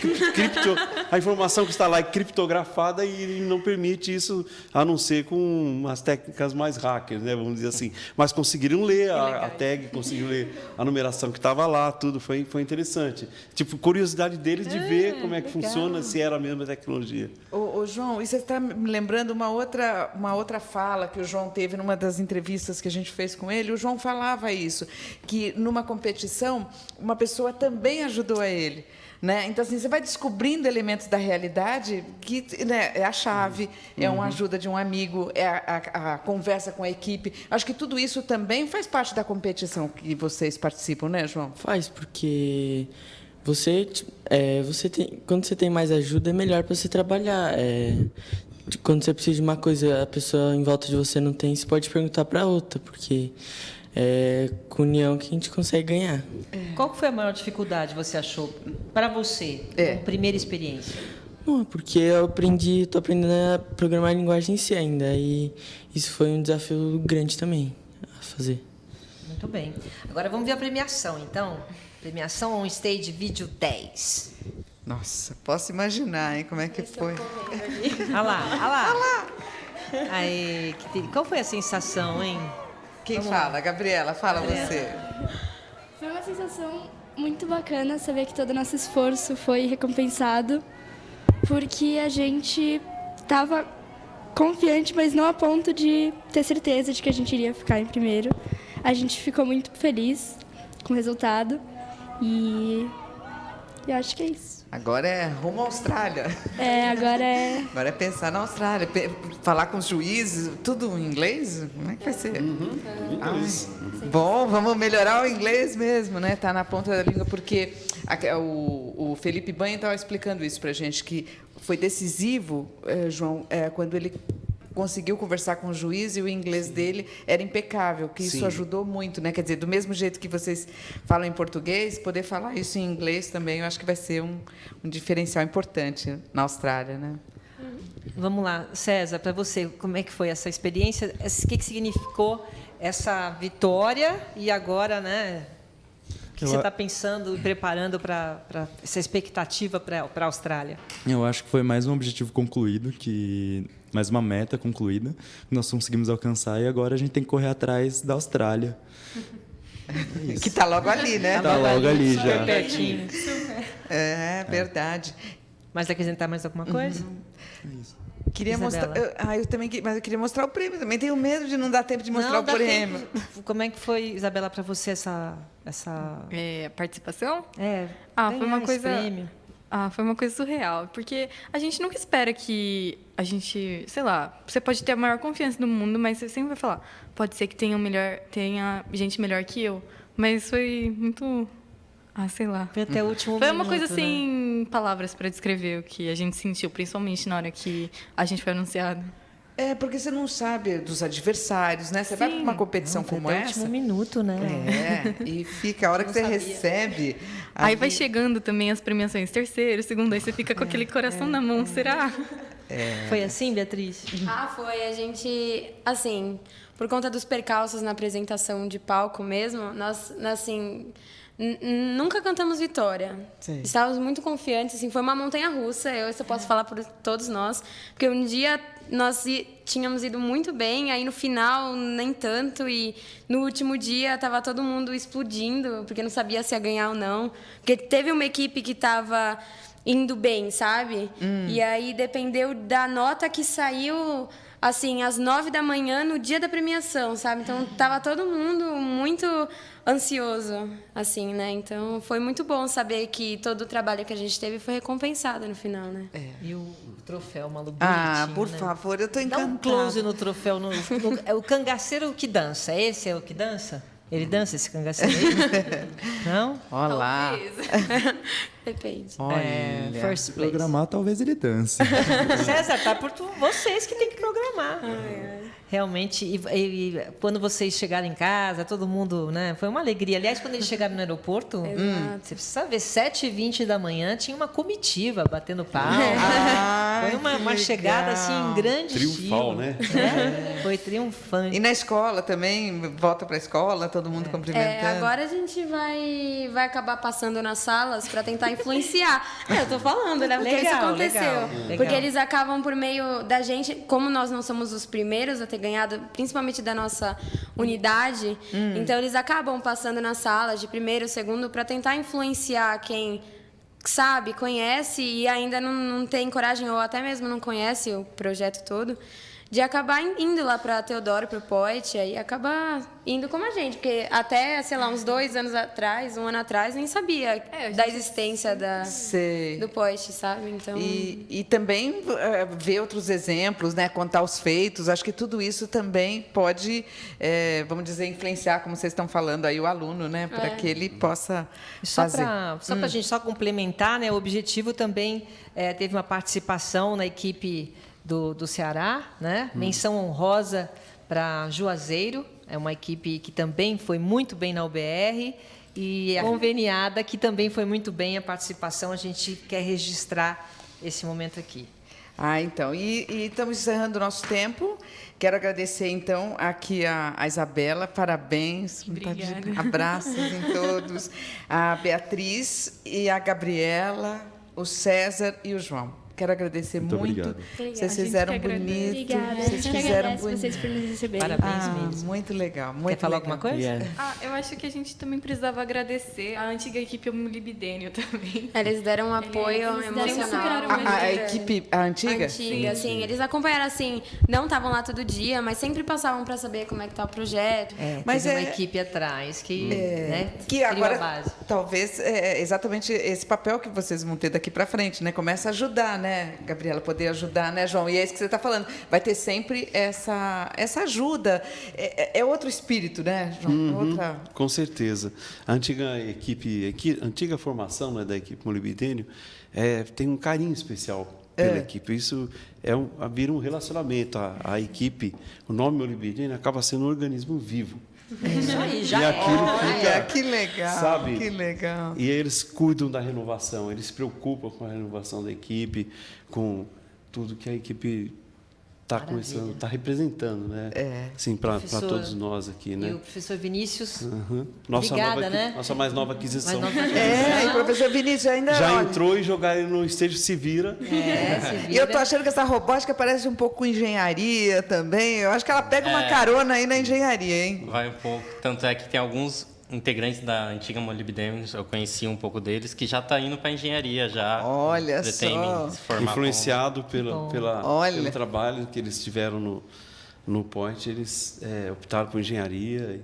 a informação que está lá é criptografada e ele não permite isso, a não ser com umas técnicas mais hackers, né, vamos dizer assim. Mas conseguiram ler a tag, conseguiram ler a numeração que estava lá, tudo, foi interessante. Tipo, curiosidade deles de ver como é que funciona, se era a mesma tecnologia. Ô, João, e você está me lembrando uma outra fala que o João teve numa das entrevistas que a gente fez com ele. O João falava isso, que numa competição uma pessoa também ajudou a ele, né? Então, assim, você vai descobrindo elementos da realidade que, né, é a chave, é uma ajuda de um amigo, é a conversa com a equipe. Acho que tudo isso também faz parte da competição que vocês participam, né, João? Faz, porque quando você tem mais ajuda, é melhor para você trabalhar. Quando você precisa de uma coisa, a pessoa em volta de você não tem, você pode perguntar para outra, porque é com união que a gente consegue ganhar. Qual foi a maior dificuldade, você achou, para você, como primeira experiência? Não, porque estou aprendendo a programar a linguagem em si ainda, e isso foi um desafio grande também a fazer. Muito bem. Agora vamos ver a premiação, então. Premiação On-Stage Vídeo 10. Nossa, posso imaginar, hein, como é que foi. Olha lá. Aí, qual foi a sensação, hein? Quem fala? Gabriela, fala você. Foi uma sensação muito bacana saber que todo o nosso esforço foi recompensado, porque a gente estava confiante, mas não a ponto de ter certeza de que a gente iria ficar em primeiro. A gente ficou muito feliz com o resultado e eu acho que é isso. Agora é rumo à Austrália. Agora é pensar na Austrália, falar com os juízes, tudo em inglês? Como é que vai ser? Bom, vamos melhorar o inglês mesmo, né? Tá na ponta da língua, porque o Felipe Banha estava explicando isso para a gente, que foi decisivo, João, quando ele conseguiu conversar com o juiz e o inglês dele era impecável, que isso ajudou muito, né? Quer dizer, do mesmo jeito que vocês falam em português, poder falar isso em inglês também, eu acho que vai ser um diferencial importante na Austrália, né? Vamos lá, César, para você, como é que foi essa experiência? O que significou essa vitória e agora, né? O que você está pensando e preparando para essa expectativa para a Austrália? Eu acho que foi mais um objetivo concluído, mais uma meta concluída, que nós conseguimos alcançar, e agora a gente tem que correr atrás da Austrália. Que está logo ali, né? Está logo ali já. Super pertinho. É verdade. Mas quer acrescentar mais alguma coisa? Queria mostrar, mas eu queria mostrar o prêmio. Também tenho medo de não dar tempo de mostrar o prêmio. Como é que foi, Isabela, para você essa participação? Foi uma coisa. Prêmio. Foi uma coisa surreal, porque a gente nunca espera que a gente, sei lá, você pode ter a maior confiança do mundo, mas você sempre vai falar, pode ser que tenha gente melhor que eu, mas foi muito, sei lá. Foi até o último Foi uma minuto, coisa sem palavras para descrever o que a gente sentiu, principalmente na hora que a gente foi anunciado. Porque você não sabe dos adversários, né? Você vai para uma competição como até o essa. último minuto, né? E fica a hora que você recebe. Aí vai chegando também as premiações, terceiro, segundo, aí você fica com aquele coração na mão, será? Foi assim, Beatriz? Foi. A gente, assim, por conta dos percalços na apresentação de palco mesmo, nós assim, nunca cantamos vitória. Sim. Estávamos muito confiantes, assim, foi uma montanha-russa, eu posso falar por todos nós, porque um dia nós tínhamos ido muito bem, aí no final nem tanto, e no último dia estava todo mundo explodindo, porque não sabia se ia ganhar ou não, porque teve uma equipe que estava indo bem, sabe? E aí dependeu da nota que saiu, assim, às 9 da manhã no dia da premiação, sabe? Então tava todo mundo muito ansioso, assim, né? Então foi muito bom saber que todo o trabalho que a gente teve foi recompensado no final, né? E o troféu, Malu, Por né? favor, eu tô Dá encantada. um close no troféu. É o cangaceiro que dança. Esse é o que dança? Ele dança, esse cangaceiro aí? Não? Olha lá. Depende. First place. Programar, talvez ele dance. César, tá por vocês que tem que programar. Realmente, e quando vocês chegaram em casa, todo mundo, né? Foi uma alegria. Aliás, quando eles chegaram no aeroporto, você precisa ver, 7h20 da manhã, tinha uma comitiva batendo palma. Foi uma chegada, assim, grande. Triunfal, né? Foi triunfante. E na escola também, volta para a escola, todo mundo cumprimentando. Agora a gente vai acabar passando nas salas para tentar influenciar. Eu tô falando, né? Porque isso aconteceu. Legal. Porque eles acabam por meio da gente, como nós não somos os primeiros a ter ganhado, principalmente da nossa unidade, então eles acabam passando nas salas de primeiro, segundo, para tentar influenciar quem sabe, conhece e ainda não tem coragem ou até mesmo não conhece o projeto todo, de acabar indo lá para Teodoro, para o Poit, e acabar indo como a gente, porque até, sei lá, uns 2 anos atrás, 1 ano atrás, nem sabia da existência do Poit, sabe? Então... E também ver outros exemplos, né? Contar os feitos, acho que tudo isso também pode, vamos dizer, influenciar, como vocês estão falando aí, o aluno, né? Para que ele possa fazer. Só para a gente complementar, né? O objetivo também teve uma participação na equipe do Ceará, né? Menção honrosa para Juazeiro, é uma equipe que também foi muito bem na UBR, e a Conveniada, que também foi muito bem a participação, a gente quer registrar esse momento aqui. Então, e estamos encerrando o nosso tempo. Quero agradecer, então, aqui a Isabela, parabéns. Obrigada. Abraços em todos. A Beatriz e a Gabriela, o César e o João. Quero agradecer muito. Obrigado. Vocês fizeram bonito. Obrigada. Vocês fizeram bonito. Vocês por nos receberem. Parabéns mesmo. Muito legal. Muito Quer falar legal. alguma coisa? Eu acho que a gente também precisava agradecer a antiga equipe Molibdênio também. Eles deram um apoio emocional. A equipe antiga? Antiga, sim. Eles acompanharam, assim, não estavam lá todo dia, mas sempre passavam para saber como é que tá o projeto. Mas teve uma equipe atrás que, né, que criou agora, a base. talvez, exatamente esse papel que vocês vão ter daqui para frente, né? Começa a ajudar, né, Gabriela? Poder ajudar, né, João? E é isso que você está falando. Vai ter sempre essa ajuda. É outro espírito, né, João? Outra... Com certeza. A antiga antiga formação, né, da equipe Molibdênio tem um carinho especial pela equipe. Isso vira um relacionamento. A equipe, o nome Molibdênio acaba sendo um organismo vivo. Isso aí, já e aquilo fica, que legal, sabe? Que legal. E eles cuidam da renovação, eles se preocupam com a renovação da equipe, com tudo que a equipe está começando, está representando, né? Sim, para todos nós aqui, né? E o professor Vinícius, Nossa né? Nossa mais nova aquisição. E o professor Vinícius ainda... Já entrou e jogar ele no estejo se vira. se vira. E eu tô achando que essa robótica parece um pouco com engenharia também. Eu acho que ela pega uma carona aí na engenharia, hein? Vai um pouco. Tanto é que tem alguns integrantes da antiga Molibdênio, eu conheci um pouco deles, que já está indo para a engenharia, já. Olha pretendem só. se formar. Influenciado pelo trabalho que eles tiveram no Point, eles optaram por engenharia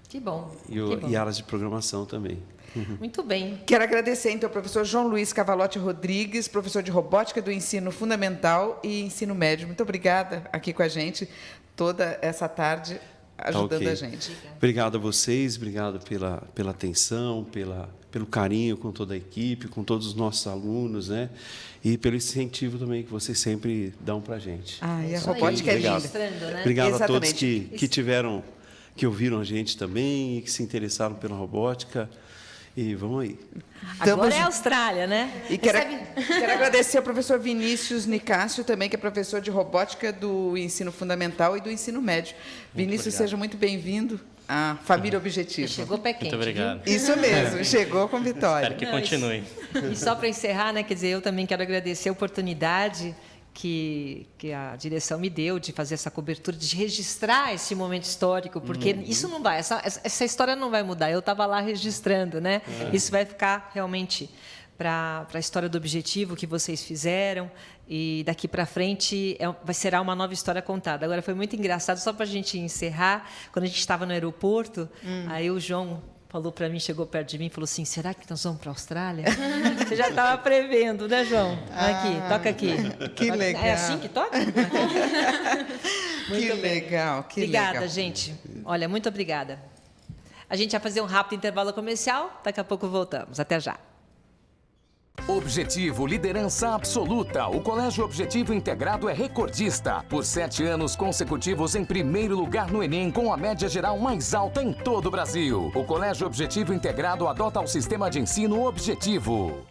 Que bom. e áreas de programação também. Muito bem. Quero agradecer, então, ao professor João Luiz Cavalotti Rodrigues, professor de robótica do ensino fundamental e ensino médio. Muito obrigada aqui com a gente toda essa tarde, ajudando a gente. Obrigado a vocês, obrigado pela atenção, pela pelo carinho com toda a equipe, com todos os nossos alunos, né? E pelo incentivo também que vocês sempre dão para a gente. E a robótica é linda. Obrigado a todos que tiveram, que ouviram a gente também e que se interessaram pela robótica. E vamos aí. Agora é a Austrália, né? E quero agradecer ao professor Vinícius Nicásio também, que é professor de robótica do ensino fundamental e do ensino médio. Vinícius, seja muito bem-vindo à Família Objetivo. Chegou pé quente. Muito obrigado. Viu? Isso mesmo, chegou com vitória. Espero que continue. E só para encerrar, né, quer dizer, eu também quero agradecer a oportunidade que a direção me deu de fazer essa cobertura, de registrar esse momento histórico, porque isso não vai, essa história não vai mudar. Eu estava lá registrando, né? Isso vai ficar realmente para a história do Objetivo que vocês fizeram, e daqui para frente será uma nova história contada. Agora, foi muito engraçado, só para a gente encerrar, quando a gente estava no aeroporto, aí o João falou para mim, chegou perto de mim e falou assim, será que nós vamos para a Austrália? Você já estava prevendo, né, João? Aqui, toca aqui. Que legal. É assim que toca? Que legal, que legal. Obrigada, gente. Olha, muito obrigada. A gente vai fazer um rápido intervalo comercial, daqui a pouco voltamos. Até já. Objetivo, liderança absoluta. O Colégio Objetivo Integrado é recordista. Por 7 anos consecutivos em primeiro lugar no Enem, com a média geral mais alta em todo o Brasil. O Colégio Objetivo Integrado adota o sistema de ensino Objetivo.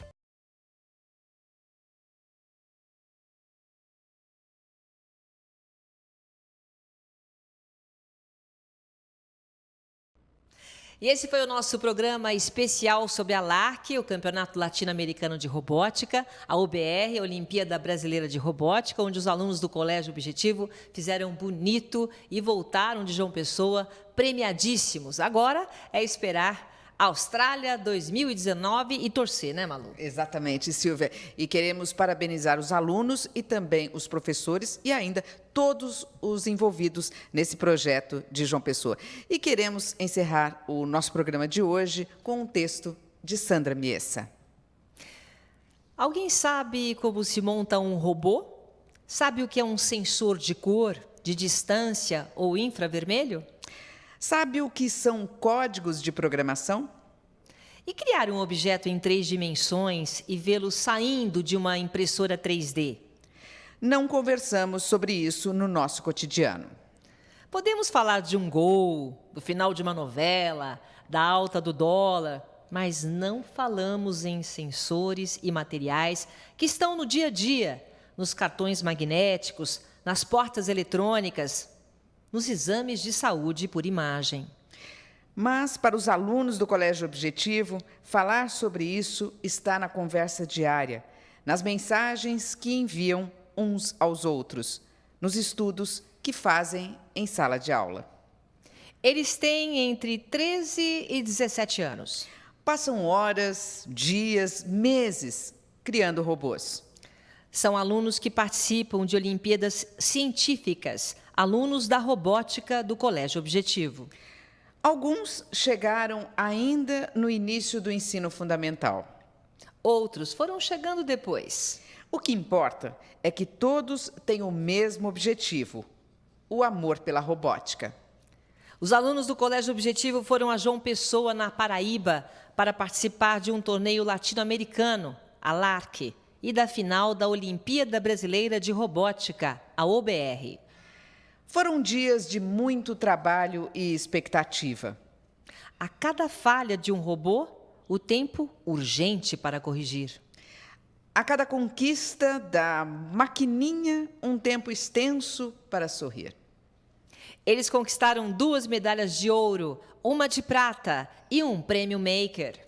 E esse foi o nosso programa especial sobre a LARC, o Campeonato Latino-Americano de Robótica, a OBR, a Olimpíada Brasileira de Robótica, onde os alunos do Colégio Objetivo fizeram bonito e voltaram de João Pessoa premiadíssimos. Agora é esperar a Austrália 2019 e torcer, né, Malu? Exatamente, Silvia. E queremos parabenizar os alunos e também os professores e ainda todos os envolvidos nesse projeto de João Pessoa. E queremos encerrar o nosso programa de hoje com um texto de Sandra Miessa. Alguém sabe como se monta um robô? Sabe o que é um sensor de cor, de distância ou infravermelho? Sabe o que são códigos de programação? E criar um objeto em 3 dimensões e vê-lo saindo de uma impressora 3D? Não conversamos sobre isso no nosso cotidiano. Podemos falar de um gol, do final de uma novela, da alta do dólar, mas não falamos em sensores e materiais que estão no dia a dia, nos cartões magnéticos, nas portas eletrônicas, nos exames de saúde por imagem. Mas, para os alunos do Colégio Objetivo, falar sobre isso está na conversa diária, nas mensagens que enviam uns aos outros, nos estudos que fazem em sala de aula. Eles têm entre 13 e 17 anos. Passam horas, dias, meses criando robôs. São alunos que participam de Olimpíadas científicas, alunos da robótica do Colégio Objetivo. Alguns chegaram ainda no início do ensino fundamental. Outros foram chegando depois. O que importa é que todos têm o mesmo objetivo, o amor pela robótica. Os alunos do Colégio Objetivo foram a João Pessoa, na Paraíba, para participar de um torneio latino-americano, a LARC, e da final da Olimpíada Brasileira de Robótica, a OBR. Foram dias de muito trabalho e expectativa. A cada falha de um robô, o tempo urgente para corrigir. A cada conquista da maquininha, um tempo extenso para sorrir. Eles conquistaram 2 medalhas de ouro, uma de prata e um prêmio Maker.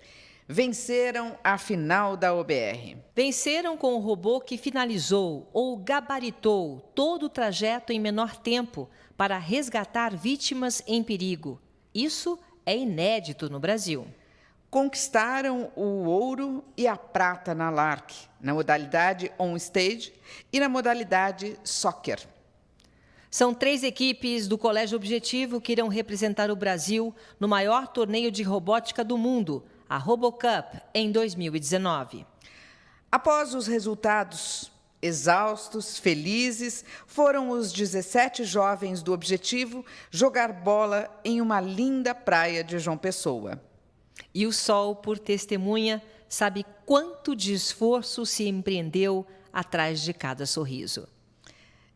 Venceram a final da OBR. Venceram com o robô que finalizou ou gabaritou todo o trajeto em menor tempo para resgatar vítimas em perigo. Isso é inédito no Brasil. Conquistaram o ouro e a prata na LARC, na modalidade on-stage e na modalidade soccer. São 3 equipes do Colégio Objetivo que irão representar o Brasil no maior torneio de robótica do mundo, a RoboCup, em 2019. Após os resultados exaustos, felizes, foram os 17 jovens do Objetivo jogar bola em uma linda praia de João Pessoa. E o sol, por testemunha, sabe quanto de esforço se empreendeu atrás de cada sorriso.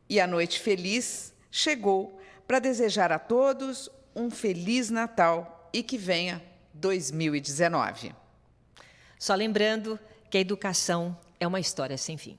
E a noite feliz chegou para desejar a todos um Feliz Natal e que venha 2019. Só lembrando que a educação é uma história sem fim.